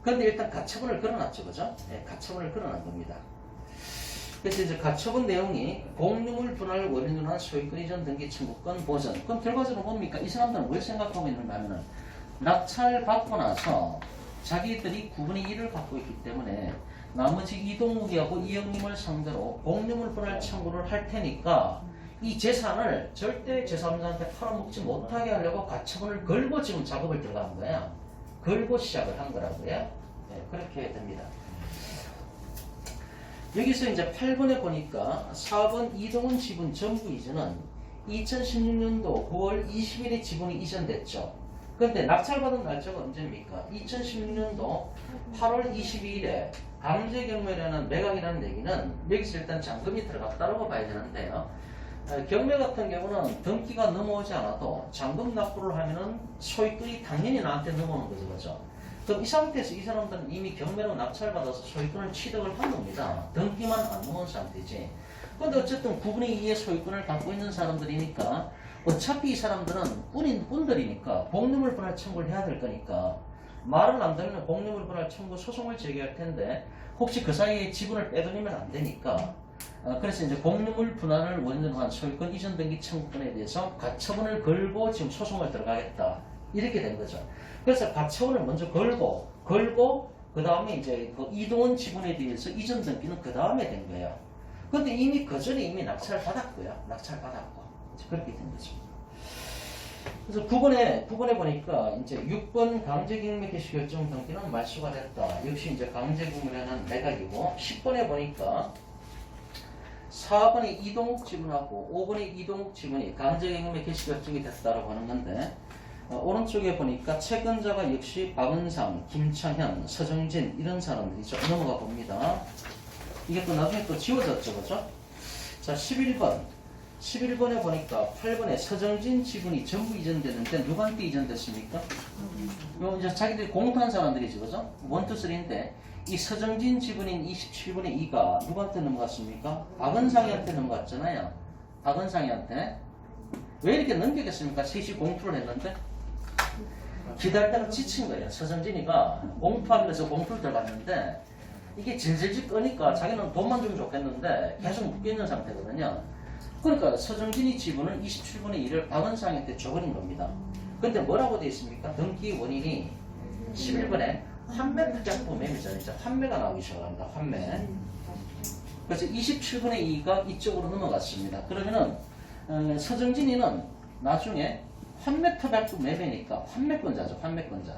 [SPEAKER 1] 그런데 일단 가처분을 걸어놨죠. 그죠? 네, 가처분을 걸어놓은 겁니다. 그래서 이제 가처분 내용이 공유물 분할 원인으로 한 소유권 이전 등기 청구권 보전. 그럼 결과적으로 뭡니까? 이 사람들은 뭘 생각하고 있는가 하면은 낙찰 받고 나서 자기들이 9분의 1을 갖고 있기 때문에 나머지 이동욱이하고 이영림을 상대로 공유물 분할 청구를 할 테니까 이 재산을 절대 제3자한테 팔아먹지 못하게 하려고 가처분을 걸고 지금 작업을 들어간 거야. 걸고 시작을 한 거라고요. 네, 그렇게 됩니다. 여기서 이제 8번에 보니까 4번 이동원 지분 전부 이전은 2016년도 9월 20일에 지분이 이전됐죠. 근데 낙찰받은 날짜가 언제입니까? 2016년도 8월 22일에 강제경매라는 매각이라는 얘기는 여기서 일단 잔금이 들어갔다고 봐야 되는데요. 경매 같은 경우는 등기가 넘어오지 않아도 잔금 납부를 하면은 소유권이 당연히 나한테 넘어오는 거죠. 그죠? 그럼 이 상태에서 이 사람들은 이미 경매로 낙찰받아서 소유권을 취득을 한 겁니다. 등기만 안 넘어온 상태지. 근데 어쨌든 9분의 2의 소유권을 갖고 있는 사람들이니까 어차피 이 사람들은 뿐들이니까 복리물 분할 청구를 해야 될 거니까 말을 안 들으면 복리물 분할 청구 소송을 제기할 텐데 혹시 그 사이에 지분을 빼돌리면 안 되니까 그래서 이제 복리물 분할을 원인으로 한 소유권 이전 등기 청구권에 대해서 가처분을 걸고 지금 소송을 들어가겠다 이렇게 된 거죠. 그래서 가처분을 먼저 걸고 그 다음에 이제 그 이동원 지분에 대해서 이전 등기는 그 다음에 된 거예요. 근데 이미 그 전에 이미 낙찰 받았고요. 낙찰 받았고 그렇게 된 거죠. 그래서 9번에 보니까 이제 6번 강제경매 개시 결정 등기는 말소가 됐다. 역시 이제 강제경매는 매각이고 10번에 보니까 4번의 이동욱 지분하고 5번의 이동욱 지분이 강제경매 개시 결정이 됐다라고 하는 건데 오른쪽에 보니까 채권자가 역시 박은상, 김창현, 서정진 이런 사람들이죠. 넘어가 봅니다. 이게 또 나중에 또 지워졌죠, 그죠? 자, 11번에 보니까 8번에 서정진 지분이 전부 이전됐는데 누구한테 이전됐습니까? 요 이제 자기들이 공투한 사람들이죠, 그죠? 1, 2, 3인데 이 서정진 지분인 27분의 2가 누구한테 넘어갔습니까? 박은상이한테 넘어갔잖아요. 박은상이한테. 왜 이렇게 넘기겠습니까? 셋이 공투를 했는데 기다리다가 지친 거예요. 서정진이가 공투하면서 공투를 들어갔는데 이게 질질질 끄니까 자기는 돈만 주면 좋겠는데 계속 묶여있는 상태거든요. 그러니까 서정진이 지분을 27분의 1을 박은상한테 줘버린 겁니다. 근데 뭐라고 되어 있습니까? 등기 원인이 11번에 환매 특약부 매매잖아요. 이제 환매가 나오기 시작합니다. 환매. 그래서 27분의 2가 이쪽으로 넘어갔습니다. 그러면은 서정진이는 나중에 환매 특약부 매매니까 환매권자죠. 환매권자.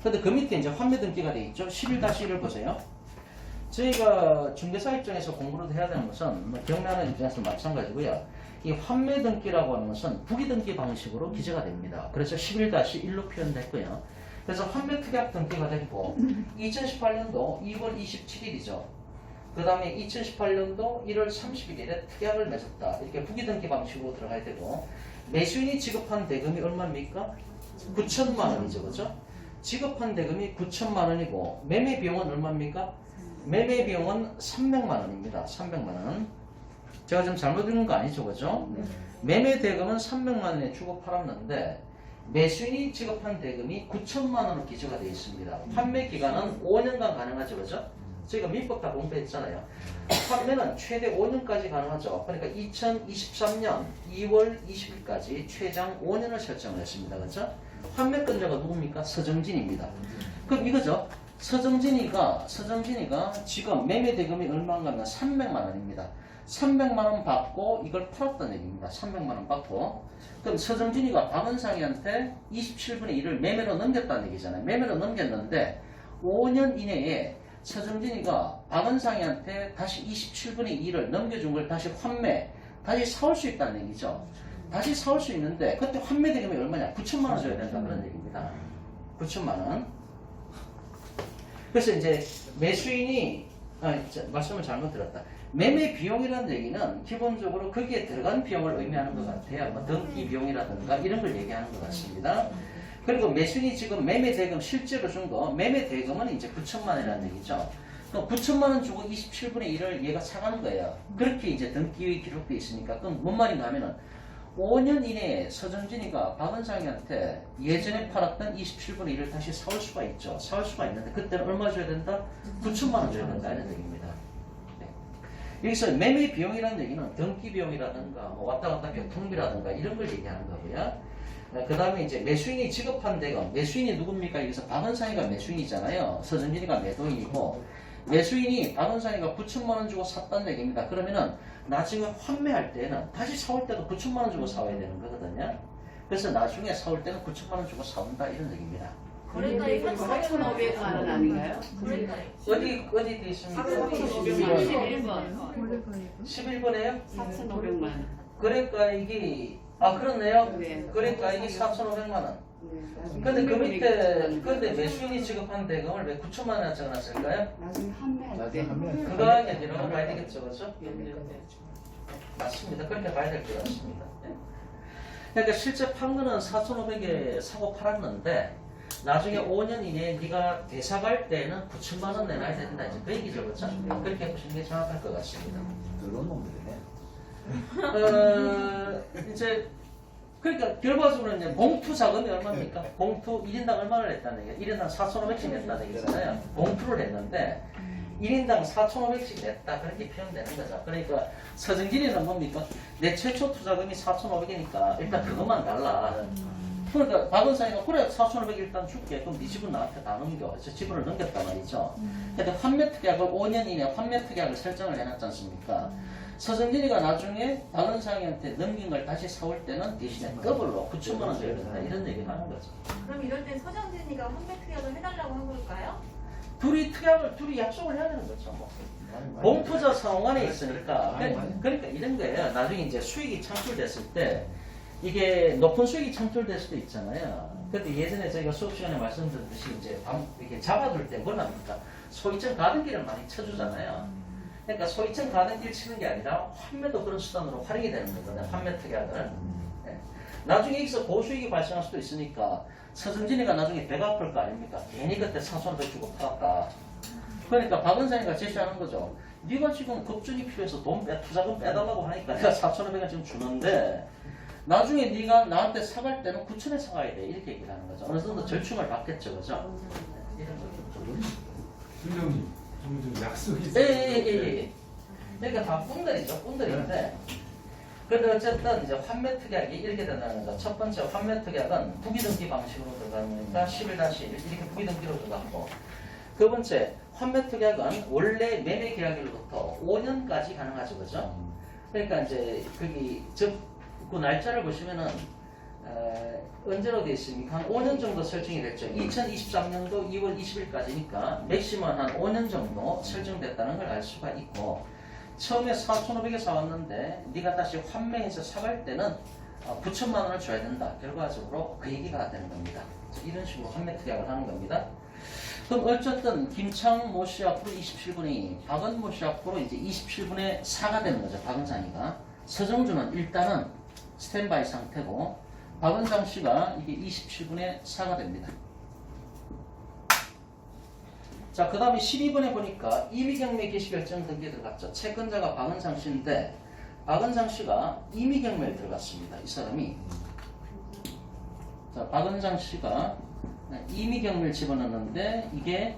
[SPEAKER 1] 근데 그 밑에 이제 환매 등기가 되어 있죠. 11-1을 보세요. 저희가 중개사 입장에서 공부를 해야 되는 것은 경매하는 입장에서 마찬가지고요. 이 환매 등기라고 하는 것은 부기 등기 방식으로 기재가 됩니다. 그래서 11-1로 표현됐고요. 그래서 환매 특약 등기가 됐고 2018년도 2월 27일이죠. 그 다음에 2018년도 1월 31일에 특약을 맺었다. 이렇게 부기 등기 방식으로 들어가야 되고 매수인이 지급한 대금이 얼마입니까? 9천만 원이죠. 그죠? 지급한 대금이 9천만 원이고 매매 비용은 얼마입니까? 매매 비용은 300만 원입니다. 300만 원. 제가 좀 잘못 읽은 거 아니죠, 그죠? 매매 대금은 300만 원에 주고 팔았는데 매수인이 지급한 대금이 9천만 원으로 기재가 되어 있습니다. 판매 기간은 5년간 가능하죠, 그죠? 저희가 민법 다 공부했잖아요. 판매는 최대 5년까지 가능하죠. 그러니까 2023년 2월 20일까지 최장 5년을 설정을 했습니다, 그죠? 판매권자가 누굽니까? 서정진입니다. 그럼 이거죠. 서정진이가 지금 매매 대금이 얼마인가 하면 300만 원입니다. 300만 원 받고 이걸 팔았다는 얘기입니다. 300만 원 받고. 그럼 서정진이가 박은상이한테 27분의 1을 매매로 넘겼다는 얘기잖아요. 매매로 넘겼는데 5년 이내에 서정진이가 박은상이한테 다시 27분의 2를 넘겨준 걸 다시 다시 사올 수 있다는 얘기죠. 다시 사올 수 있는데 그때 환매 대금이 얼마냐? 9천만 원 줘야 된다 그런 얘기입니다. 9천만 원. 그래서 이제 매수인이 말씀을 잘못 들었다. 매매 비용이라는 얘기는 기본적으로 거기에 들어간 비용을 의미하는 것 같아요. 뭐 등기 비용이라든가 이런 걸 얘기하는 것 같습니다. 그리고 매수인이 지금 매매 대금 실제로 준 거, 매매 대금은 이제 9천만 원이라는 얘기죠. 그럼 9천만 원 주고 27분의 1을 얘가 사가는 거예요. 그렇게 이제 등기에 기록되어 있으니까 그럼 뭔 말인가 하면은 5년 이내에 서정진이가 박은상이한테 예전에 팔았던 27분의 1을 다시 사올 수가 있죠. 사올 수가 있는데 그때는 얼마 줘야 된다? 9천만 원 줘야 된다 이런 얘기입니다. 네. 여기서 매매 비용이라는 얘기는 등기 비용이라든가 뭐 왔다 갔다 교통비라든가 이런 걸 얘기하는 거고요. 그 다음에 이제 매수인이 지급한 대금, 매수인이 누굽니까? 여기서 박은상이가 매수인이잖아요. 서정진이가 매도인이고 매수인이 박은상이가 9천만 원 주고 샀다는 얘기입니다. 그러면은 나중에 환매할 때는 다시 사올 때도 9천만 원 주고 사와야 되는 거거든요. 그래서 나중에 사올 때는 9천만 원 주고 사온다 이런 얘기입니다.
[SPEAKER 2] 거래가액이 4,500만 원 아닌가요?
[SPEAKER 1] 어디 돼 있습니까? 11번에요?
[SPEAKER 2] 4,500만 원.
[SPEAKER 1] 거래가액이 그렇네요.
[SPEAKER 2] 네.
[SPEAKER 1] 거래가액이 4,500만 원.
[SPEAKER 2] 나중에
[SPEAKER 1] 근데 그
[SPEAKER 2] 한매
[SPEAKER 1] 밑에
[SPEAKER 2] 금액이
[SPEAKER 1] 근데 매수인이 지급한 대금을 왜 9천만 원 적어놨을까요?
[SPEAKER 2] 나중에 한매할 때
[SPEAKER 3] 나중에 한매.
[SPEAKER 1] 그거 얘기라고 봐야 되겠죠, 그렇죠?
[SPEAKER 2] 네.
[SPEAKER 1] 맞습니다. 그렇게 봐야 될 것 같습니다. 예. 그러니까 실제 판 거는 4,500에 사고 팔았는데 나중에 5년 이내에 네가 대사갈 때는 9천만 원 내놔야 된다. 이제 그 얘기죠, 그렇죠? 그렇게 보시는 게 정확할 것 같습니다.
[SPEAKER 3] 그런 놈들이네.
[SPEAKER 1] 이제 그러니까 결과적으로 이제 봉투 자금이 얼마입니까? 봉투 1인당 얼마를 냈다는 얘기예요? 1인당 4,500씩 냈다는 얘기잖아요. 봉투를 냈는데 1인당 4,500씩 냈다. 그렇게 표현되는 거죠. 그러니까 서정진이는 뭡니까? 내 최초 투자금이 4,500이니까 일단 그것만 달라. 그러니까 박은상이가 그래 4,500 일단 줄게. 그럼 네 집은 나한테 다 넘겨. 그래서 지분을 넘겼단 말이죠. 근데 환매 특약을 5년 이내 환매 특약을 설정을 해놨지 않습니까? 서정진이가 나중에 박은상이한테 넘긴 걸 다시 사올 때는 대신에 더블로 9천만 원 줘야 된다. 이런 얘기를 하는 거죠.
[SPEAKER 5] 그럼 이럴 땐 서정진이가 환매 특약을 해달라고 한 걸까요?
[SPEAKER 1] 둘이 약속을 해야 되는 거죠. 뭐. 봉투자 상환에 있으니까 그러니까 이런 거예요. 나중에 이제 수익이 창출됐을 때 이게 높은 수익이 창출될 수도 있잖아요. 근데 예전에 저희가 수업 시간에 말씀드렸듯이 이제 이렇게 잡아둘 때 뭘 합니까? 소위층 가등기를 많이 쳐주잖아요. 그러니까 소위층 가등기를 치는 게 아니라 환매도 그런 수단으로 활용이 되는 거거든요. 환매 특약을. 네. 나중에 여기서 고수익이 발생할 수도 있으니까 서정진이가 나중에 배가 아플 거 아닙니까? 괜히 그때 4,500 주고 팔았다. 그러니까 박은상이가 제시하는 거죠. 네가 지금 급증이 필요해서 투자금 빼달라고 하니까 내가 4,500원 지금 주는데 나중에 네가 나한테 사갈 때는 9,000에 사가야 돼. 이렇게 얘기를 하는 거죠. 어느 정도 절충을 받겠죠. 그죠? 네, 이런 거죠.
[SPEAKER 6] 팀장님, 좀 약속이
[SPEAKER 1] 예. 그러니까 다 꾼들이죠. 꾼들인데 근데 어쨌든 이제 환매 특약이 이렇게 된다는 거죠. 첫 번째 환매 특약은 부기등기 방식으로 들어가니까 11-1 이렇게 부기등기로 들어갔고 두 번째 환매 특약은 원래 매매 계약일로부터 5년까지 가능하죠. 그죠? 그러니까 이제 거기 그 날짜를 보시면은 언제로 되어 있습니까? 한 5년 정도 설정이 됐죠. 2023년도 2월 20일까지니까 맥시멈 한 5년 정도 설정됐다는 걸 알 수가 있고 처음에 4,500에 사왔는데 네가 다시 환매해서 사갈 때는 9천만 원을 줘야 된다. 결과적으로 그 얘기가 되는 겁니다. 이런 식으로 환매 특약을 하는 겁니다. 그럼 어쨌든 김창모 씨 앞으로 27분이 박은모 씨 앞으로 이제 27분의 4가 되는 거죠. 박은상이가. 서정주는 일단은 스탠바이 상태고 박은상 씨가 이게 27분의 4가 됩니다. 자, 그 다음에 12번에 보니까 임의경매 개시결정 등기에 들어갔죠. 채권자가 박은상 씨인데 박은상 씨가 임의경매에 들어갔습니다. 이 사람이. 자, 박은상 씨가 임의경매를 집어넣는데 이게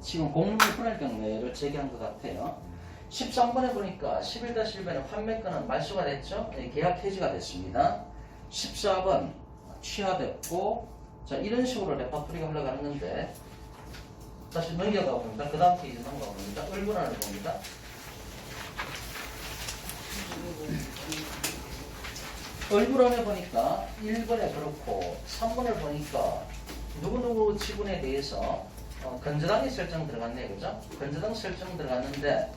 [SPEAKER 1] 지금 공무분할경매를 제기한 것 같아요. 13번에 보니까 11-1번에 환매권은 말소가 됐죠. 계약 해지가 됐습니다. 14번 취하됐고 자 이런 식으로 레파토리가 흘러가는 건데 다시 넘겨가 봅니다. 그 다음 페이지 넘어가 봅니다. 얼굴안을 봅니다. 얼굴안에 보니까 1번에 그렇고 3번을 보니까 누구누구 지분에 대해서 건저당이 설정 들어갔네요. 그죠? 건저당 설정 들어갔는데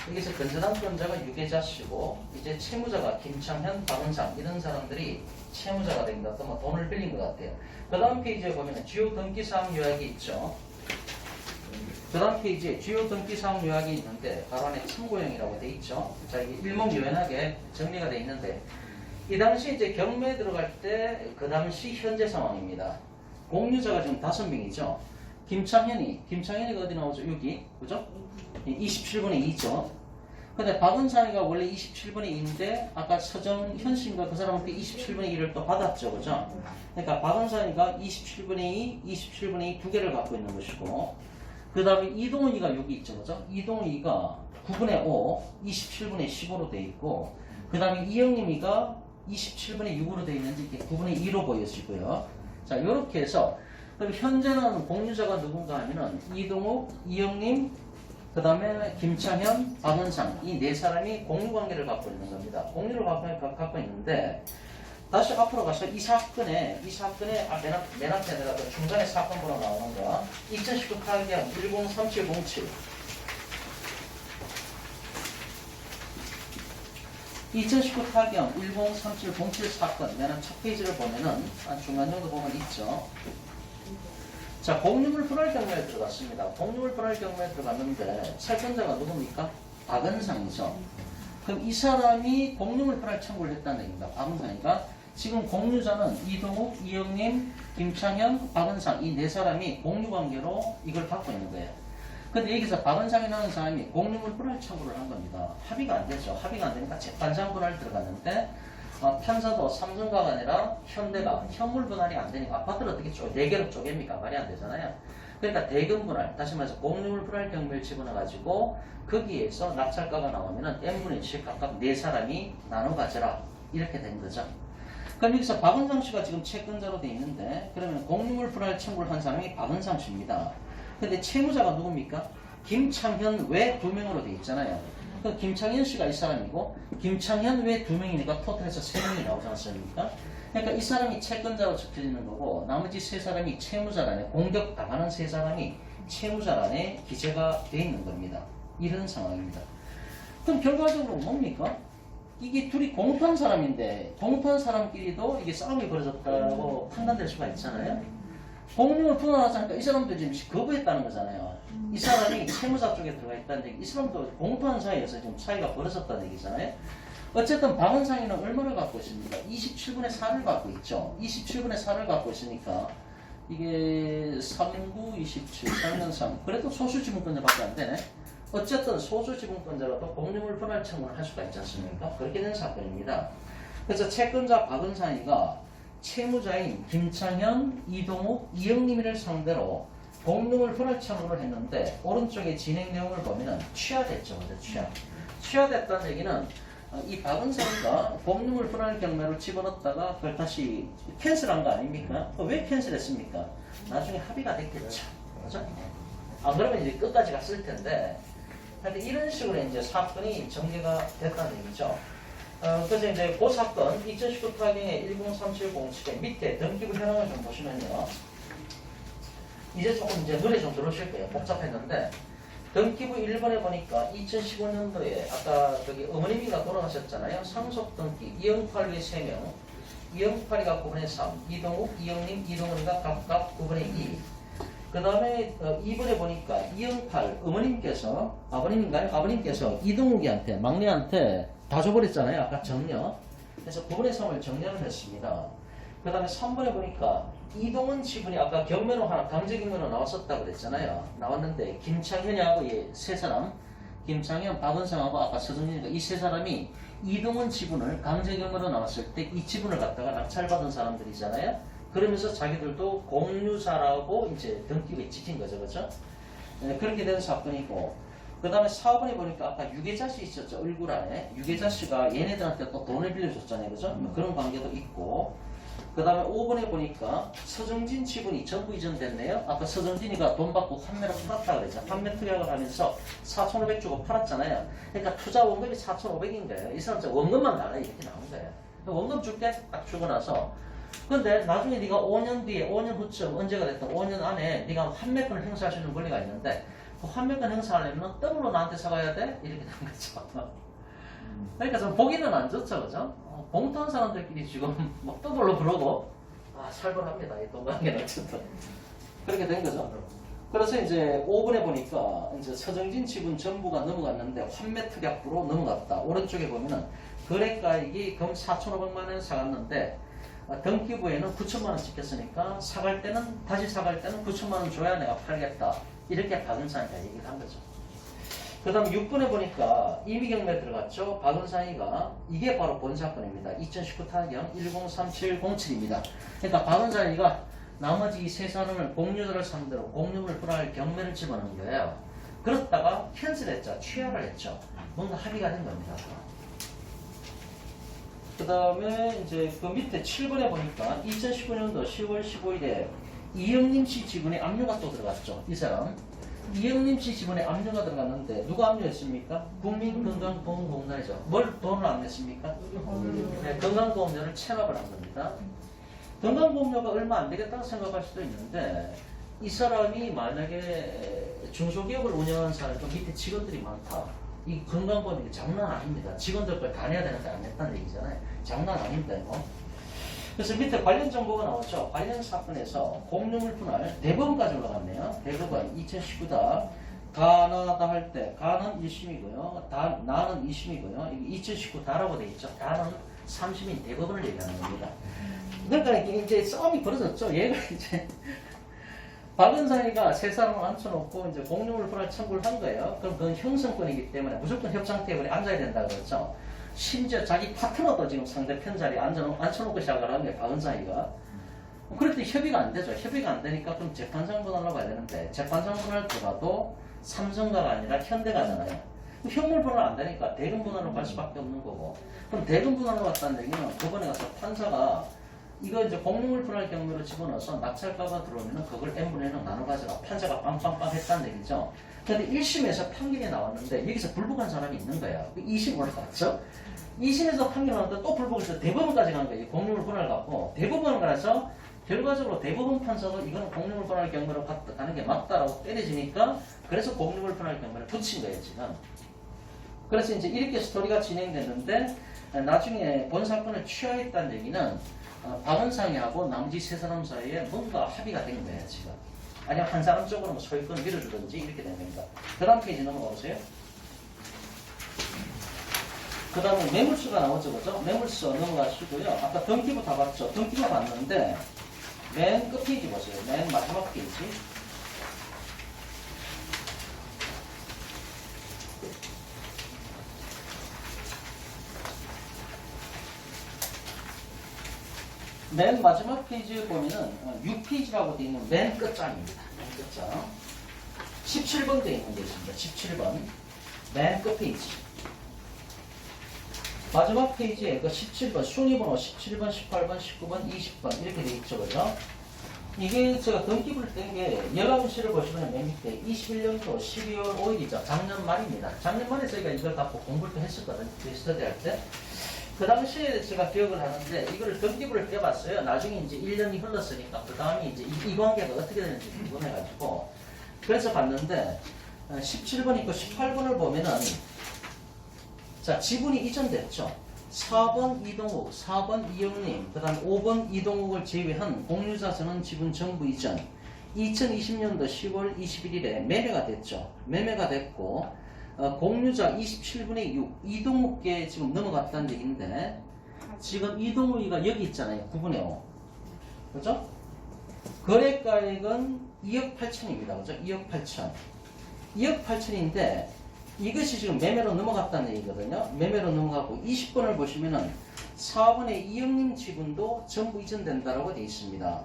[SPEAKER 1] 여기서 건저당권자가 유계자시고 이제 채무자가 김창현, 박은상 이런 사람들이 채무자가 된 것 같고 뭐 돈을 빌린 것 같아요. 그 다음 페이지에 보면 주요 등기사항 요약이 있죠. 그 다음 페이지에 주요 등기사항 요약이 있는데 바로 안에 참고형이라고 돼 있죠. 자 이게 일목요연하게 정리가 돼 있는데 이 당시 이제 경매에 들어갈 때 그 당시 현재 상황입니다. 공유자가 지금 5명이죠. 김창현이가 어디 나오죠? 여기 그죠? 27분의 2죠. 근데 박은상이가 원래 27분의 2인데 아까 서정현 씨인가 그 사람한테 27분의 2를 또 받았죠. 그죠? 그러니까 박은상이가 27분의 2, 27분의 2 두 개를 갖고 있는 것이고 그 다음에 이동훈이가 여기 있죠. 그죠? 이동훈이가 9분의 5, 27분의 15로 돼 있고 그 다음에 이영림이가 27분의 6으로 돼 있는지 이게 9분의 2로 보여지고요. 자, 요렇게 해서 그럼 현재는 공유자가 누군가 하면은 이동욱, 이영림, 그 다음에 김창현, 박은상 이 네 사람이 공유관계를 갖고 있는 겁니다. 공유를 갖고 있는데 다시 앞으로 가서 이 사건에 맨 앞에 내가 중간에 사건 번호 나오는 거 2019 파악량 103707 2019 타경 103707 사건 내는 첫 페이지를 보면은 한 중간 정도 보면 있죠. 자, 공유물 분할 경매에 들어갔습니다. 공유물 분할 경매에 들어갔는데 채권자가 누굽니까? 박은상이죠. 그럼 이 사람이 공유물 분할 청구를 했다는 얘기입니다. 박은상이가 지금 공유자는 이동욱, 이영림, 김창현, 박은상 이 네 사람이 공유관계로 이걸 갖고 있는 거예요. 근데 여기서 박은상이라는 사람이 공유물 분할 청구를 한 겁니다. 합의가 안 되죠. 합의가 안 되니까 재판장 분할 들어갔는데 판사도 삼성가가 아니라 현대가 현물 분할이 안 되니까 아파트를 어떻게 네 개로 쪼갭니까? 말이 안 되잖아요. 그러니까 대금 분할, 다시 말해서 공유물 분할 경매를 집어넣어가지고 거기에서 낙찰가가 나오면은 n분의 1씩 각각 네 사람이 나눠 가져라 이렇게 된 거죠. 그럼 여기서 박은상 씨가 지금 채권자로 돼 있는데 그러면 공유물 분할 청구를 한 사람이 박은상 씨입니다. 근데 채무자가 누굽니까? 김창현 외 2명으로 돼 있잖아요. 그 김창현 씨가 이 사람이고 김창현 외 2명이니까 토탈에서 3명이 나오지 않습니까? 그러니까 이 사람이 채권자로 적혀지는 거고 나머지 3사람이 채무자란에 공격당하는 3사람이 채무자란에 기재가 돼 있는 겁니다. 이런 상황입니다. 그럼 결과적으로 뭡니까? 이게 둘이 공투한 사람인데 공투한 사람끼리도 이게 싸움이 벌어졌다고 판단될 수가 있잖아요. 공유물 분할하자 하니까 이 사람도 지금 거부했다는 거잖아요. 이 사람이 채무자 쪽에 들어가 있다는 얘기, 이 사람도 공투한 사이에서 지금 차이가 벌어졌다는 얘기잖아요. 어쨌든 박은상이는 얼마를 갖고 있습니까? 27분의 4를 갖고 있죠. 27분의 4를 갖고 있으니까 이게 39, 27, 3년 3 그래도 소수지분권자밖에 안 되네. 어쨌든 소수지분권자라도 공유물 분할 청구를 할 수가 있지 않습니까? 그렇게 된 사건입니다. 그래서 채권자 박은상이가 채무자인 김창현, 이동욱, 이영림이를 상대로 공유물 분할 청구를 했는데 오른쪽에 진행 내용을 보면은 취하됐죠. 취하됐다는 얘기는 이 박은상이가 공유물 분할 경매를 집어넣었다가 그걸 다시 캔슬한 거 아닙니까? 왜 캔슬했습니까? 나중에 합의가 됐겠죠. 그죠? 그러면 이제 끝까지 갔을 텐데 하여튼 이런 식으로 이제 사건이 전개가 됐다는 얘기죠. 그래서 이제 그 사건 2019 타경의 103707의 밑에 등기부 현황을 좀 보시면요. 이제 조금 이제 눈에 좀 들어오실 거예요. 복잡했는데 등기부 1번에 보니까 2015년도에 아까 저기 어머님이가 돌아가셨잖아요. 상속 등기 이영팔이 3명, 이영팔이가 9분의 3, 이동욱, 이영림, 이동훈이가 각각 9분의 2. 그 다음에 2번에 보니까 이영팔 어머님께서 아버님께서 이동욱이한테 막내한테 다 줘버렸잖아요. 아까 정려. 그래서 9분의 3을 정려를 했습니다. 그 다음에 3번에 보니까 이동훈 지분이 아까 경매로 하나 강제 경매로 나왔었다고 그랬잖아요. 나왔는데 김창현하고 이 세 사람, 김창현, 박은상하고 아까 서정진이가 이 세 사람이 이동훈 지분을 강제 경매로 나왔을 때 이 지분을 갖다가 낙찰받은 사람들이잖아요. 그러면서 자기들도 공유자라고 이제 등기부에 찍힌 거죠, 그렇죠? 네, 그렇게 된 사건이고. 그 다음에 4번에 보니까 아까 유계자 씨 있었죠, 얼굴 안에. 유계자 씨가 얘네들한테 또 돈을 빌려줬잖아요, 그죠? 뭐 그런 관계도 있고. 그 다음에 5번에 보니까 서정진 지분이 전부 이전됐네요. 아까 서정진이가 돈 받고 판매를 팔았다고 그랬죠. 판매 투약을 하면서 4,500 주고 팔았잖아요. 그러니까 투자 원금이 4,500인 거예요. 이 사람 원금만 달라 이렇게 나온 거예요. 원금 줄게 딱 주고 나서 근데 나중에 네가 5년 뒤에 5년 후쯤 언제가 됐든 5년 안에 네가 환매권을 행사할 수 있는 권리가 있는데 그 환매권 행사하려면 더블로 나한테 사가야 돼? 이렇게 된 거죠. 그러니까 좀 보기는 안 좋죠, 그죠? 공투한 사람들끼리 지금 막 더블로 부르고 살벌합니다. 이 동관계는 어쨌든 그렇게 된 거죠. 그래서 이제 5번에 보니까 이제 서정진 지분 전부가 넘어갔는데 환매 특약부로 넘어갔다. 오른쪽에 보면은 거래가액이 금 4,500만 원 사갔는데 등기부에는 9천만 원 찍혔으니까 다시 사갈 때는 9천만 원 줘야 내가 팔겠다. 이렇게 박은상이가 얘기를 한 거죠. 그 다음 6번에 보니까 임의경매 들어갔죠. 박은상이가 이게 바로 본 사건입니다. 2019 타경 103707입니다. 그러니까 박은상이가 나머지 세 사람을 공유자를 상대로 공유물 분할 경매를 집어넣은 거예요. 그렇다가 캔슬했죠. 취하를 했죠. 뭔가 합의가 된 겁니다. 그 다음에 이제 그 밑에 7번에 보니까 2019년도 10월 15일에 이영림 씨 지분에 압류가 또 들어갔죠. 이 사람. 이영림 씨 지분에 압류가 들어갔는데 누가 압류했습니까? 국민건강보험공단이죠. 뭘 돈을 안 냈습니까? 네, 건강보험료를 체납을 한 겁니다. 건강보험료가 얼마 안 되겠다고 생각할 수도 있는데 이 사람이 만약에 중소기업을 운영하는 사람이 좀 밑에 직원들이 많다. 이 건강보험 장난 아닙니다. 직원들 걸 다 내야 되는데 안 냈다는 얘기잖아요. 장난 아닙니다, 이거. 그래서 밑에 관련 정보가 나왔죠. 관련 사건에서 공유물 분할 대법원까지 올라갔네요. 대법원 2019다. 가나다 할 때 가는 1심이고요. 나는 2심이고요. 2019 다라고 돼 있죠. 다는 3심인 대법원을 얘기하는 겁니다. 그러니까 이제 싸움이 벌어졌죠. 얘가 이제 박은상이가 세 사람을 앉혀놓고 이제 공유물 분할 청구를 한 거예요. 그럼 그건 형성권이기 때문에 무조건 협상 테이블에 앉아야 된다 그랬죠. 심지어 자기 파트너도 지금 상대편 자리에 앉혀놓고 시작을 하는 거예요. 박은상이가. 그랬더니 협의가 안 되죠. 협의가 안 되니까 그럼 재판장 분할로 가야 되는데 재판장 분할 들어가도 삼성가가 아니라 현대가잖아요. 현물 분할 안 되니까 대금 분할로 갈 수밖에 없는 거고. 그럼 대금 분할로 갔다는 얘기는 법원에 가서 판사가 이거 이제 공유물 분할 경로로 집어넣어서 낙찰가가 들어오면 그걸 n분의 1로 나눠 가져가 판사가 빵빵빵 했다는 얘기죠. 근데 1심에서 판결이 나왔는데 여기서 불복한 사람이 있는 거예요. 2심 올라갔죠. 2심에서 판결이 나왔는데 또 불복해서 대법원까지 간 거예요. 공유물 분할 갖고 대법원 가서 결과적으로 대법원 판사도 이거는 공유물 분할 경로로 가는 게 맞다라고 때려지니까 그래서 공유물 분할 경로를 붙인 거예요, 지금. 그래서 이제 이렇게 스토리가 진행됐는데 나중에 본 사건을 취하했다는 얘기는 박은상이하고 나머지 세 사람 사이에 뭔가 합의가 된 거예요, 지금. 아니면 한 사람 쪽으로 뭐 소유권을 밀어주든지 이렇게 된 겁니다. 그 다음 페이지 넘어가 보세요. 그 다음에 매물수가 나오죠, 그죠? 매물수 넘어가시고요. 아까 등기부 다 봤죠? 등기부 봤는데 맨 끝 페이지 보세요. 맨 마지막 페이지. 맨 마지막 페이지에 보면은 6페이지라고 되어 있는 맨 끝장입니다. 맨 끝장. 17번 되어 있는 게 있습니다. 17번. 맨 끝 페이지. 마지막 페이지에 그 17번, 순위번호 17번, 18번, 19번, 20번 이렇게 되어 있죠. 그죠? 이게 제가 등기부를 뗀 게 열람실을 보시면 맨 밑에 21년도 12월 5일이죠. 작년 말입니다. 작년 말에 저희가 이걸 갖고 공부를 또 했었거든요. 스터디 할 때. 그 당시에 제가 기억을 하는데 이걸 등기부를 떼봤어요. 나중에 이제 1년이 흘렀으니까 그 다음에 이제 이 관계가 어떻게 되는지 궁금해가지고 그래서 봤는데 17번 있고 18번을 보면은 자 지분이 이전됐죠. 4번 이동욱, 4번 이영님, 그 다음 5번 이동욱을 제외한 공유자선은 지분 전부 이전 2020년도 10월 21일에 매매가 됐죠. 매매가 됐고 공유자 27분의 6 이동욱께 지금 넘어갔다는 얘기인데 지금 이동욱이가 여기 있잖아요. 9분의 5 그죠? 거래가액은 2억 8천입니다. 그죠? 2억 8천 2억 8천인데 이것이 지금 매매로 넘어갔다는 얘기거든요. 매매로 넘어가고 20번을 보시면은 4번의 이영님 지분도 전부 이전된다라고 되어 있습니다.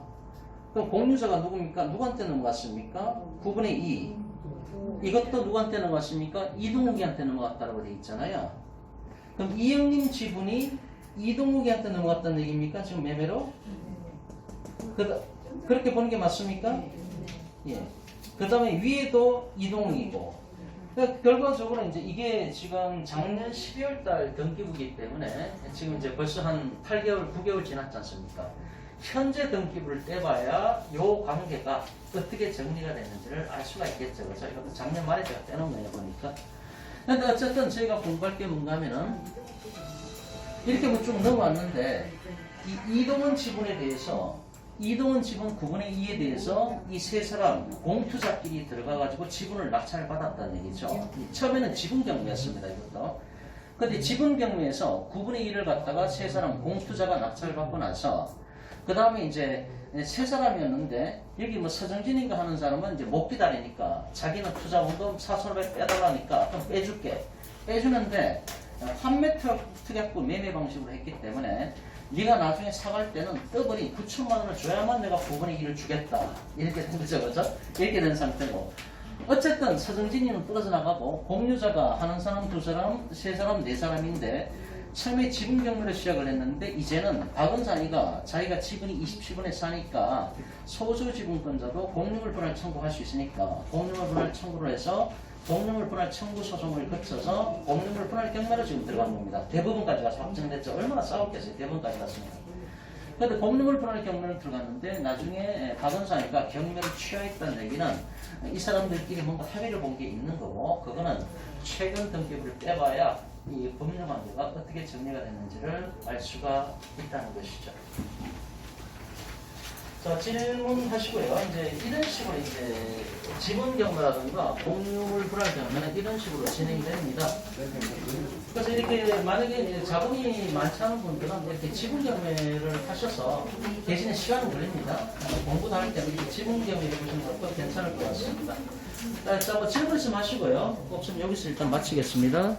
[SPEAKER 1] 그럼 공유자가 누굽니까? 누구한테 넘어갔습니까? 9분의 2 이것도 누구한테 넘어갔습니까? 이동욱이한테 넘어갔다라고 되어 있잖아요. 그럼 이영님 지분이 이동욱이한테 넘어갔다는 얘기입니까? 지금 매매로? 그렇게 보는 게 맞습니까? 예. 그 다음에 위에도 이동욱이고 그러니까 결과적으로 이제 이게 지금 작년 12월 달 등기부이기 때문에 지금 이제 벌써 한 8개월, 9개월 지났지 않습니까? 현재 등기부를 떼봐야 요 관계가 어떻게 정리가 됐는지를 알 수가 있겠죠. 그래서 이것도 작년 말에 제가 떼놓은 거예요, 보니까. 근데 어쨌든 저희가 공부할 게 뭔가 하면은 이렇게 뭐 쭉 넘어왔는데 이 이동원 지분에 대해서 이동원 지분 9분의 2에 대해서 이 세 사람 공투자끼리 들어가가지고 지분을 낙찰을 받았다는 얘기죠. 처음에는 지분 경매였습니다, 이것도. 근데 지분 경매에서 9분의 1을 갖다가 세 사람 공투자가 낙찰을 받고 나서 그 다음에 이제 세 사람이었는데 여기 뭐 서정진인가 하는 사람은 이제 못 기다리니까 자기는 투자원금 4,500 빼달라니까 그럼 빼줄게. 빼주는데 환매 특약부 매매 방식으로 했기 때문에 네가 나중에 사갈 때는 더블이 9천만 원을 줘야만 내가 9분의 1을 주겠다. 이렇게 된 거죠, 그죠? 이렇게 된 상태고. 어쨌든 서정진이는 떨어져 나가고 공유자가 하는 사람, 두 사람, 세 사람, 네 사람인데 처음에 지분 경매를 시작을 했는데 이제는 박은상이가 자기가 지분이 27분에 사니까 소수 지분권자도 공유물 분할 청구할 수 있으니까 공유물 분할 청구를 해서 공유물 분할 청구 소송을 거쳐서 공유물 분할 경매로 지금 들어간 겁니다. 대부분까지 가서 확정됐죠. 얼마나 싸웠겠어요. 대부분까지 갔으니까. 그런데 공유물 분할 경매를 들어갔는데 나중에 박은상이가 경매를 취하했다는 얘기는 이 사람들끼리 뭔가 합의를 본 게 있는 거고 그거는 최근 등기부를 빼봐야 이 법률관계가 어떻게 정리가 됐는지를 알 수가 있다는 것이죠. 자, 질문하시고요. 이제 이런 식으로 이제 지분 경매라든가 공유물 분할 경매는 이런 식으로 진행이 됩니다. 그래서 이렇게 만약에 이제 자본이 많지 않은 분들은 이렇게 지분 경매를 하셔서 대신에 시간은 걸립니다. 공부도 할 때 이렇게 지분 경매 해보시는 것도 괜찮을 것 같습니다. 자, 뭐 질문 있으면 하시고요. 없으면 여기서 일단 마치겠습니다.